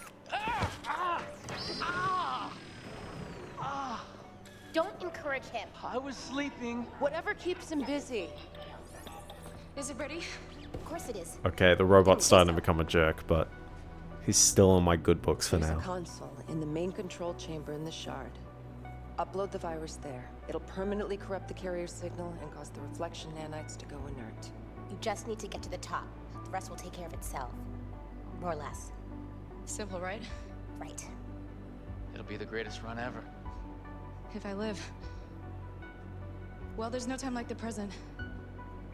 Don't encourage him. I was sleeping. Whatever keeps him busy. Is it ready? Of course it is. Okay, the robot's starting to become a jerk, but he's still on my good books for There's now. a console in the main control chamber in the shard. Upload the virus there. It'll permanently corrupt the carrier signal and cause the reflection nanites to go inert. You just need to get to the top. The rest will take care of itself. More or less. Simple, right? Right. It'll be the greatest run ever. If I live. Well, there's no time like the present.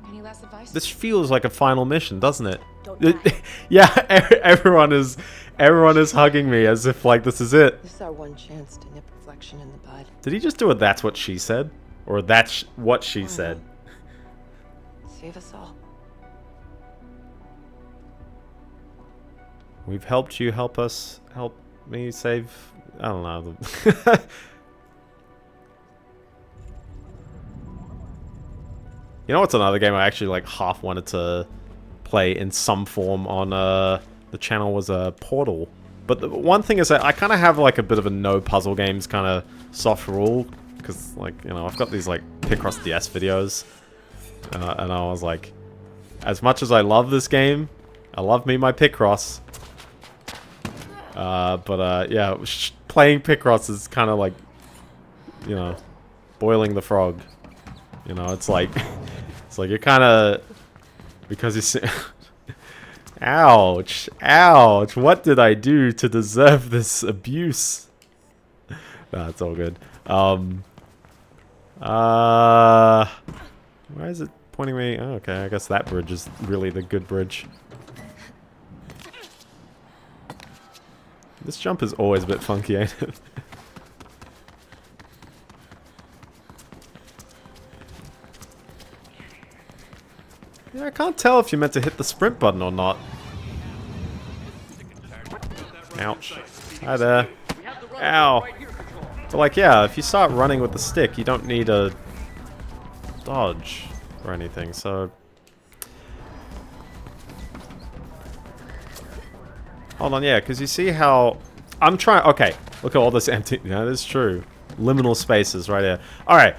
Any last advice? This feels like a final mission, doesn't it? Don't die. Yeah, everyone is hugging me as if like this is it. This is our one chance to nip reflection in the bud. Did he just do a "that's what she said"? Or "that's what she said"? Save us all. We've helped you, help us, help me save... I don't know. You know what's another game I actually like half wanted to play in some form on the channel was Portal. But the one thing is that I kind of have like a bit of a no puzzle games kind of soft rule. Because like, you know, I've got these like Picross DS videos. And I was like, as much as I love this game, I love me my Picross. Yeah, playing Picross is kind of like, you know, boiling the frog. You know, it's like you're kind of, because you see, ouch, ouch, what did I do to deserve this abuse? Nah, it's all good. Why is it pointing me? Oh, okay, I guess that bridge is really the good bridge. This jump is always a bit funky, ain't it? Yeah, I can't tell if you're meant to hit the sprint button or not. Ouch. Hi there. Ow. But like, yeah, if you start running with the stick, you don't need a dodge or anything, so... Hold on, yeah, because you see how... I'm trying... Okay, look at all this empty... Yeah, that's true. Liminal spaces right here. Alright.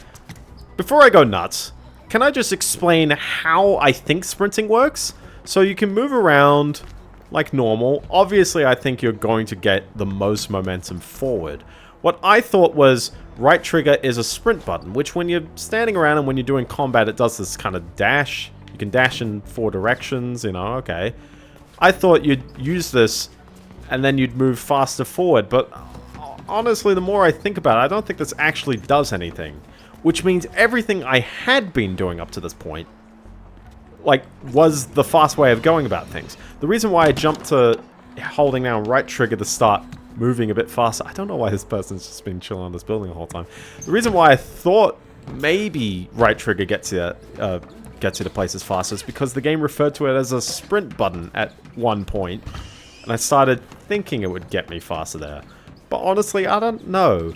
Before I go nuts, can I just explain how I think sprinting works? So you can move around like normal. Obviously, I think you're going to get the most momentum forward. What I thought was right trigger is a sprint button, which when you're standing around and when you're doing combat, it does this kind of dash. You can dash in 4 directions, you know, okay. I thought you'd use this and then you'd move faster forward, but honestly, the more I think about it, I don't think this actually does anything. Which means everything I had been doing up to this point, like, was the fast way of going about things. The reason why I jumped to holding down right trigger to start moving a bit faster, I don't know why this person's just been chilling on this building the whole time. The reason why I thought maybe right trigger gets you to places faster is because the game referred to it as a sprint button at one point, and I started thinking it would get me faster there. But honestly, I don't know.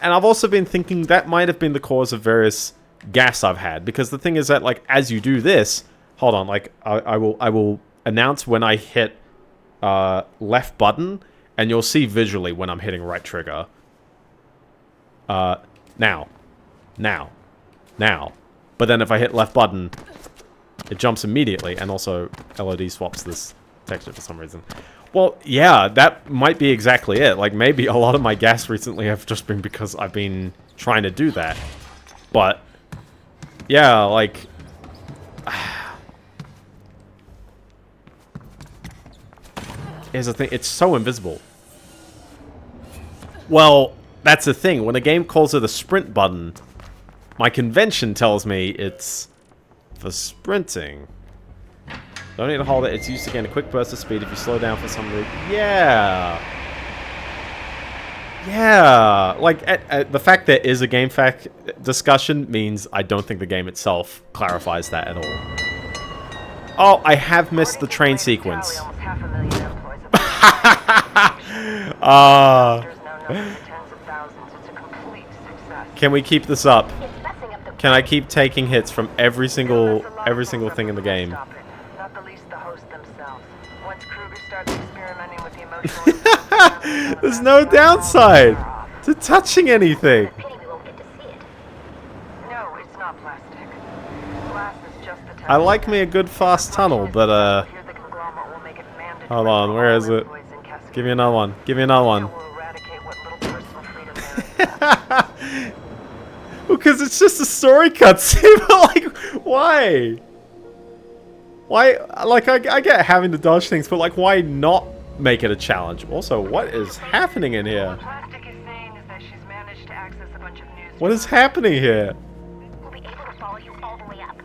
And I've also been thinking that might have been the cause of various gaffes I've had, because the thing is that, like, as you do this, hold on, like, I will announce when I hit left button, and you'll see visually when I'm hitting right trigger. Now. But then if I hit left button, it jumps immediately, and also LOD swaps this texture for some reason. Well, yeah, that might be exactly it. Like, maybe a lot of my gas recently have just been because I've been trying to do that. But, yeah, like... Here's the thing, it's so invisible. Well, that's the thing. When a game calls it a sprint button, my convention tells me it's for sprinting. Don't need to hold it. It's used to gain a quick burst of speed if you slow down for some reason. Yeah. Yeah. Like, the fact there is a game fact discussion means I don't think the game itself clarifies that at all. Oh, I have missed the train sequence. Can we keep this up? Can I keep taking hits from every single thing in the game? Not the least the host themselves. Once Kruger starts experimenting with the emotional... There's no downside to touching anything. No, it's not plastic. Glass is just the I like me a good fast tunnel, but hold on, where is it? Give me another one. Give me another one. Because it's just a story cutscene, but like, why? Why, like, I get having to dodge things, but like, why not make it a challenge? Also, what is happening in here? What is happening here? We'll be able to follow you all the way up.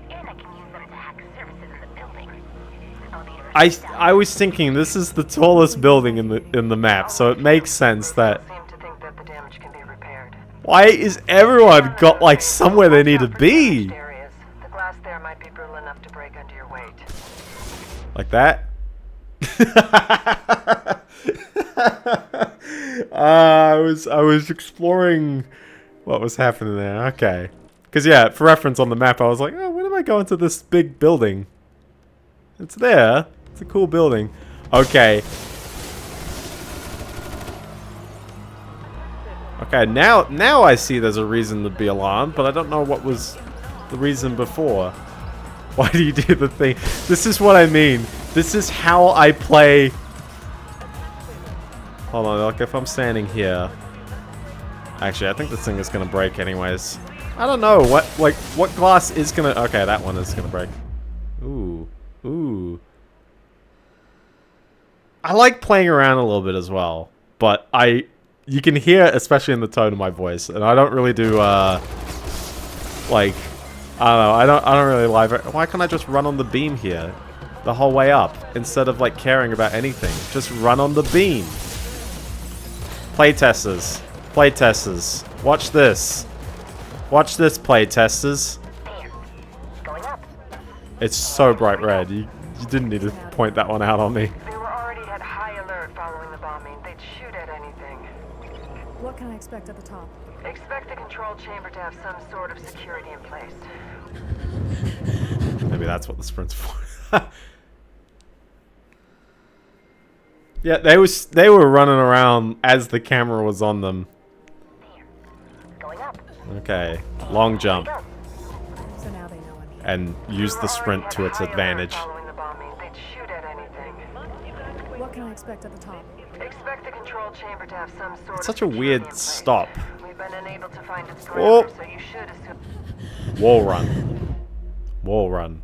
And I can use them to hack services in the building. I was thinking this is the tallest building in the map, so it makes sense that... Why is everyone got like somewhere they need to be? The glass there might be brittle enough to break under your weight. Like that? I was exploring what was happening there. Okay. Because yeah, for reference on the map, I was like, oh, when am I going to this big building? It's there. It's a cool building. Okay. Okay, now I see there's a reason to be alarmed, but I don't know what was the reason before. Why do you do the thing? This is what I mean. This is how I play. Hold on, like if I'm standing here. Actually, I think this thing is gonna break anyways. I don't know, what glass is gonna... Okay, that one is gonna break. Ooh. Ooh. I like playing around a little bit as well, but you can hear, especially in the tone of my voice, and I don't really do, like, I don't know, I don't really live it. Why can't I just run on the beam here the whole way up, instead of, like, caring about anything? Just run on the beam. Playtesters. Playtesters. Watch this. Watch this, playtesters. Going up. It's so bright red. You didn't need to point that one out on me. They were already at high alert following the bombing. They'd shoot at anything. What can I expect at the top? Expect the control chamber to have some sort of security in place. Maybe that's what the sprint's for. Yeah, they were running around as the camera was on them. Going up. Okay, long jump. So now they know I'm here. And use the sprint to its advantage. Following the bombing, they'd shoot at anything. What can I expect at the top? Expect the control chamber to have some sort It's of such a weird stop. We've been unable to find its Oh. perimeter, so you should assume. Wall run. Wall run.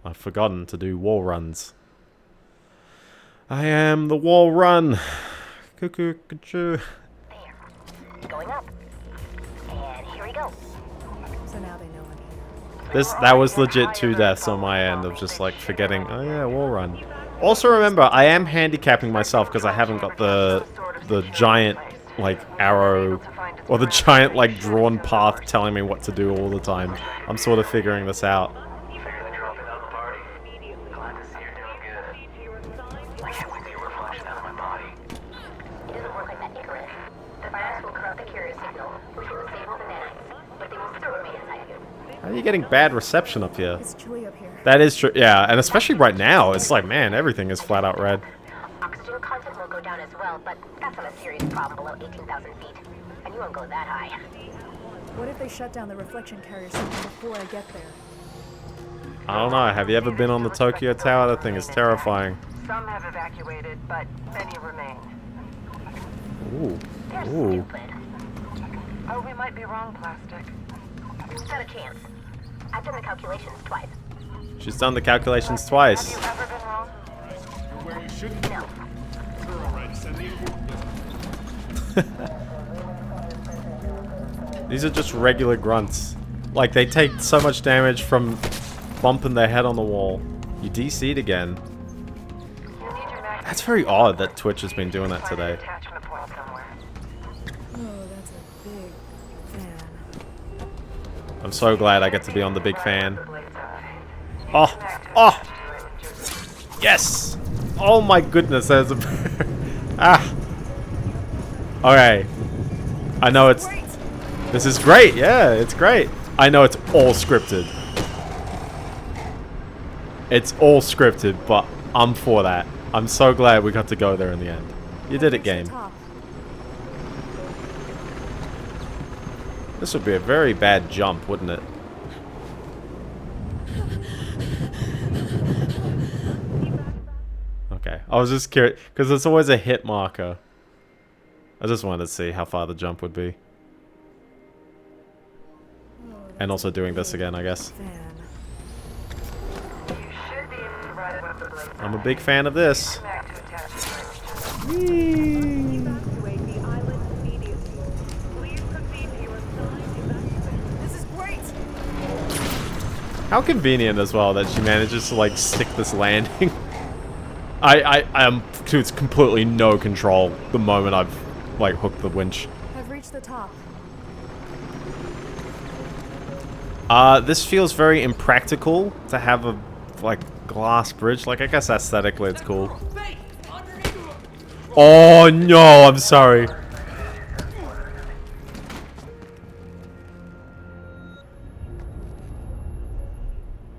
I've forgotten to do wall runs. I am the wall run. Cuckoo, cuckoo. Going up. And here we go. So now they know I'm here. That was legit 2 deaths on my end of just like forgetting. Oh yeah, wall run. Also remember, I am handicapping myself because I haven't got the giant like arrow or the giant like drawn path telling me what to do all the time. I'm sort of figuring this out. How are you getting bad reception up here? It's chilly up here. That is true, yeah, and especially right now, it's like, man, everything is flat out red. Oxygen content will go down as well, but that's not a serious problem below 18,000 feet. And you won't go that high. What if they shut down the reflection carrier system before I get there? I don't know, have you ever been on the Tokyo Tower? That thing is terrifying. Some have evacuated, but many remain. Ooh. They're Ooh. stupid. Oh, we might be wrong, Plastic. Not a chance. I've done the calculations twice. She's done the calculations twice. Have you ever been wrong? Where you should No. Sure, all right. Send me These are just regular grunts. Like, they take so much damage from bumping their head on the wall. You DC'd again. That's very odd that Twitch has been doing that today. Attachment point somewhere. Oh, that's a big fan. I'm so glad I get to be on the big fan. Oh! Oh! Yes! Oh my goodness, there's a... Ah! Okay. I know it's... This is great, yeah, it's great. I know it's all scripted. It's all scripted, but I'm for that. I'm so glad we got to go there in the end. You did it, game. This would be a very bad jump, wouldn't it? Okay, I was just curious, because there's always a hit marker. I just wanted to see how far the jump would be. And also doing this again, I guess. I'm a big fan of this. Whee! How convenient as well that she manages to like stick this landing. I am to its completely no control the moment I've like hooked the winch. I've reached the top. This feels very impractical to have a like glass bridge. Like I guess aesthetically it's cool. Oh no, I'm sorry.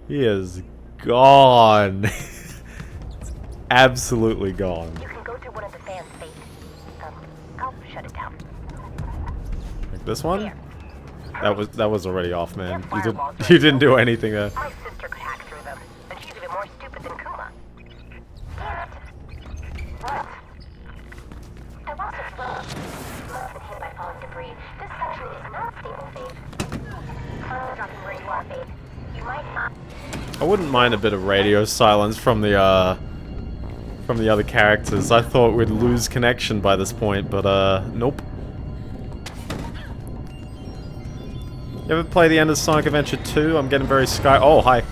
He is gone. Absolutely gone. You can go to one of the fans' fate. I'll shut it down. Like this one? That was already off, man. You didn't do anything there. My sister could hack through them, and she's even more stupid than Kuma. Damn it. What? I lost a flow. Must have hit by falling debris. This section is not stable, Faith. I'm dropping where you are, Faith. You might not. I wouldn't mind a bit of radio silence from the other characters. I thought we'd lose connection by this point, but nope. You ever play the end of Sonic Adventure 2? I'm getting very Oh, hi.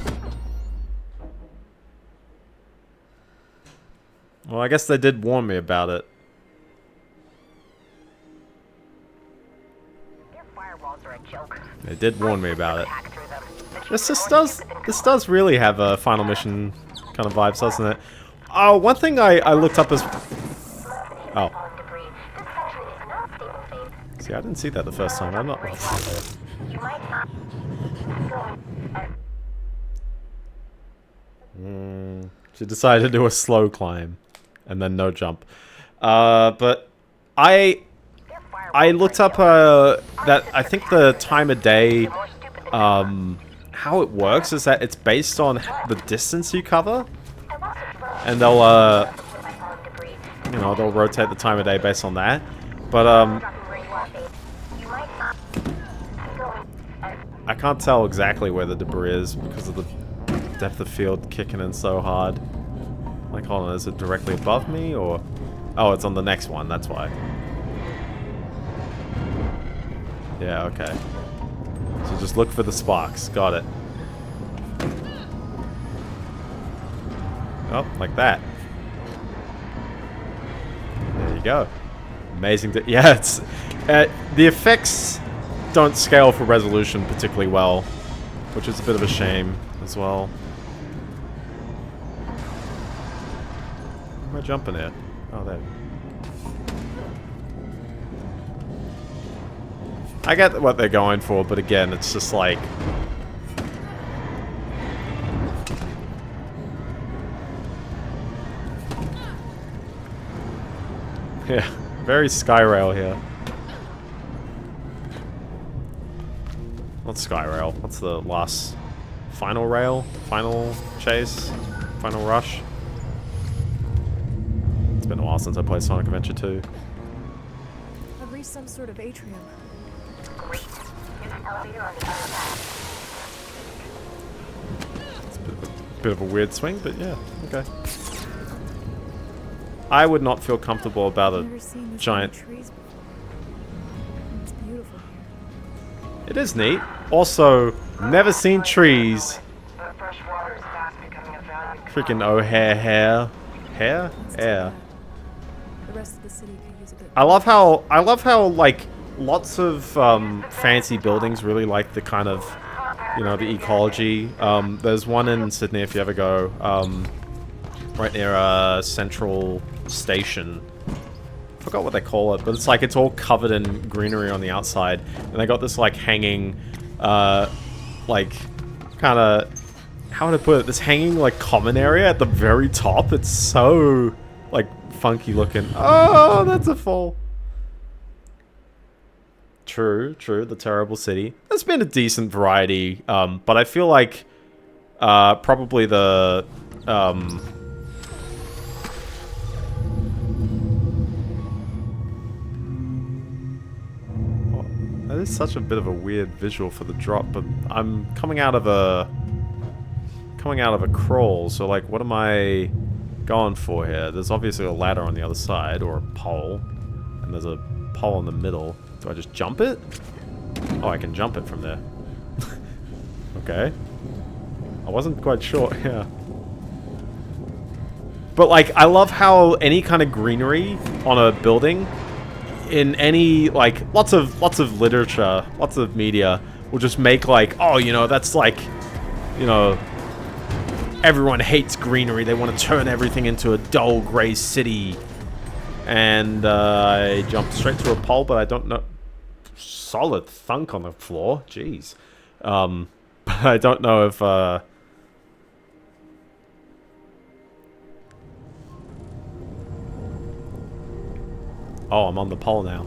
Well, I guess they did warn me about it. They did warn me about it. This does really have a final mission kind of vibes, doesn't it? Oh, one thing I looked up as... Oh. See, I didn't see that the first time. I'm not... She decided to do a slow climb. And then no jump. But I looked up that I think the time of day, how it works is that it's based on the distance you cover, and they'll you know, they'll rotate the time of day based on that. But I can't tell exactly where the debris is because of the depth of field kicking in so hard. Like, hold on, is it directly above me or? Oh, it's on the next one, that's why. Yeah, okay. So just look for the sparks. Got it. Oh, like that. There you go. Amazing. Yeah, it's... the effects don't scale for resolution particularly well, which is a bit of a shame as well. Where am I jumping here? Oh, there. I get what they're going for, but again, it's just like... Yeah, very Skyrail here. What's Skyrail? What's the last... Final rail? Final chase? Final rush? It's been a while since I played Sonic Adventure 2. I've reached some sort of atrium. Great. There's an elevator on the other side. It's a bit of a weird swing, but yeah, okay. I would not feel comfortable about a giant... Trees before. It's beautiful here. It is neat. Also, never seen trees. Freaking O'Hare hair. Hair? Air. The rest of the city could use a bit. I love how like lots of fancy buildings really like the kind of, you know, the ecology. There's one in Sydney if you ever go, right near Central Station. I forgot what they call it, but it's like it's all covered in greenery on the outside, and they got this like hanging, like kind of, how would I put it? This hanging like common area at the very top. It's so like funky looking. Oh, that's a fall. True, the terrible city. There's been a decent variety, but I feel like probably the that is such a bit of a weird visual for the drop, but I'm coming out of a crawl, so like what am I going for here? There's obviously a ladder on the other side, or a pole, and there's a pole in the middle. Do I just jump it? Oh, I can jump it from there. Okay. I wasn't quite sure, yeah. But like, I love how any kind of greenery on a building, in any, like, lots of literature, lots of media, will just make like, oh, you know, that's like, you know, everyone hates greenery. They want to turn everything into a dull grey city. And I jumped straight to a pole, but I don't know. Solid thunk on the floor. Jeez. But I don't know if... Oh, I'm on the pole now.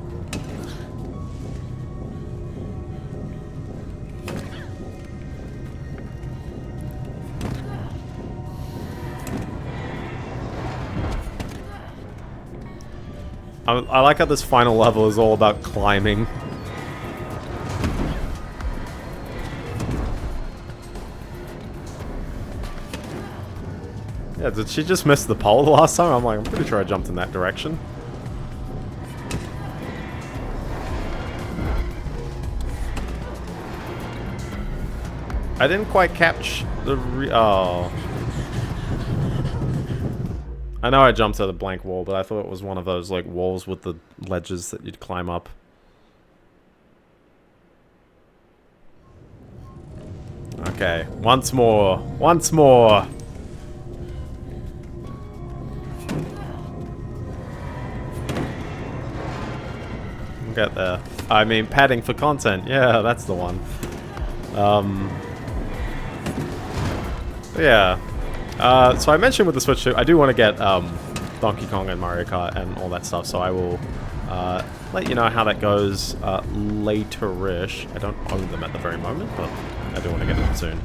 I like how this final level is all about climbing. Yeah, did she just miss the pole the last time? I'm like, I'm pretty sure I jumped in that direction. I didn't quite catch the oh. I know I jumped at a blank wall, but I thought it was one of those, like, walls with the ledges that you'd climb up. Okay, once more. Once more. We'll get there. I mean, padding for content. Yeah, that's the one. Yeah. So I mentioned with the Switch 2, I do want to get Donkey Kong and Mario Kart and all that stuff, so I will let you know how that goes later-ish. I don't own them at the very moment, but I do want to get them soon.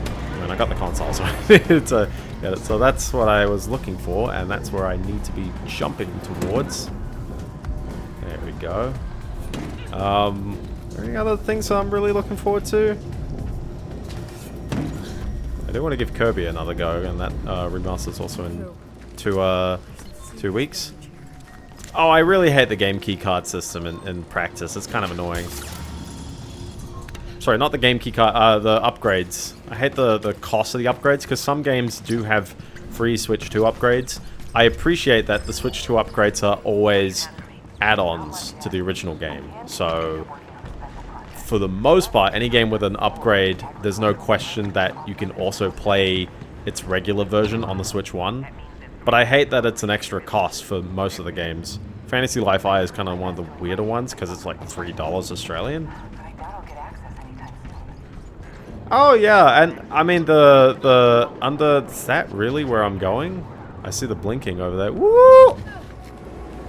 I mean, I got the console, so I needed to get it. So that's what I was looking for, and that's where I need to be jumping towards. There we go. Any other things I'm really looking forward to? I do want to give Kirby another go, and that remaster's also in 2 weeks. Oh, I really hate the game key card system in practice. It's kind of annoying. Sorry, not the game key card, the upgrades. I hate the cost of the upgrades, because some games do have free Switch 2 upgrades. I appreciate that the Switch 2 upgrades are always add-ons to the original game. So, for the most part, any game with an upgrade, there's no question that you can also play its regular version on the Switch 1. But I hate that it's an extra cost for most of the games. Fantasy Life I is kind of one of the weirder ones, because it's like $3 Australian. Oh yeah, and I mean is that really where I'm going? I see the blinking over there. Woo!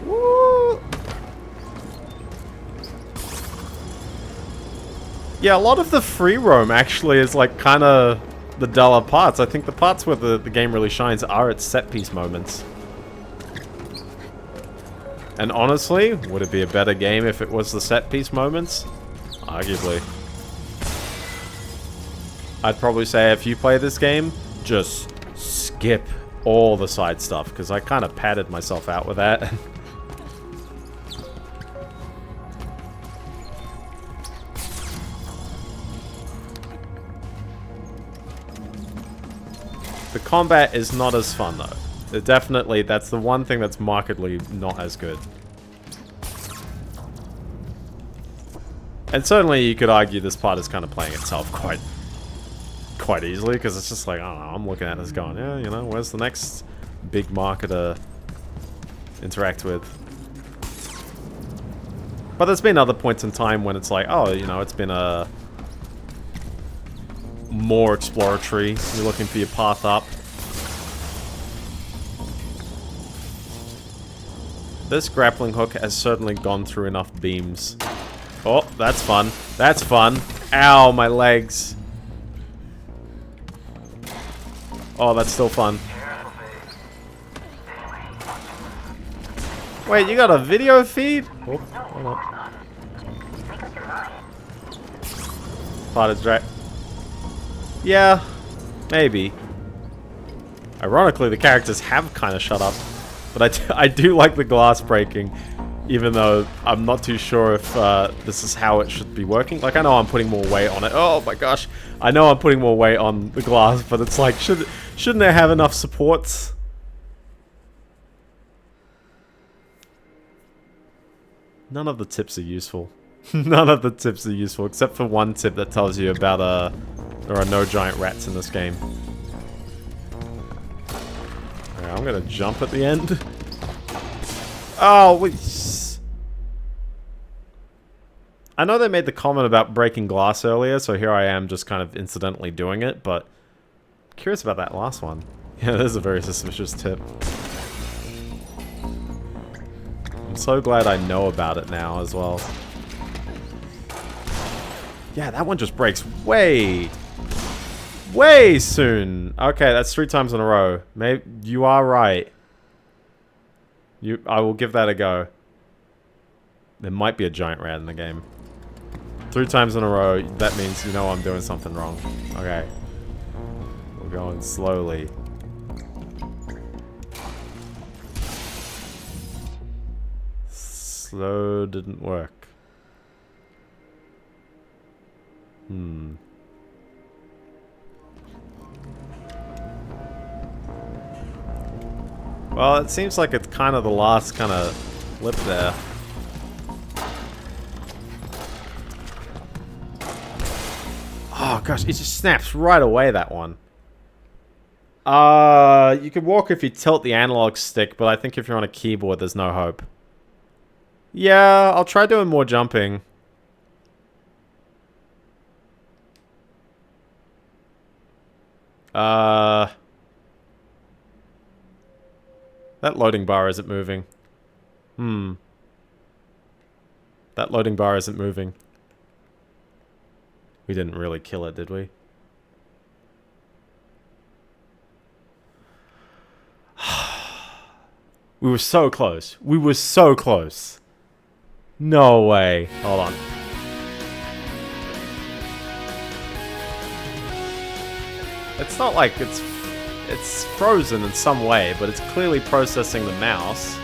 Woo! Yeah, a lot of the free roam actually is like kind of the duller parts. I think the parts where the game really shines are its set piece moments. And honestly, would it be a better game if it was the set piece moments? Arguably. I'd probably say if you play this game, just skip all the side stuff, because I kind of padded myself out with that. The combat is not as fun, though. Definitely, that's the one thing that's markedly not as good. And certainly, you could argue this part is kind of playing itself quite easily, because it's just like, I don't know, I'm looking at this going, yeah, you know, where's the next big marker to interact with? But there's been other points in time when it's like, oh, you know, it's been a more exploratory. You're looking for your path up. This grappling hook has certainly gone through enough beams. Oh, that's fun. That's fun. Ow, my legs. Oh, that's still fun. Wait, you got a video feed? Oh, hold on. Thought it's right. Yeah, maybe. Ironically, the characters have kind of shut up. But I do like the glass breaking, even though I'm not too sure if this is how it should be working. Like, I know I'm putting more weight on it. Oh my gosh. I know I'm putting more weight on the glass, but it's like, shouldn't it have enough supports? None of the tips are useful. None of the tips are useful, except for one tip that tells you about there are no giant rats in this game. Alright, I'm gonna jump at the end. Oh, wait. I know they made the comment about breaking glass earlier, so here I am just kind of incidentally doing it, but I'm curious about that last one. Yeah, that is a very suspicious tip. I'm so glad I know about it now as well. Yeah, that one just breaks way soon. Okay, that's 3 times in a row. Maybe you are right. I will give that a go. There might be a giant rat in the game. 3 times in a row, that means you know I'm doing something wrong. Okay. We're going slowly. Slow didn't work. Well, it seems like it's kind of the last kind of lip there. Oh gosh, it just snaps right away, that one. You can walk if you tilt the analog stick, but I think if you're on a keyboard, there's no hope. Yeah, I'll try doing more jumping. That loading bar isn't moving. That loading bar isn't moving. We didn't really kill it, did we? We were so close. We were so close. No way. Hold on. It's not like it's frozen in some way, but it's clearly processing the mouse.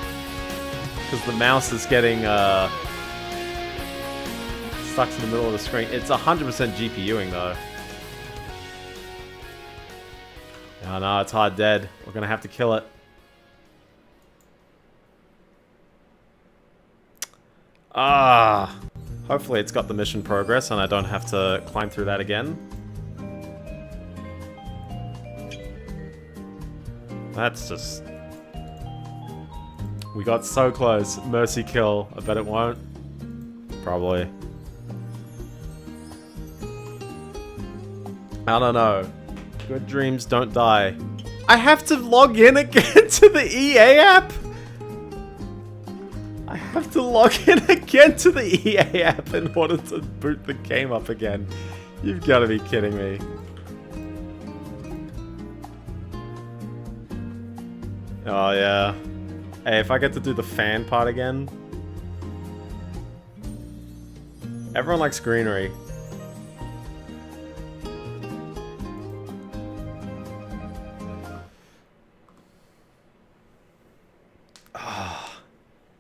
Because the mouse is getting stuck in the middle of the screen. It's 100% GPUing though. Oh no, it's hard dead. We're gonna have to kill it. Hopefully it's got the mission progress and I don't have to climb through that again. That's just... We got so close. Mercy kill. I bet it won't. Probably. I don't know. Good dreams don't die. I have to log in again to the EA app? I have to log in again to the EA app in order to boot the game up again. You've got to be kidding me. Oh yeah. Hey, if I get to do the fan part again. Everyone likes greenery.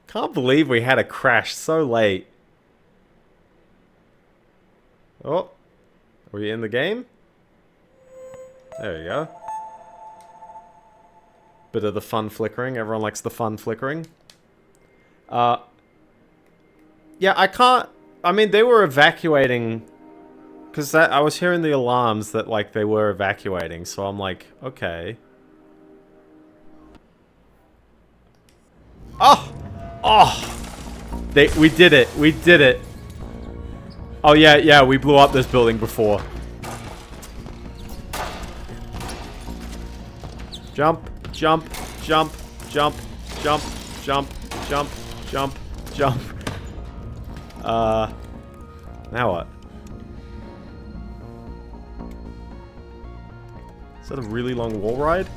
Can't believe we had a crash so late. Oh. Are we in the game? There we go. Bit of the fun flickering. Everyone likes the fun flickering. Yeah, I can't... I mean, they were evacuating... Because I was hearing the alarms that, like, they were evacuating. So I'm like, okay. Oh! Oh! We did it. We did it. Oh, yeah, we blew up this building before. Jump. Jump, jump, jump, jump, jump, jump, jump, jump. Now what? Is that a really long wall ride?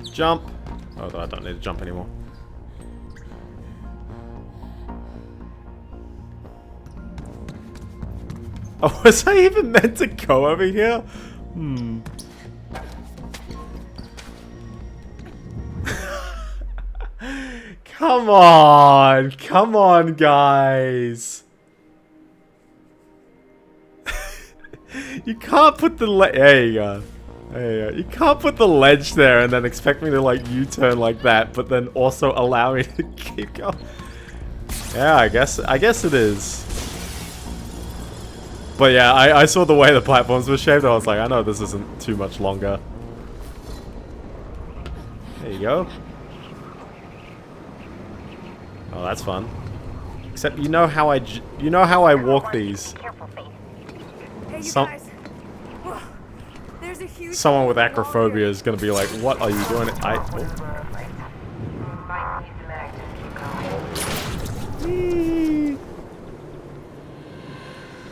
Jump. Oh, I don't need to jump anymore. Oh, was I even meant to go over here? Come on! Come on, guys! You can't put the there you go. There you go. You can't put the ledge there and then expect me to, like, U-turn like that, but then also allow me to keep going. Yeah, I guess it is. But yeah, I saw the way the platforms were shaped. I was like, I know this isn't too much longer. There you go. Oh, that's fun. Except you know how I walk these. Someone with acrophobia is gonna be like, "What are you doing?"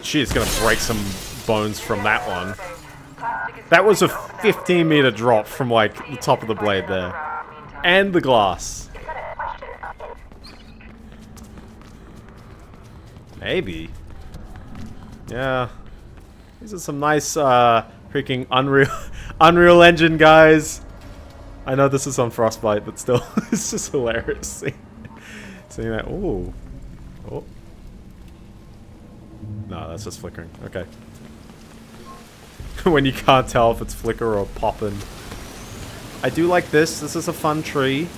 She's gonna break some bones from that one. That was a 15-meter drop from, like, the top of the blade there. And the glass. Maybe. Yeah. These are some nice, freaking Unreal Engine guys. I know this is on Frostbite, but still, it's just hilarious seeing that. Ooh. Oh. No, that's just flickering. Okay. When you can't tell if it's flicker or popping. I do like this. This is a fun tree.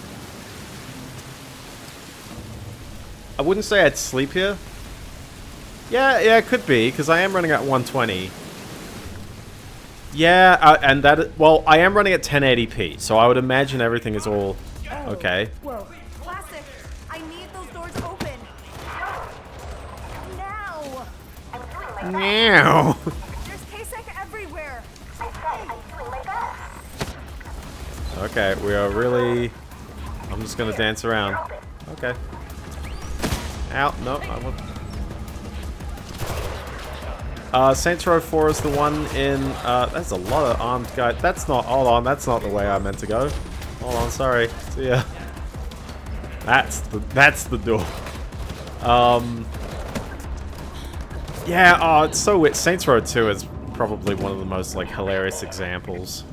I wouldn't say I'd sleep here. Yeah, it could be, because I am running at 120. Yeah, and that... Well, I am running at 1080p, so I would imagine everything is all okay. Whoa. Plastic, I need those doors open. Now. Meow. There's Kasek everywhere. Okay, we are really... I'm just gonna dance around. Okay. Ow, no, I won't. Saints Row 4 is the one in, that's a lot of armed guys. That's not, hold on, that's not the way I meant to go. Hold on, sorry. See ya. That's the door. Yeah, oh, it's so weird. Saints Row 2 is probably one of the most, like, hilarious examples.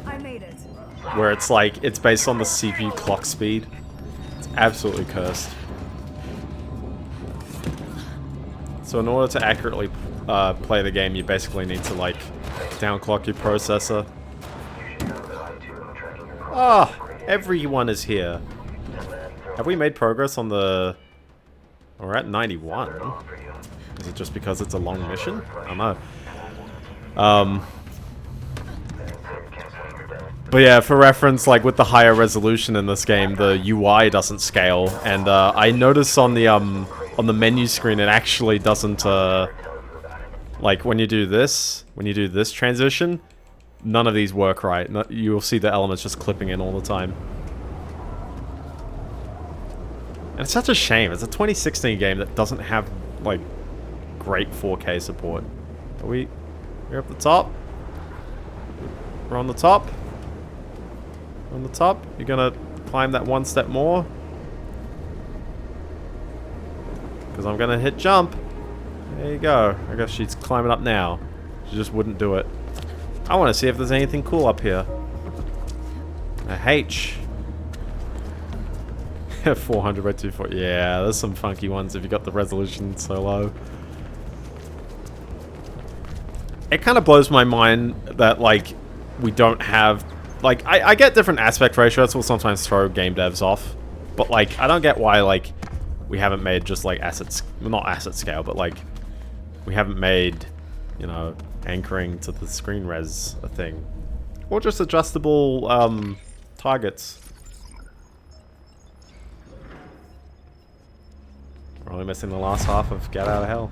I made it. Where it's like, it's based on the CPU clock speed. It's absolutely cursed. So in order to accurately play the game, you basically need to, like, downclock your processor. Ah, everyone is here. Have we made progress on the... We're at 91. Is it just because it's a long mission? I don't know. But yeah, for reference, like with the higher resolution in this game, the UI doesn't scale, and I notice on the menu screen it actually doesn't like when you do this transition, none of these work right. You'll see the elements just clipping in all the time. And it's such a shame. It's a 2016 game that doesn't have like great 4K support. Are we're up the top? We're on the top? On the top? You're gonna climb that one step more? Because I'm gonna hit jump. There you go. I guess she's climbing up now. She just wouldn't do it. I want to see if there's anything cool up here. A H. 400 by 240. Yeah, there's some funky ones if you got the resolution so low. It kind of blows my mind that, like, we don't have... Like, I get different aspect ratios will sometimes throw game devs off. But, like, I don't get why, like, we haven't made just, like, assets... Well, not asset scale, but, like, we haven't made, you know, anchoring to the screen res a thing. Or just adjustable, targets. We're only missing the last half of Get Out of Hell.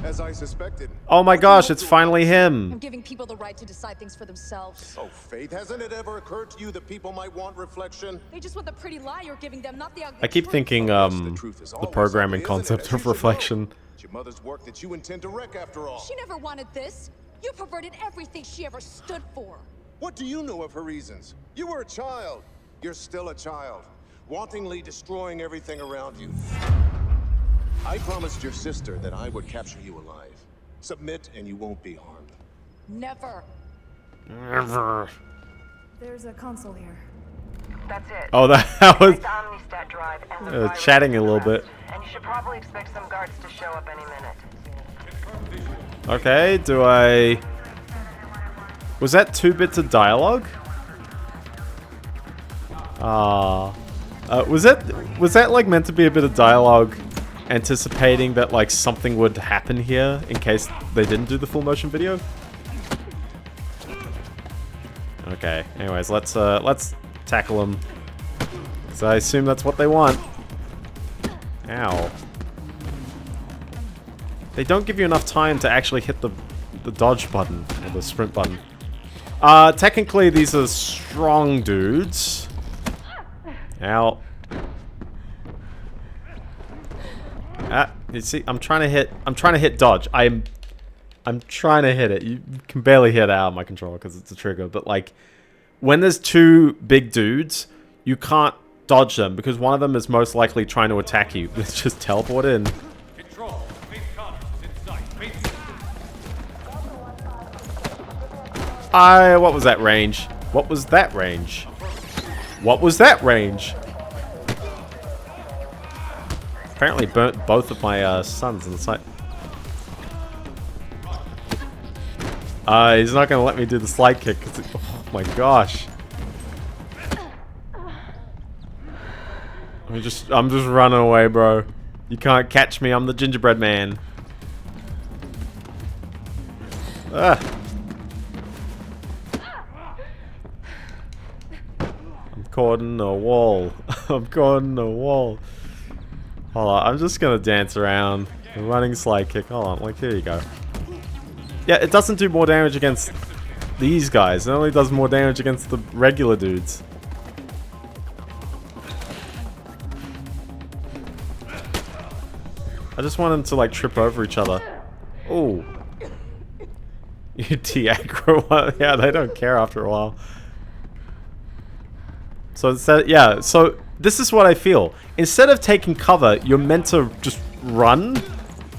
As I suspected. Oh my gosh, it's finally him! I'm giving people the right to decide things for themselves. Oh, Faith, hasn't it ever occurred to you that people might want reflection? They just want the pretty lie you're giving them, not the ugly I keep truth. thinking, the programming concept of reflection. It's your mother's work that you intend to wreck after all. She never wanted this. You perverted everything she ever stood for. What do you know of her reasons? You were a child. You're still a child. Wantingly destroying everything around you. I promised your sister that I would capture you alive. Submit and you won't be harmed. Never. Never. There's a console here. That's it. Oh, that was the Omnistat drive and the virus chatting a little bit. And you should probably expect some guards to show up any minute. Okay, do I... Was that 2 bits of dialogue? Was that like meant to be a bit of dialogue anticipating that like something would happen here in case they didn't do the full motion video? Okay, anyways, let's tackle them. So I assume that's what they want. Ow. They don't give you enough time to actually hit the dodge button, or the sprint button. Technically these are strong dudes. Ow. You see, I'm trying to hit dodge. I'm trying to hit it. You can barely hit it out of my controller because it's a trigger, but like, when there's 2 big dudes, you can't dodge them because one of them is most likely trying to attack you. Let's just teleport in. Control. Faith Connors is in sight. What was that range? What was that range? What was that range? Apparently burnt both of my sons in the sight. He's not gonna let me do the slide kick. Oh my gosh. I'm just running away, bro. You can't catch me. I'm the gingerbread man. Ah. I'm caught in a wall. I'm caught in a wall. Hold on, I'm just gonna dance around. A running slide kick. Hold on, like here you go. Yeah, it doesn't do more damage against these guys. It only does more damage against the regular dudes. I just want them to like trip over each other. Oh. You de-aggro one. Yeah, they don't care after a while. So instead, yeah, so this is what I feel. Instead of taking cover, you're meant to just run,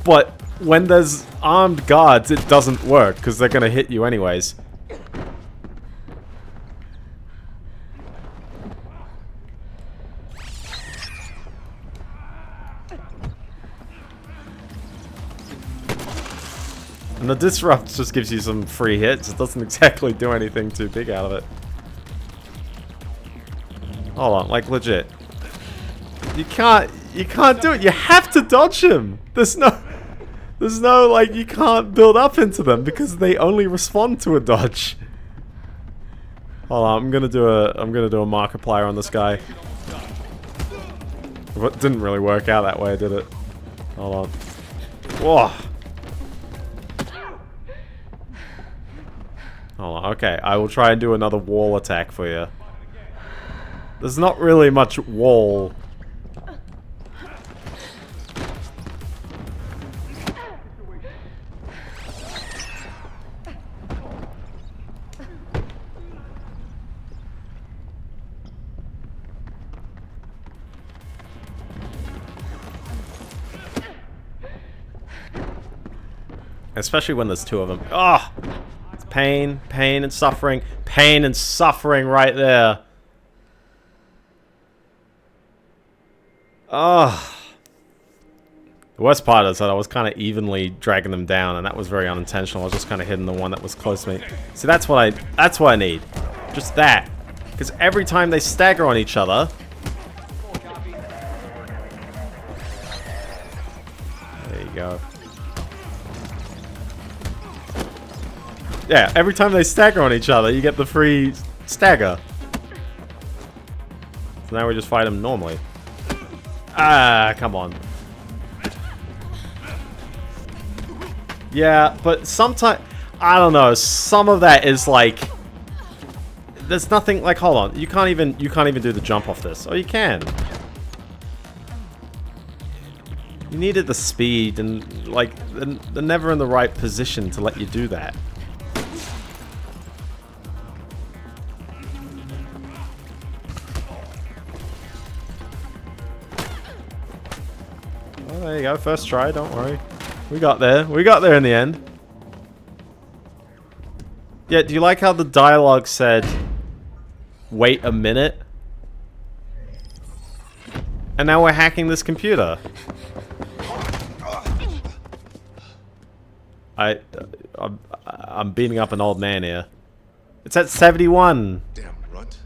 but when there's armed guards, it doesn't work because they're gonna hit you anyways. And the disrupt just gives you some free hits. It doesn't exactly do anything too big out of it. Hold on, like legit. You can't do it. You have to dodge him. There's no like you can't build up into them because they only respond to a dodge. Hold on, I'm gonna do a Markiplier on this guy. It didn't really work out that way, did it? Hold on. Whoa. Hold on, okay. I will try and do another wall attack for you. There's not really much wall. Especially when there's two of them. Ah! Oh! Pain, pain and suffering. Pain and suffering right there. Oh. The worst part is that I was kind of evenly dragging them down, and that was very unintentional. I was just kind of hitting the one that was close to me. See, that's what I need. Just that. Because every time they stagger on each other... There you go. Yeah, every time they stagger on each other, you get the free stagger. So now we just fight them normally. Ah, come on. Yeah, but sometimes... I don't know, some of that is like... There's nothing... Like, hold on. You can't even do the jump off this. Oh, you can. You needed the speed and, like, they're never in the right position to let you do that. There you go, first try, don't worry. We got there. We got there in the end. Yeah, do you like how the dialogue said, wait a minute? And now we're hacking this computer. I'm beating up an old man here. It's at 71. Damn runt.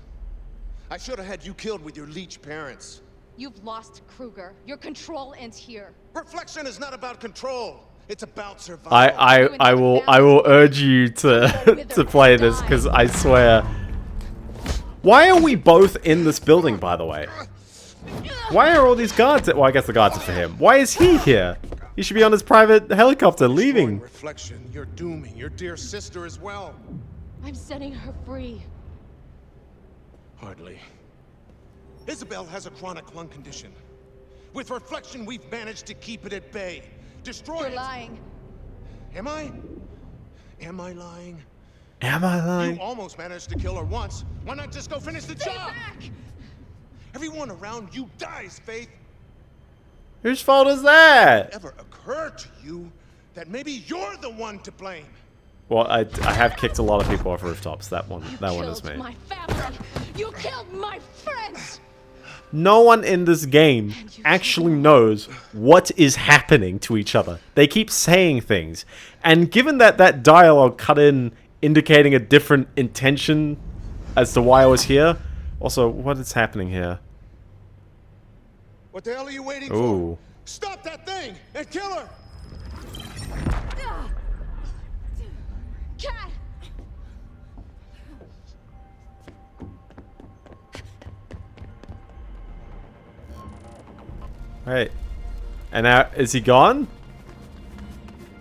I should have had you killed with your leech parents. You've lost Kruger. Your control ends here. Reflection is not about control. It's about survival. I will urge you to to play this because I swear. Why are we both in this building, by the way? Why are all these guards? Well, I guess the guards are for him. Why is he here? He should be on his private helicopter leaving. Reflection, you're dooming your dear sister as well. I'm setting her free. Hardly. Isabel has a chronic lung condition. With Reflection, we've managed to keep it at bay. Destroy it. You're lying. Am I? Am I lying? Am I lying? You almost managed to kill her once. Why not just go finish the job? Back! Everyone around you dies, Faith. Whose fault is that? Ever occur to you that maybe you're the one to blame? Well, I have kicked a lot of people off rooftops. That one is me. My family. You killed my friends. No one in this game actually knows what is happening to each other. They keep saying things. And given that that dialogue cut in indicating a different intention as to why I was here. Also, what is happening here? What the hell are you waiting Ooh. for? Stop that thing and kill her! Cat! Right. And now, is he gone?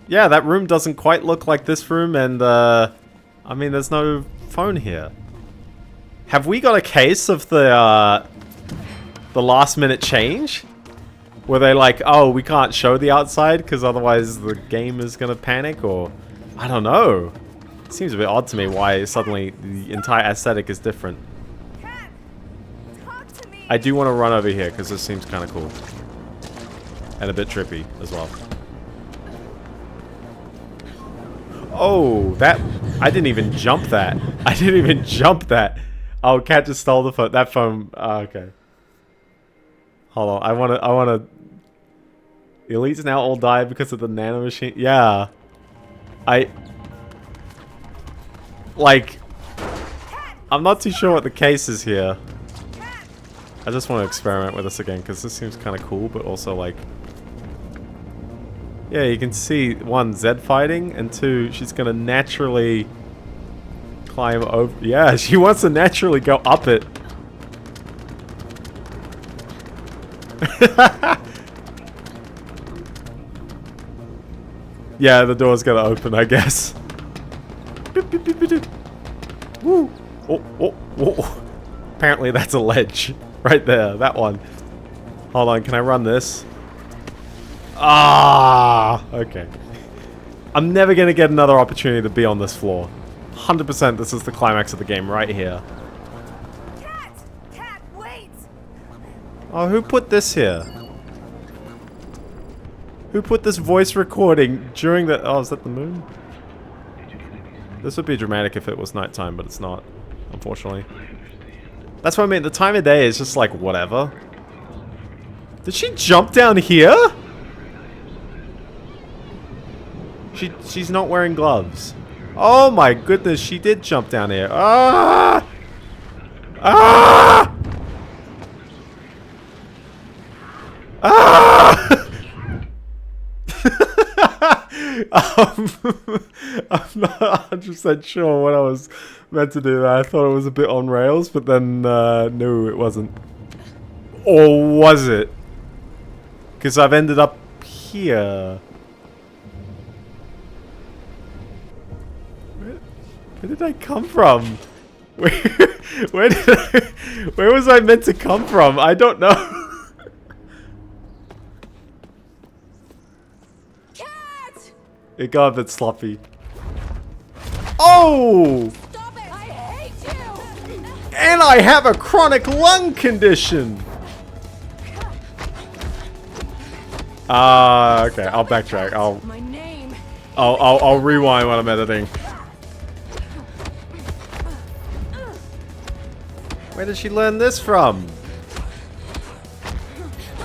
Yeah, that room doesn't quite look like this room, and I mean, there's no phone here. Have we got a case of the last minute change? Were they like, oh, we can't show the outside because otherwise the game is gonna panic, or I don't know. It seems a bit odd to me why suddenly the entire aesthetic is different. I do want to run over here because this seems kind of cool. And a bit trippy as well. Oh, that... I didn't even jump that. I didn't even jump that. Oh, Cat just stole the phone. That phone... Oh, okay. Hold on. I wanna... The elites now all die because of the nano machine. Yeah. Like... I'm not too sure what the case is here. I just want to experiment with this again because this seems kind of cool, but also like... Yeah, you can see, one, Zed fighting, and two, she's gonna naturally climb over. Yeah, she wants to naturally go up it. Yeah, the door's gonna open, I guess. Woo! Oh, oh, oh. Apparently that's a ledge. Right there, that one. Hold on, can I run this? Ah, okay. I'm never gonna get another opportunity to be on this floor. 100% this is the climax of the game right here. Cat, wait! Oh, who put this here? Who put this voice recording during the... Oh, is that the moon? This would be dramatic if it was nighttime, but it's not, unfortunately. That's what I mean, the time of day is just like, whatever. Did she jump down here? She's not wearing gloves. Oh my goodness, she did jump down here. Ah! Ah! Ah! I'm not 100% sure what I was meant to do there. I thought it was a bit on rails, but then no, it wasn't. Or was it? Because I've ended up here. Where did I come from? Where was I meant to come from? I don't know. Cat! It got a bit sloppy. Oh! Stop it! I hate you! And I have a chronic lung condition. Okay. I'll backtrack. I'll rewind when I'm editing. Where did she learn this from?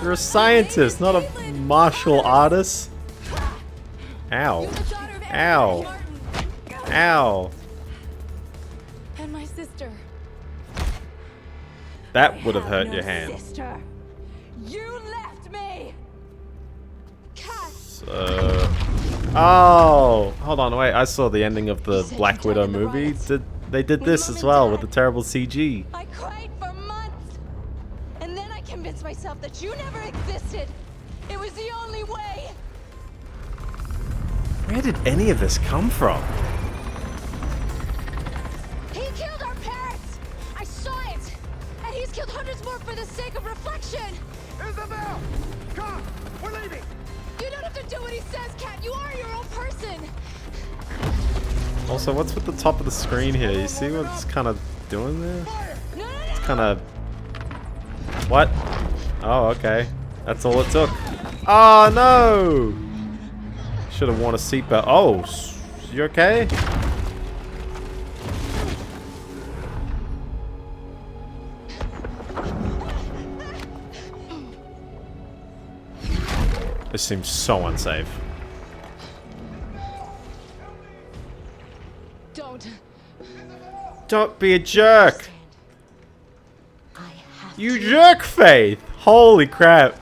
You're a scientist, not a martial artist. Ow. Ow. Ow. And my sister. That would have hurt your hand. Sister. You left me. Oh, hold on, wait. I saw the ending of the Black Widow movie. They did this as well with the terrible CG. I cried for months, and then I convinced myself that you never existed. It was the only way. Where did any of this come from? He killed our parents. I saw it, and he's killed hundreds more for the sake of reflection. Isabel, come, we're leaving. You don't have to do what he says, Cat. You are your own person. Also, what's with the top of the screen here? You see what it's kind of doing there? It's kind of... What? Oh, okay. That's all it took. Oh, no! Should have worn a seatbelt. Oh, you okay? This seems so unsafe. Don't be a jerk! You jerk, Faith! Holy crap.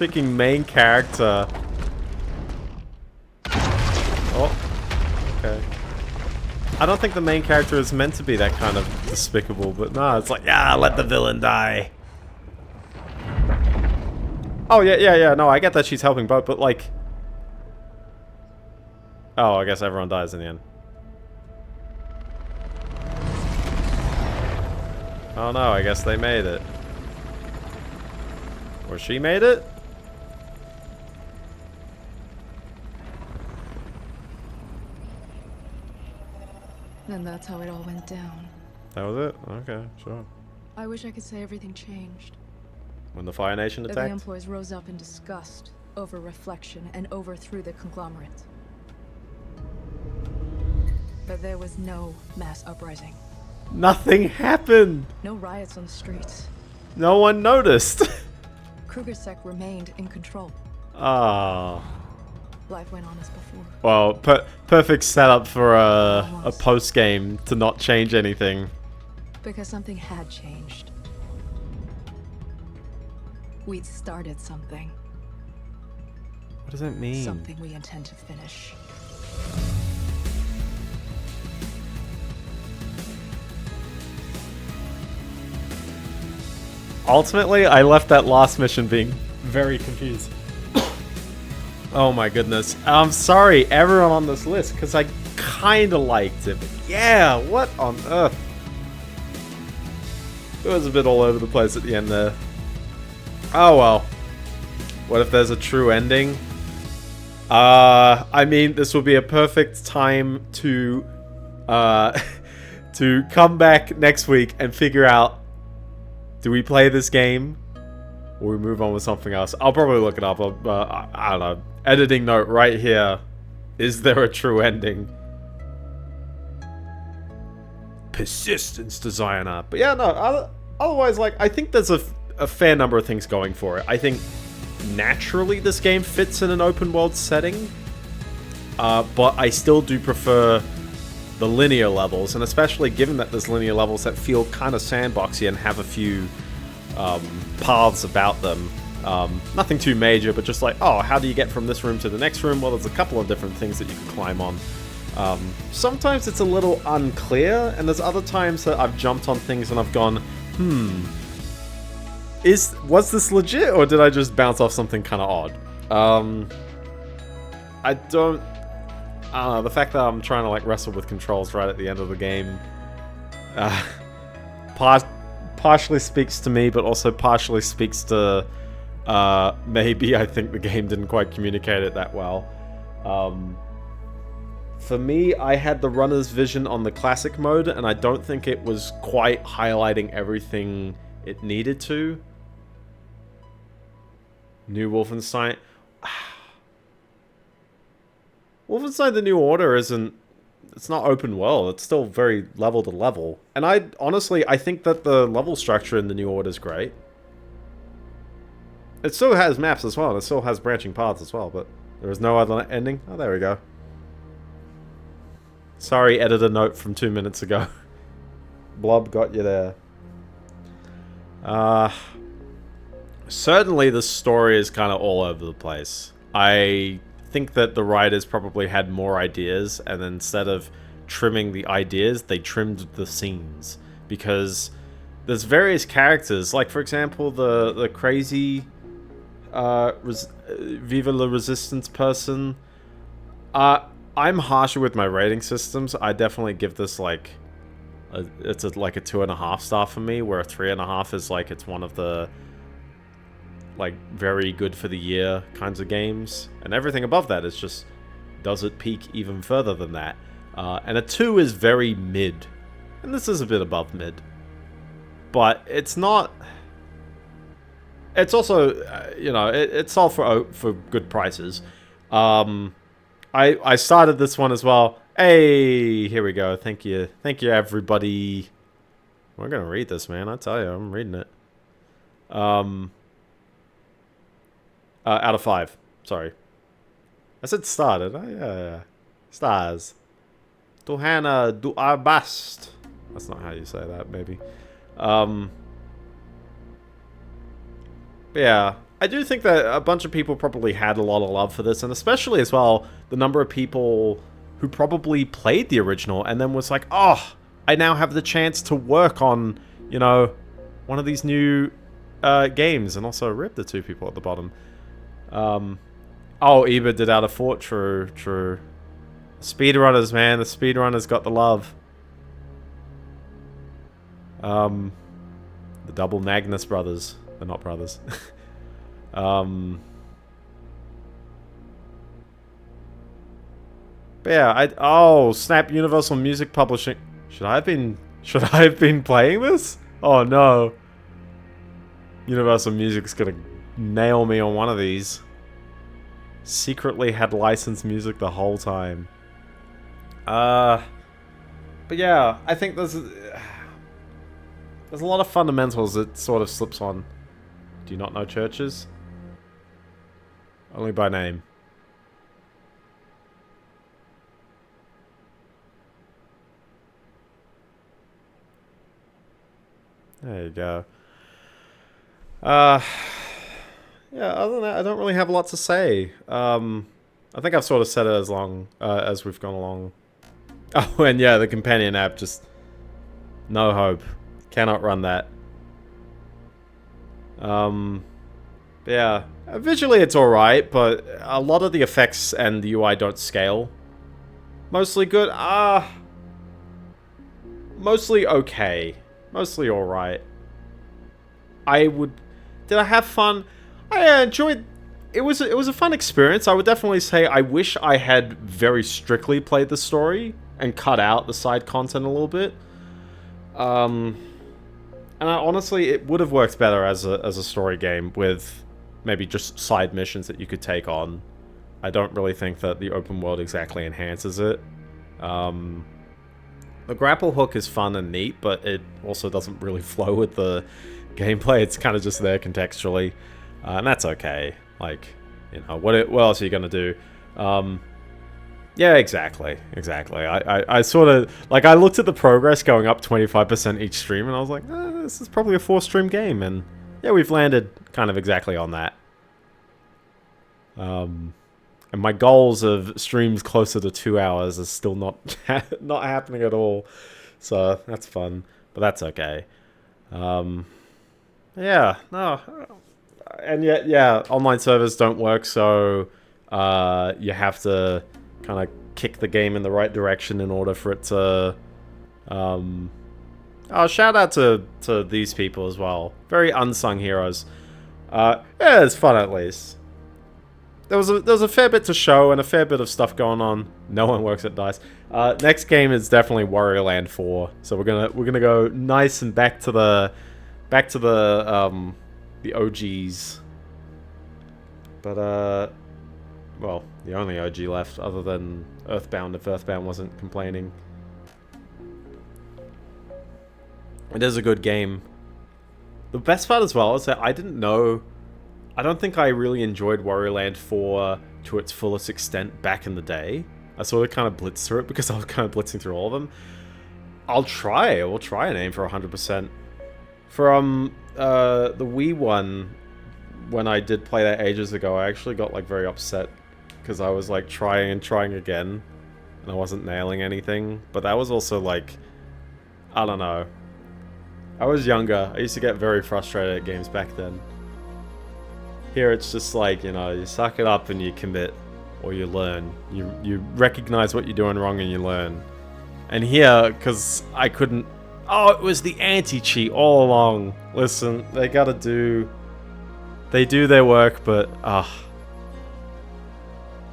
Freaking main character. Oh. Okay. I don't think the main character is meant to be that kind of despicable, but no, it's like, yeah, let the villain die. Oh, yeah, no, I get that she's helping both, but like... Oh, I guess everyone dies in the end. Oh no, I guess they made it. Or she made it? And that's how it all went down. That was it? Okay, sure. I wish I could say everything changed. When the Fire Nation The attacked? employees rose up in disgust over Reflection and overthrew the conglomerate. But there was no mass uprising. Nothing happened! No riots on the streets. No one noticed! Kruger's sect remained in control. Ah. Life went on as before. Well, perfect setup for a post-game to not change anything. Because something had changed. We'd started something. What does that mean? Something we intend to finish. Ultimately, I left that last mission being very confused. Oh my goodness. I'm sorry, everyone on this list, because I kind of liked it. But yeah, what on earth? It was a bit all over the place at the end there. Oh well. What if there's a true ending? I mean, this will be a perfect time to to come back next week and figure out, do we play this game or we move on with something else? I'll probably look it up. I don't know. Editing note right here. Is there a true ending? Persistence designer. But yeah, no. Otherwise, like, I think there's a fair number of things going for it. I think naturally this game fits in an open world setting. But I still do prefer the linear levels, and especially given that there's linear levels that feel kind of sandboxy and have a few paths about them. Nothing too major, but just like, oh, how do you get from this room to the next room? Well, there's a couple of different things that you can climb on. Sometimes it's a little unclear, and there's other times that I've jumped on things and I've gone, was this legit, or did I just bounce off something kind of odd? I don't know, the fact that I'm trying to like wrestle with controls right at the end of the game partially speaks to me, but also partially speaks to maybe I think the game didn't quite communicate it that well. For me, I had the runner's vision on the classic mode, and I don't think it was quite highlighting everything it needed to. New Wolfenstein. Wolfenstein The New Order isn't... It's not open world. It's still very level to level. And I think that the level structure in The New Order is great. It still has maps as well, and it still has branching paths as well, but there is no other ending. Oh, there we go. Sorry, editor note from 2 minutes ago. Blob got you there. Certainly the story is kind of all over the place. I think that the writers probably had more ideas, and instead of trimming the ideas, they trimmed the scenes. Because there's various characters, like for example the crazy Viva la Resistance person. I'm harsher with my rating systems. I definitely give this like it's like a 2.5 star for me, where a 3.5 is like it's one of the like very good for the year kinds of games, and everything above that is just, does it peak even further than that? And a 2 is very mid, and this is a bit above mid, but it's not. It's also you know, it's all for good prices. I started this one as well. Hey, here we go. Thank you everybody. We're gonna read this, man. I tell you, I'm reading it. Out of 5. Sorry. I said started. Yeah. Stars. Tuhana do our best. That's not how you say that, maybe. Yeah. I do think that a bunch of people probably had a lot of love for this, and especially as well, the number of people who probably played the original and then was like, oh, I now have the chance to work on, you know, one of these new games. And also rip the 2 people at the bottom. Oh, Eba did out of fort. True, true. Speedrunners, man. The speedrunners got the love. The double Magnus brothers. They're not brothers. But yeah, oh, snap, Universal Music Publishing. Should I have been playing this? Oh no. Universal Music's gonna nail me on one of these. Secretly had licensed music the whole time. But yeah, I think there's a lot of fundamentals it sort of slips on. Do you not know churches? Only by name. There you go. Yeah, other than that, I don't really have a lot to say. I think I've sort of said it as long as we've gone along. Oh, and yeah, the companion app, just no hope. Cannot run that. Yeah, visually it's alright, but a lot of the effects and the UI don't scale. Mostly good. Mostly okay. Mostly alright. Did I have fun? I enjoyed... It was a fun experience. I would definitely say I wish I had very strictly played the story and cut out the side content a little bit. And honestly, it would have worked better as a story game with maybe just side missions that you could take on. I don't really think that the open world exactly enhances it. The grapple hook is fun and neat, but it also doesn't really flow with the gameplay. It's kind of just there contextually, and that's okay. Like, you know, what else are you gonna do? Yeah, exactly. I sort of, like, I looked at the progress going up 25% each stream, and I was like, this is probably a 4-stream game, and yeah, we've landed kind of exactly on that. And my goals of streams closer to 2 hours is still not not happening at all, so that's fun, but that's okay. Yeah, no, and yet, yeah, online servers don't work, so you have to kind of kick the game in the right direction in order for it to... Oh, shout out to these people as well. Very unsung heroes. Yeah, it's fun at least. There was a fair bit to show and a fair bit of stuff going on. No one works at DICE. Next game is definitely Warrior Land 4. So we're gonna go nice and back to the OGs. But well, the only OG left other than Earthbound, if Earthbound wasn't complaining. It is a good game. The best part as well is that I don't think I really enjoyed Warrior Land 4 to its fullest extent back in the day. I sort of kind of blitzed through it because I was kind of blitzing through all of them. We'll try and aim for 100%. From the Wii one, when I did play that ages ago, I actually got like very upset because I was like trying again and I wasn't nailing anything. But that was also like, I don't know. I was younger. I used to get very frustrated at games back then. Here it's just like, you know, you suck it up and you commit, or you learn. You recognize what you're doing wrong and you learn. And here, because I couldn't... Oh, it was the anti-cheat all along. Listen, they gotta do... They do their work, but...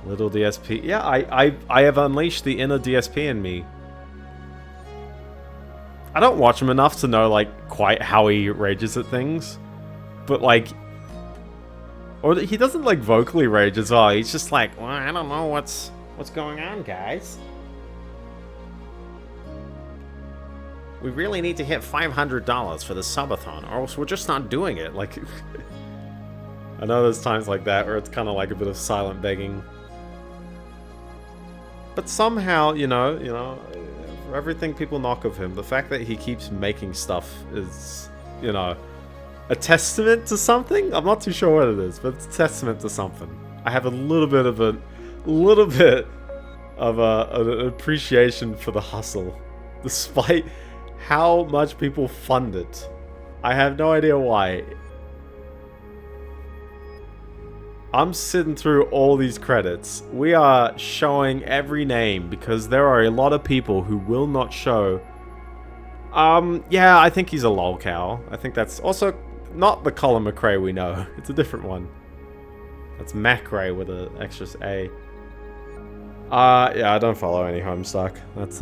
Little DSP. Yeah, I have unleashed the inner DSP in me. I don't watch him enough to know, like, quite how he rages at things. But, like... Or he doesn't, like, vocally rage as well. He's just like, well, I don't know what's going on, guys. We really need to hit $500 for the subathon, or else we're just not doing it. Like, I know there's times like that where it's kind of like a bit of silent begging. But somehow, you know, for everything people knock of him, the fact that he keeps making stuff is, you know, a testament to something. I'm not too sure what it is, but it's a testament to something. I have a little bit of an appreciation for the hustle, despite how much people fund it. I have no idea why. I'm sitting through all these credits. We are showing every name because there are a lot of people who will not show. Yeah, I think he's a lolcow. I think that's also not the Colin McRae we know. It's a different one. That's McRae with an extra A. Yeah, I don't follow any Homestuck. That's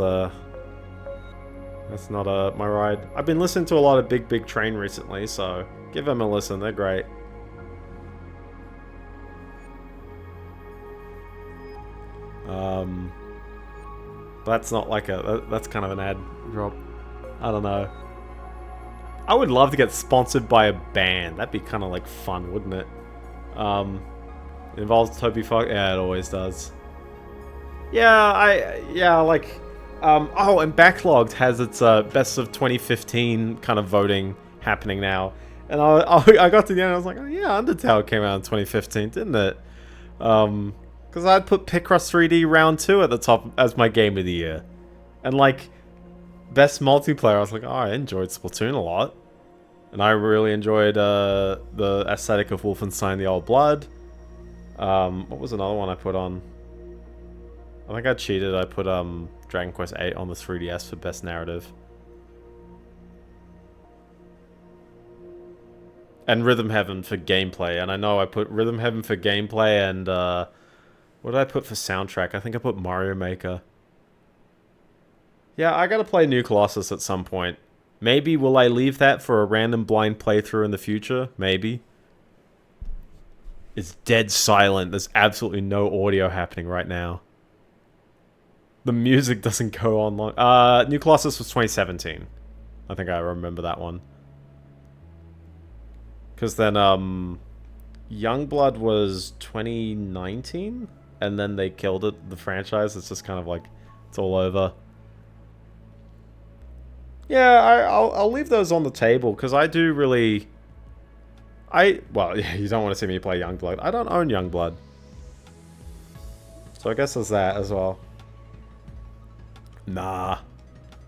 not my ride. I've been listening to a lot of Big Train recently, so give them a listen. They're great. That's not like that's kind of an ad drop. I don't know. I would love to get sponsored by a band. That'd be kind of like fun, wouldn't it? It involves Toby Fox. Yeah, it always does. Yeah, like, oh, and Backlogged has its best of 2015 kind of voting happening now. And I got to the end, I was like, oh yeah, Undertale came out in 2015, didn't it? Because I'd put Picross 3D Round 2 at the top as my game of the year. And like, best multiplayer, I was like, oh, I enjoyed Splatoon a lot. And I really enjoyed the aesthetic of Wolfenstein the Old Blood. What was another one I put on? I think I cheated. I put Dragon Quest VIII on the 3DS for best narrative. And Rhythm Heaven for gameplay. And I know I put Rhythm Heaven for gameplay and what did I put for soundtrack? I think I put Mario Maker. Yeah, I gotta play New Colossus at some point. Maybe will I leave that for a random blind playthrough in the future? Maybe. It's dead silent. There's absolutely no audio happening right now. The music doesn't go on long. New Colossus was 2017. I think I remember that one. Because then, Youngblood was 2019? And then they killed it, the franchise. It's just kind of like, it's all over. Yeah, I'll leave those on the table, because I do really... Well, yeah, you don't want to see me play Youngblood. I don't own Youngblood. So I guess there's that as well. Nah.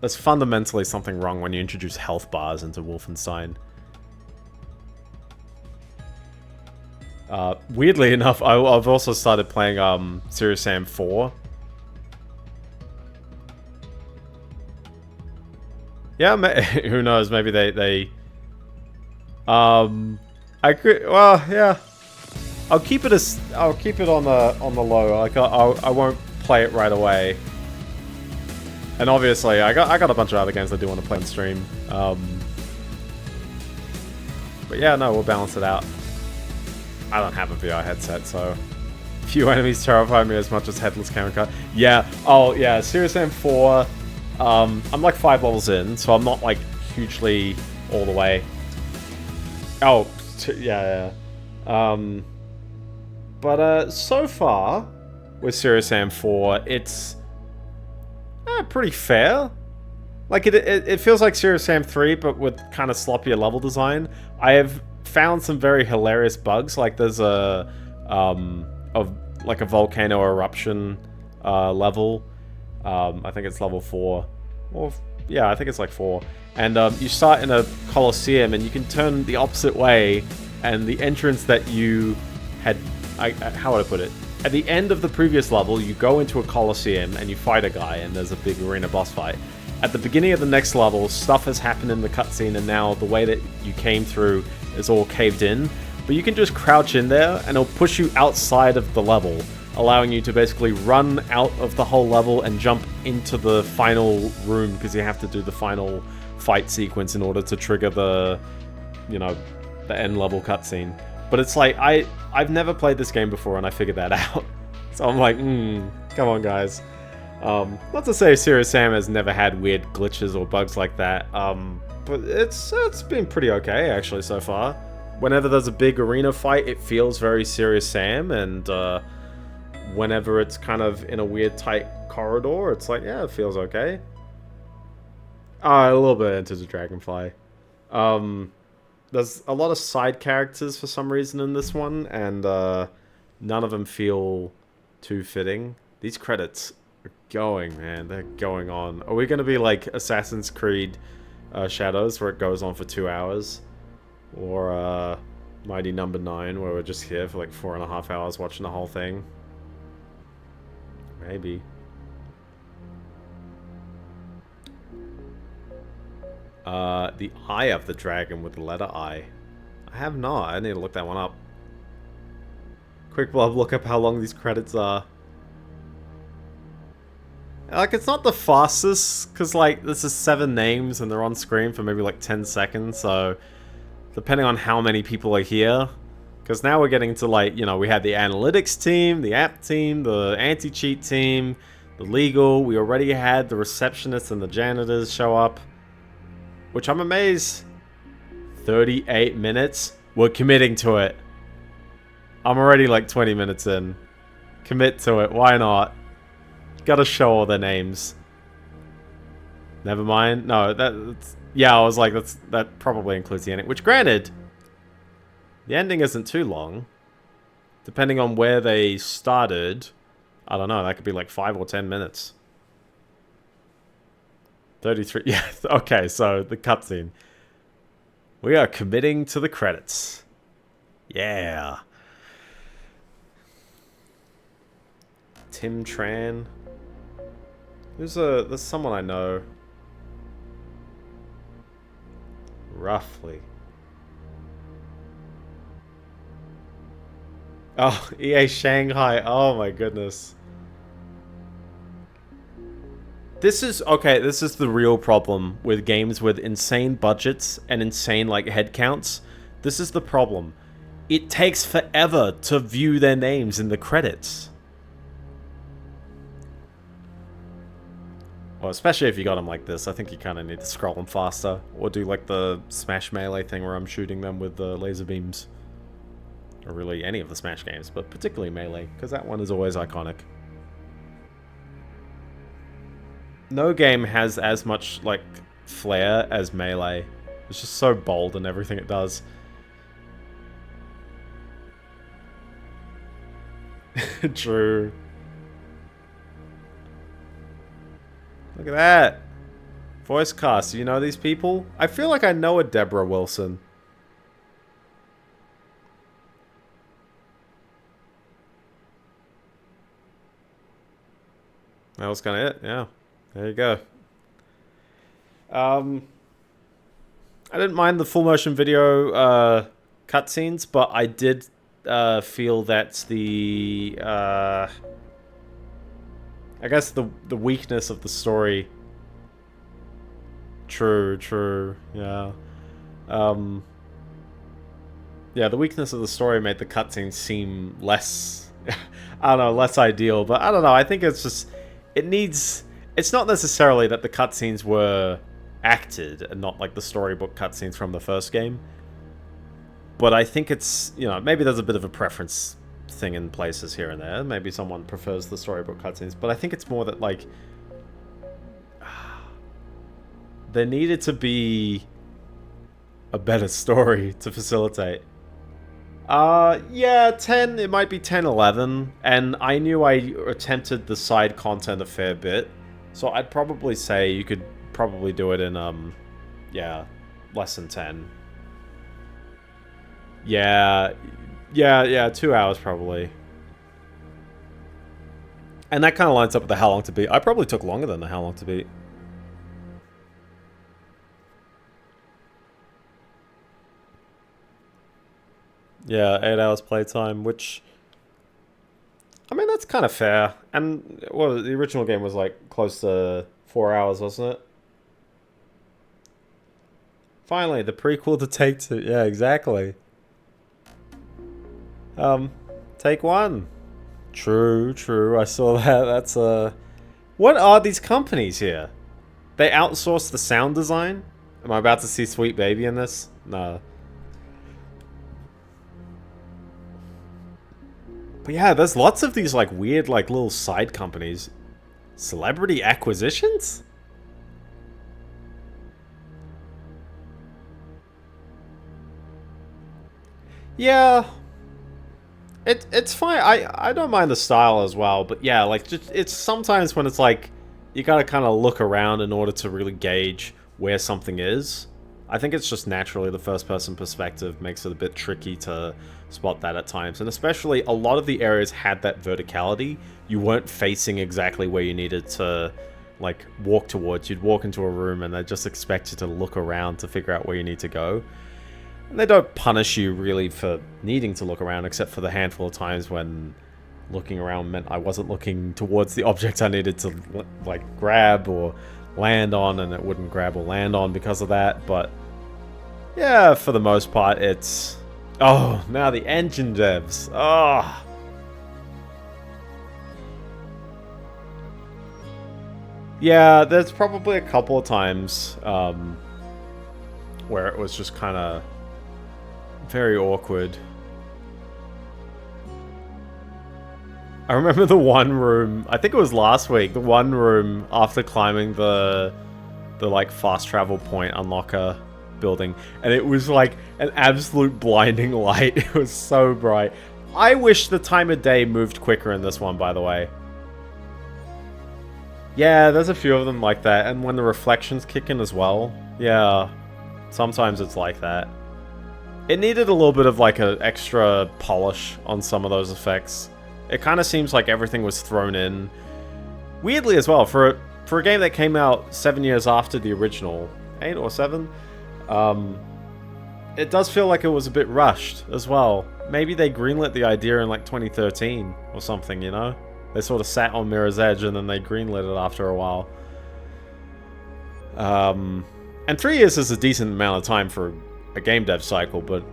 There's fundamentally something wrong when you introduce health bars into Wolfenstein. Weirdly enough, I've also started playing Serious Sam 4. Yeah, who knows? Maybe they I could. Well, yeah. I'll keep it on the low. Like I won't play it right away. And obviously, I got a bunch of other games I do want to play on stream. But yeah, no, we'll balance it out. I don't have a VR headset, so few enemies terrify me as much as Headless Camera Cut. Yeah. Oh yeah. Serious Sam 4. I'm like 5 levels in, so I'm not like hugely all the way. Oh, yeah. But so far with Serious Sam 4, it's pretty fair. Like it feels like Serious Sam 3, but with kind of sloppier level design. I have found some very hilarious bugs. Like there's a volcano eruption level. I think it's level 4. Or yeah, I think it's like 4. And you start in a coliseum, and you can turn the opposite way. And the entrance that you had, how would I put it? At the end of the previous level, you go into a coliseum and you fight a guy, and there's a big arena boss fight. At the beginning of the next level, stuff has happened in the cutscene, and now the way that you came through is all caved in. But you can just crouch in there, and it'll push you outside of the level, allowing you to basically run out of the whole level and jump into the final room, because you have to do the final fight sequence in order to trigger the, you know, the end level cutscene. But it's like, I've never played this game before, and I figured that out. So I'm like, come on, guys. Not to say Serious Sam has never had weird glitches or bugs like that, but it's been pretty okay, actually, so far. Whenever there's a big arena fight, it feels very Serious Sam, and whenever it's kind of in a weird tight corridor, it's like, yeah, it feels okay. A little bit into the Dragonfly. there's a lot of side characters for some reason in this one, and none of them feel too fitting. These credits are going, man. They're going on. Are we going to be like Assassin's Creed Shadows, where it goes on for 2 hours? Or Mighty Number 9, where we're just here for like 4.5 hours watching the whole thing? Maybe. The Eye of the Dragon with the letter I. I have not. I need to look that one up. Quick blob, look up how long these credits are. Like, it's not the fastest, because, like, this is 7 names and they're on screen for maybe, like, 10 seconds, so... Depending on how many people are here. Because now we're getting to, like, you know, we had the analytics team, the app team, the anti-cheat team, the legal. We already had the receptionists and the janitors show up. Which I'm amazed. 38 minutes? We're committing to it. I'm already like 20 minutes in. Commit to it. Why not? Gotta show all their names. Never mind. No, that's... Yeah, I was like, that probably includes the ending. Which, granted, the ending isn't too long. Depending on where they started. I don't know, that could be like 5 or 10 minutes. 33, yeah, okay, so the cutscene. We are committing to the credits. Yeah. Tim Tran. There's someone I know. Roughly. Oh, EA Shanghai. Oh my goodness. This is the real problem with games with insane budgets and insane, like, head counts. This is the problem. It takes forever to view their names in the credits. Well, especially if you got them like this, I think you kind of need to scroll them faster. Or do, like, the Smash Melee thing where I'm shooting them with the laser beams. Or really any of the Smash games, but particularly Melee, because that one is always iconic. No game has as much, like, flair as Melee. It's just so bold in everything it does. True. Look at that. Voice cast. You know these people? I feel like I know a Deborah Wilson. That was kind of it, yeah. There you go. I didn't mind the full motion video cutscenes, but I did feel that the I guess the weakness of the story. True, yeah. Yeah, the weakness of the story made the cutscenes seem less, I don't know, less ideal. But I don't know, I think it's just, it's not necessarily that the cutscenes were acted and not like the storybook cutscenes from the first game. But I think it's, you know, maybe there's a bit of a preference thing in places here and there. Maybe someone prefers the storybook cutscenes. But I think it's more that, like, there needed to be a better story to facilitate. Yeah, 10, it might be 10, 11. And I knew I attempted the side content a fair bit. So I'd probably say you could probably do it in, yeah, less than 10. Yeah, 2 hours probably. And that kind of lines up with the How Long to Beat. I probably took longer than the How Long to Beat. Yeah, 8 hours playtime, which, I mean, that's kind of fair. And, well, the original game was, like, close to 4 hours, wasn't it? Finally, the prequel to Take-Two. Yeah, exactly. Take One. True. I saw that. That's, what are these companies here? They outsource the sound design? Am I about to see Sweet Baby in this? No. But yeah, there's lots of these, like, weird, like, little side companies. Celebrity acquisitions? Yeah. It's fine. I don't mind the style as well, but yeah, like just it's sometimes when it's like you gotta kind of look around in order to really gauge where something is. I think it's just naturally the first-person perspective makes it a bit tricky to spot that at times, and especially a lot of the areas had that verticality. You weren't facing exactly where you needed to like walk towards. You'd walk into a room and they just expect you to look around to figure out where you need to go. And they don't punish you really for needing to look around, except for the handful of times when looking around meant I wasn't looking towards the object I needed to like grab or land on, and it wouldn't grab or land on because of that. But yeah, for the most part, it's... Oh, now the engine devs. Oh. Yeah, there's probably a couple of times where it was just kind of very awkward. I remember the one room, I think it was last week, the one room after climbing the like fast travel point unlocker building, and it was like an absolute blinding light. It was so bright. I wish the time of day moved quicker in this one, by the way. Yeah, there's a few of them like that, and when the reflections kick in as well. Yeah, sometimes it's like that. It needed a little bit of like an extra polish on some of those effects. It kind of seems like everything was thrown in weirdly as well for a game that came out 7 years after the original, 8 or 7. It does feel like it was a bit rushed as well. Maybe they greenlit the idea in like 2013 or something, you know? They sort of sat on Mirror's Edge and then they greenlit it after a while. And 3 years is a decent amount of time for a game dev cycle, but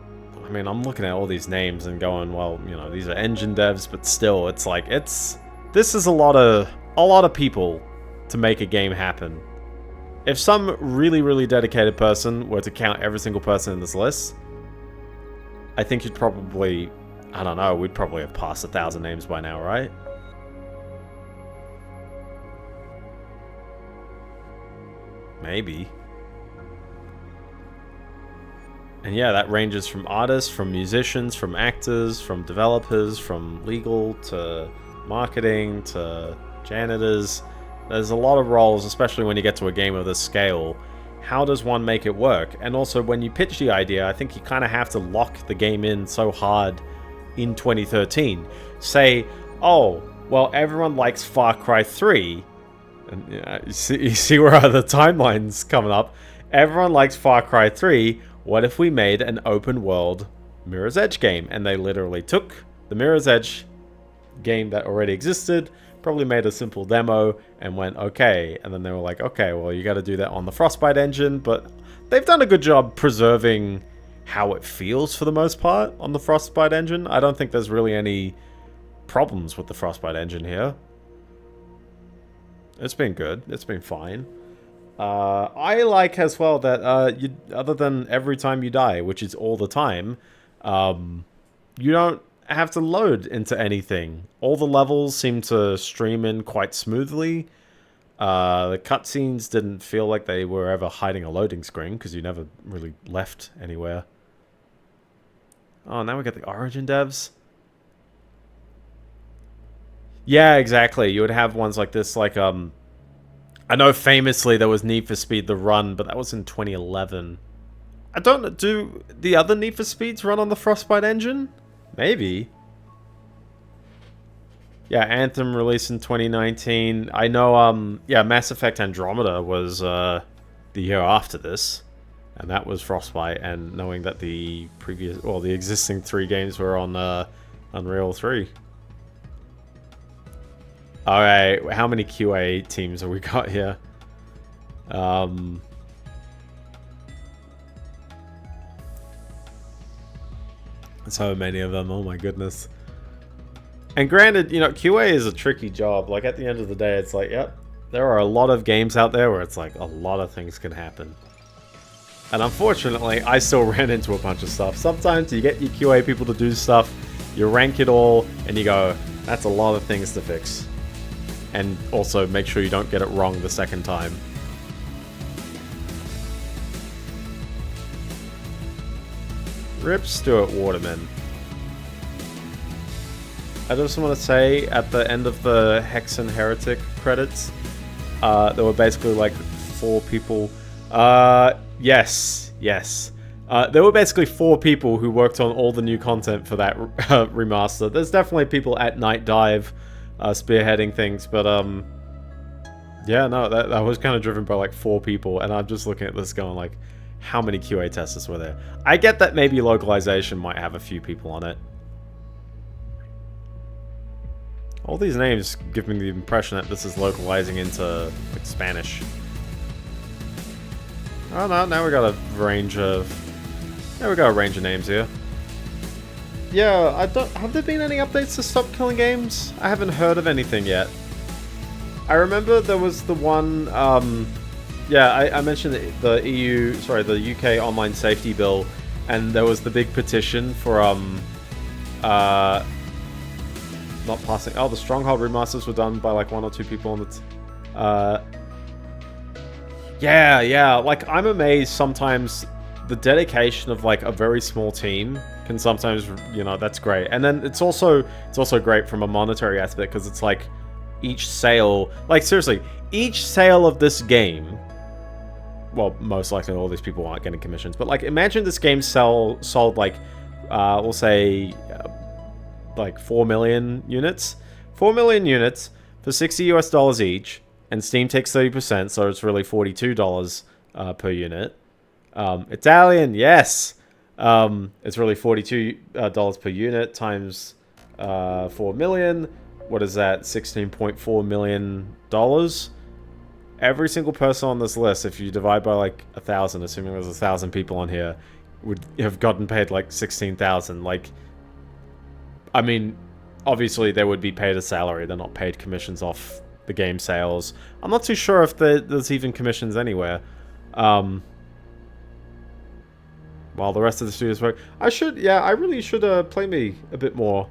I mean, I'm looking at all these names and going, well, you know, these are engine devs, but still, it's like, this is a lot of people to make a game happen. If some really, really dedicated person were to count every single person in this list, I think you'd probably, I don't know, we'd probably have passed 1,000 names by now, right? Maybe. And yeah, that ranges from artists, from musicians, from actors, from developers, from legal to marketing to janitors. There's a lot of roles, especially when you get to a game of this scale. How does one make it work? And also, when you pitch the idea, I think you kind of have to lock the game in so hard in 2013. Say, oh, well, everyone likes Far Cry 3. And you see where the timeline's coming up. Everyone likes Far Cry 3. What if we made an open world Mirror's Edge game? And they literally took the Mirror's Edge game that already existed, probably made a simple demo, and went, okay. And then they were like, okay, well, you got to do that on the Frostbite engine. But they've done a good job preserving how it feels for the most part on the Frostbite engine. I don't think there's really any problems with the Frostbite engine here. It's been good. It's been fine. I like as well that other than every time you die, which is all the time, you don't have to load into anything. All the levels seem to stream in quite smoothly. The cutscenes didn't feel like they were ever hiding a loading screen because you never really left anywhere. Oh, now we got the Origin devs. Yeah, exactly. You would have ones like this, like I know famously there was Need for Speed The Run, but that was in 2011. I don't know, do the other Need for Speeds run on the Frostbite engine? Maybe. Yeah, Anthem released in 2019. I know, yeah, Mass Effect Andromeda was the year after this, and that was Frostbite, and knowing that the previous, well, the existing 3 games were on Unreal 3. Alright, how many QA teams have we got here? So many of them, oh my goodness. And granted, you know, QA is a tricky job. Like, at the end of the day, it's like, yep, there are a lot of games out there where it's like, a lot of things can happen. And unfortunately, I still ran into a bunch of stuff. Sometimes you get your QA people to do stuff, you rank it all, and you go, that's a lot of things to fix. And also make sure you don't get it wrong the second time. Rip Stuart Waterman. I just want to say, at the end of the Hexen Heretic credits, there were basically like 4 people. Yes. There were basically 4 people who worked on all the new content for that remaster. There's definitely people at Night Dive spearheading things, but yeah, no, that was kind of driven by like 4 people, and I'm just looking at this going like, how many QA testers were there? I get that maybe localization might have a few people on it. All these names give me the impression that this is localizing into like Spanish. Oh no, now we got a range of names here. Yeah, have there been any updates to Stop Killing Games? I haven't heard of anything yet. I remember there was the one, yeah, I mentioned the UK online safety bill, and there was the big petition for, not passing. Oh, the Stronghold remasters were done by like 1 or 2 people on the yeah, like I'm amazed sometimes the dedication of like a very small team can sometimes, you know, that's great. And then it's also great from a monetary aspect, because it's like each sale, like seriously, each sale of this game, well, most likely all these people aren't getting commissions, but like imagine this game sold like we'll say like 4 million units. 4 million units for $60 US each, and Steam takes 30%, so it's really $42 per unit. Italian, yes! It's really $42 per unit times 4 million. What is that? $16.4 million. Every single person on this list, if you divide by like 1,000, assuming there's 1,000 people on here, would have gotten paid like 16,000. Like, I mean, obviously they would be paid a salary. They're not paid commissions off the game sales. I'm not too sure if there's even commissions anywhere. While the rest of the studios work. I really should play me a bit more.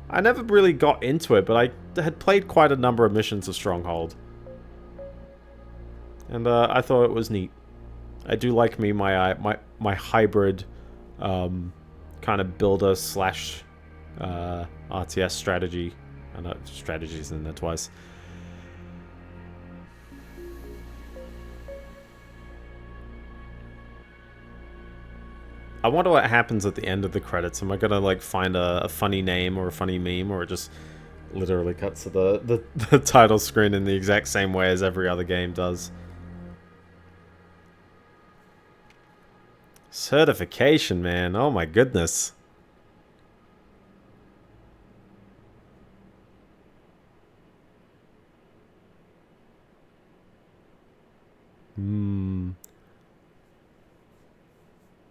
I never really got into it, but I had played quite a number of missions of Stronghold. And I thought it was neat. I do like me my hybrid kind of builder slash RTS strategy. I know strategy's in there twice. I wonder what happens at the end of the credits. Am I gonna like find a funny name or a funny meme, or it just literally cuts to the title screen in the exact same way as every other game does? Certification, man. Oh my goodness.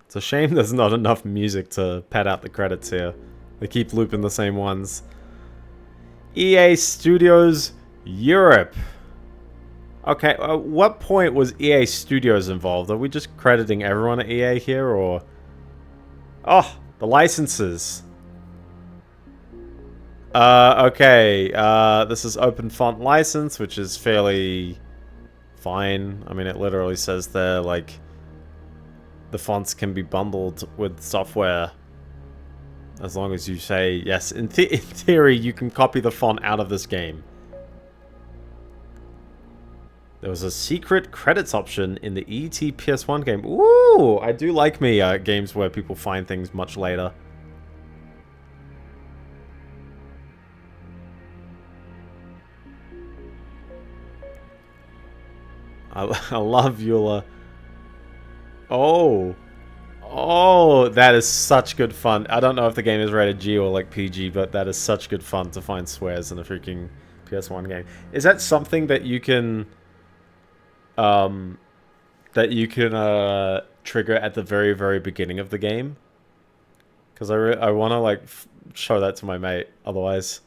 It's a shame there's not enough music to pad out the credits here. They keep looping the same ones. EA Studios Europe. Okay, at what point was EA Studios involved? Are we just crediting everyone at EA here, or... Oh, the licenses. Okay, this is open font license, which is fairly fine. I mean, it literally says there, like, the fonts can be bundled with software. As long as you say, yes, in theory, you can copy the font out of this game. There was a secret credits option in the ET PS1 game. Ooh, I do like me games where people find things much later. I love Eula. Oh, that is such good fun. I don't know if the game is rated G or like PG, but that is such good fun to find swears in a freaking PS1 game. Is that something that you can trigger at the very, very beginning of the game? Because I want to like show that to my mate. Otherwise,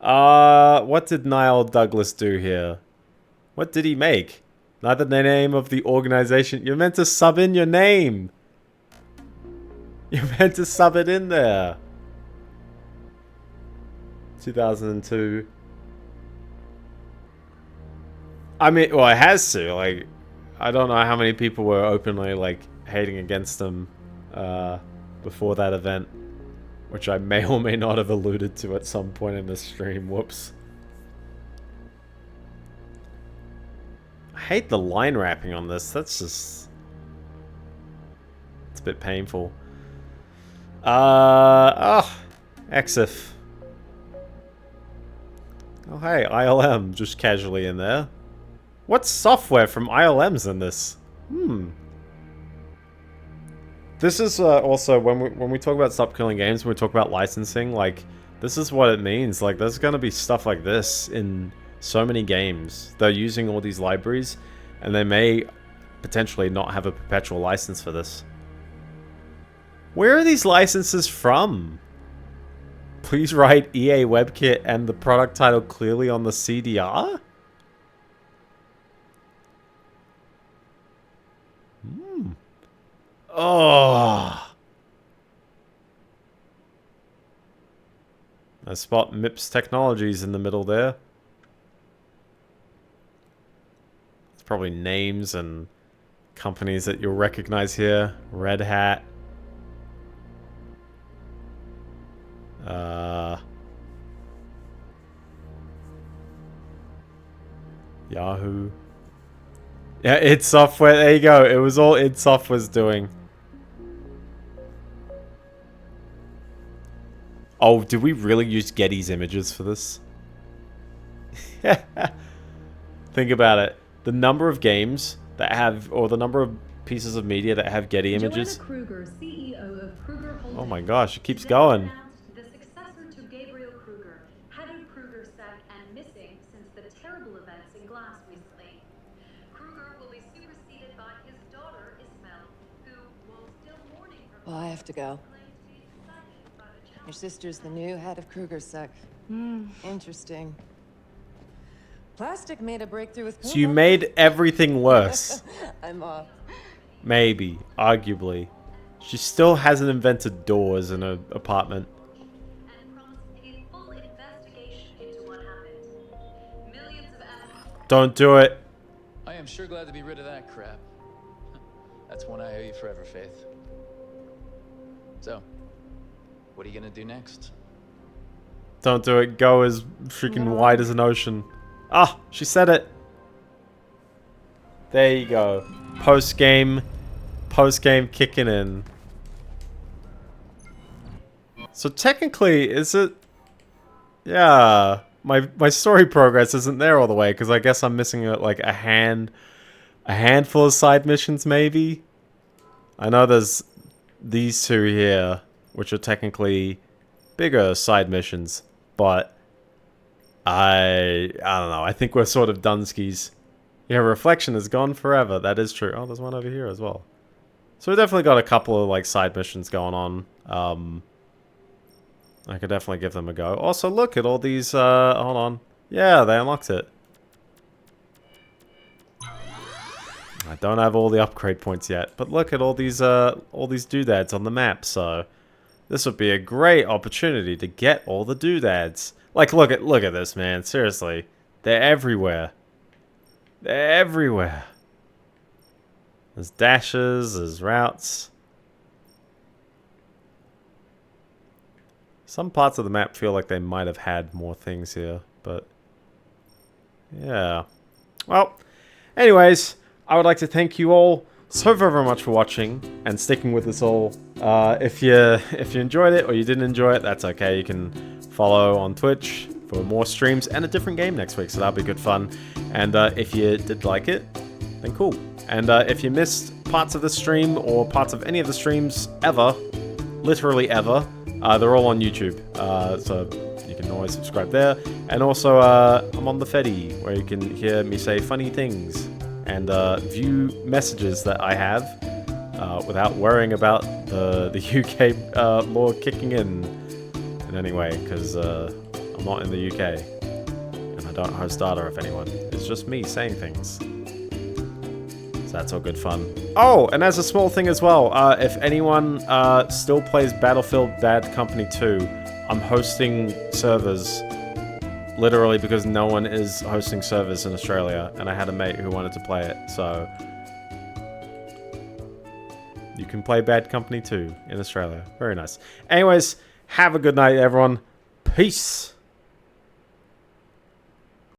what did Niall Douglas do here? What did he make? Neither the name of the organization. You're meant to sub in your name. You're meant to sub it in there. 2002. I mean, well, it has to. Like, I don't know how many people were openly like hating against them before that event, which I may or may not have alluded to at some point in this stream. Whoops. I hate the line wrapping on this. That's just... it's a bit painful. Exif. Oh hey, ILM just casually in there. What software from ILM's in this? This is also when we talk about stop killing games, when we talk about licensing, like this is what it means. Like there's gonna be stuff like this in so many games. They're using all these libraries, and they may potentially not have a perpetual license for this. Where are these licenses from? Please write EA WebKit and the product title clearly on the CDR? Oh. I spot MIPS Technologies in the middle there. It's probably names and companies that you'll recognize here. Red Hat. Yahoo. Yeah, id Software. There you go. It was all id Software's doing. Oh, did we really use Getty's images for this? Think about it. The number of games that have, or the number of pieces of media that have Getty images. Kruger, CEO of Kruger Holdings, oh my gosh, it keeps going. The successor to Gabriel Kruger, head of Kruger Sec and missing since the terrible events in Glass recently. Kruger will be superseded by his daughter, Isabel, who, while still mourning her... Well, I have to go. Your sister's the new head of Kruger Sec. Interesting. Plastic made a breakthrough with... So you made everything worse. I'm off. Maybe. Arguably. She still hasn't invented doors in her apartment. Don't do it. I am sure glad to be rid of that crap. That's one I owe you forever, Faith. So, what are you gonna do next? Don't do it. Go as freaking wide as an ocean. Ah, she said it. There you go. Post-game kicking in. So technically, is it... yeah, my story progress isn't there all the way, because I guess I'm missing like a handful of side missions, maybe? I know there's these two here, which are technically bigger side missions, but I don't know. I think we're sort of Dunskies. Yeah, Reflection is gone forever. That is true. Oh, there's one over here as well. So we definitely got a couple of like side missions going on. I could definitely give them a go. Also, look at all these. Hold on. Yeah, they unlocked it. I don't have all the upgrade points yet, but look at all these doodads on the map. So this would be a great opportunity to get all the doodads. Like, look at this, man. Seriously, they're everywhere. They're everywhere. There's dashes, there's routes. Some parts of the map feel like they might have had more things here, but yeah. Well, anyways, I would like to thank you all so very much for watching and sticking with us all. If you enjoyed it or you didn't enjoy it, that's okay. You can follow on Twitch for more streams and a different game next week, so that'll be good fun. And if you did like it, then cool. And if you missed parts of the stream or parts of any of the streams ever, literally ever, they're all on YouTube. So you can always subscribe there. And also, I'm on the Fetty, where you can hear me say funny things and view messages that I have without worrying about the UK law kicking in any way, because I'm not in the UK. And I don't host data if anyone. It's just me saying things. So that's all good fun. Oh, and as a small thing as well, if anyone still plays Battlefield Bad Company 2, I'm hosting servers literally because no one is hosting servers in Australia, and I had a mate who wanted to play it, so You can play Bad Company 2 in Australia. Very nice. Anyways, have a good night, everyone. Peace.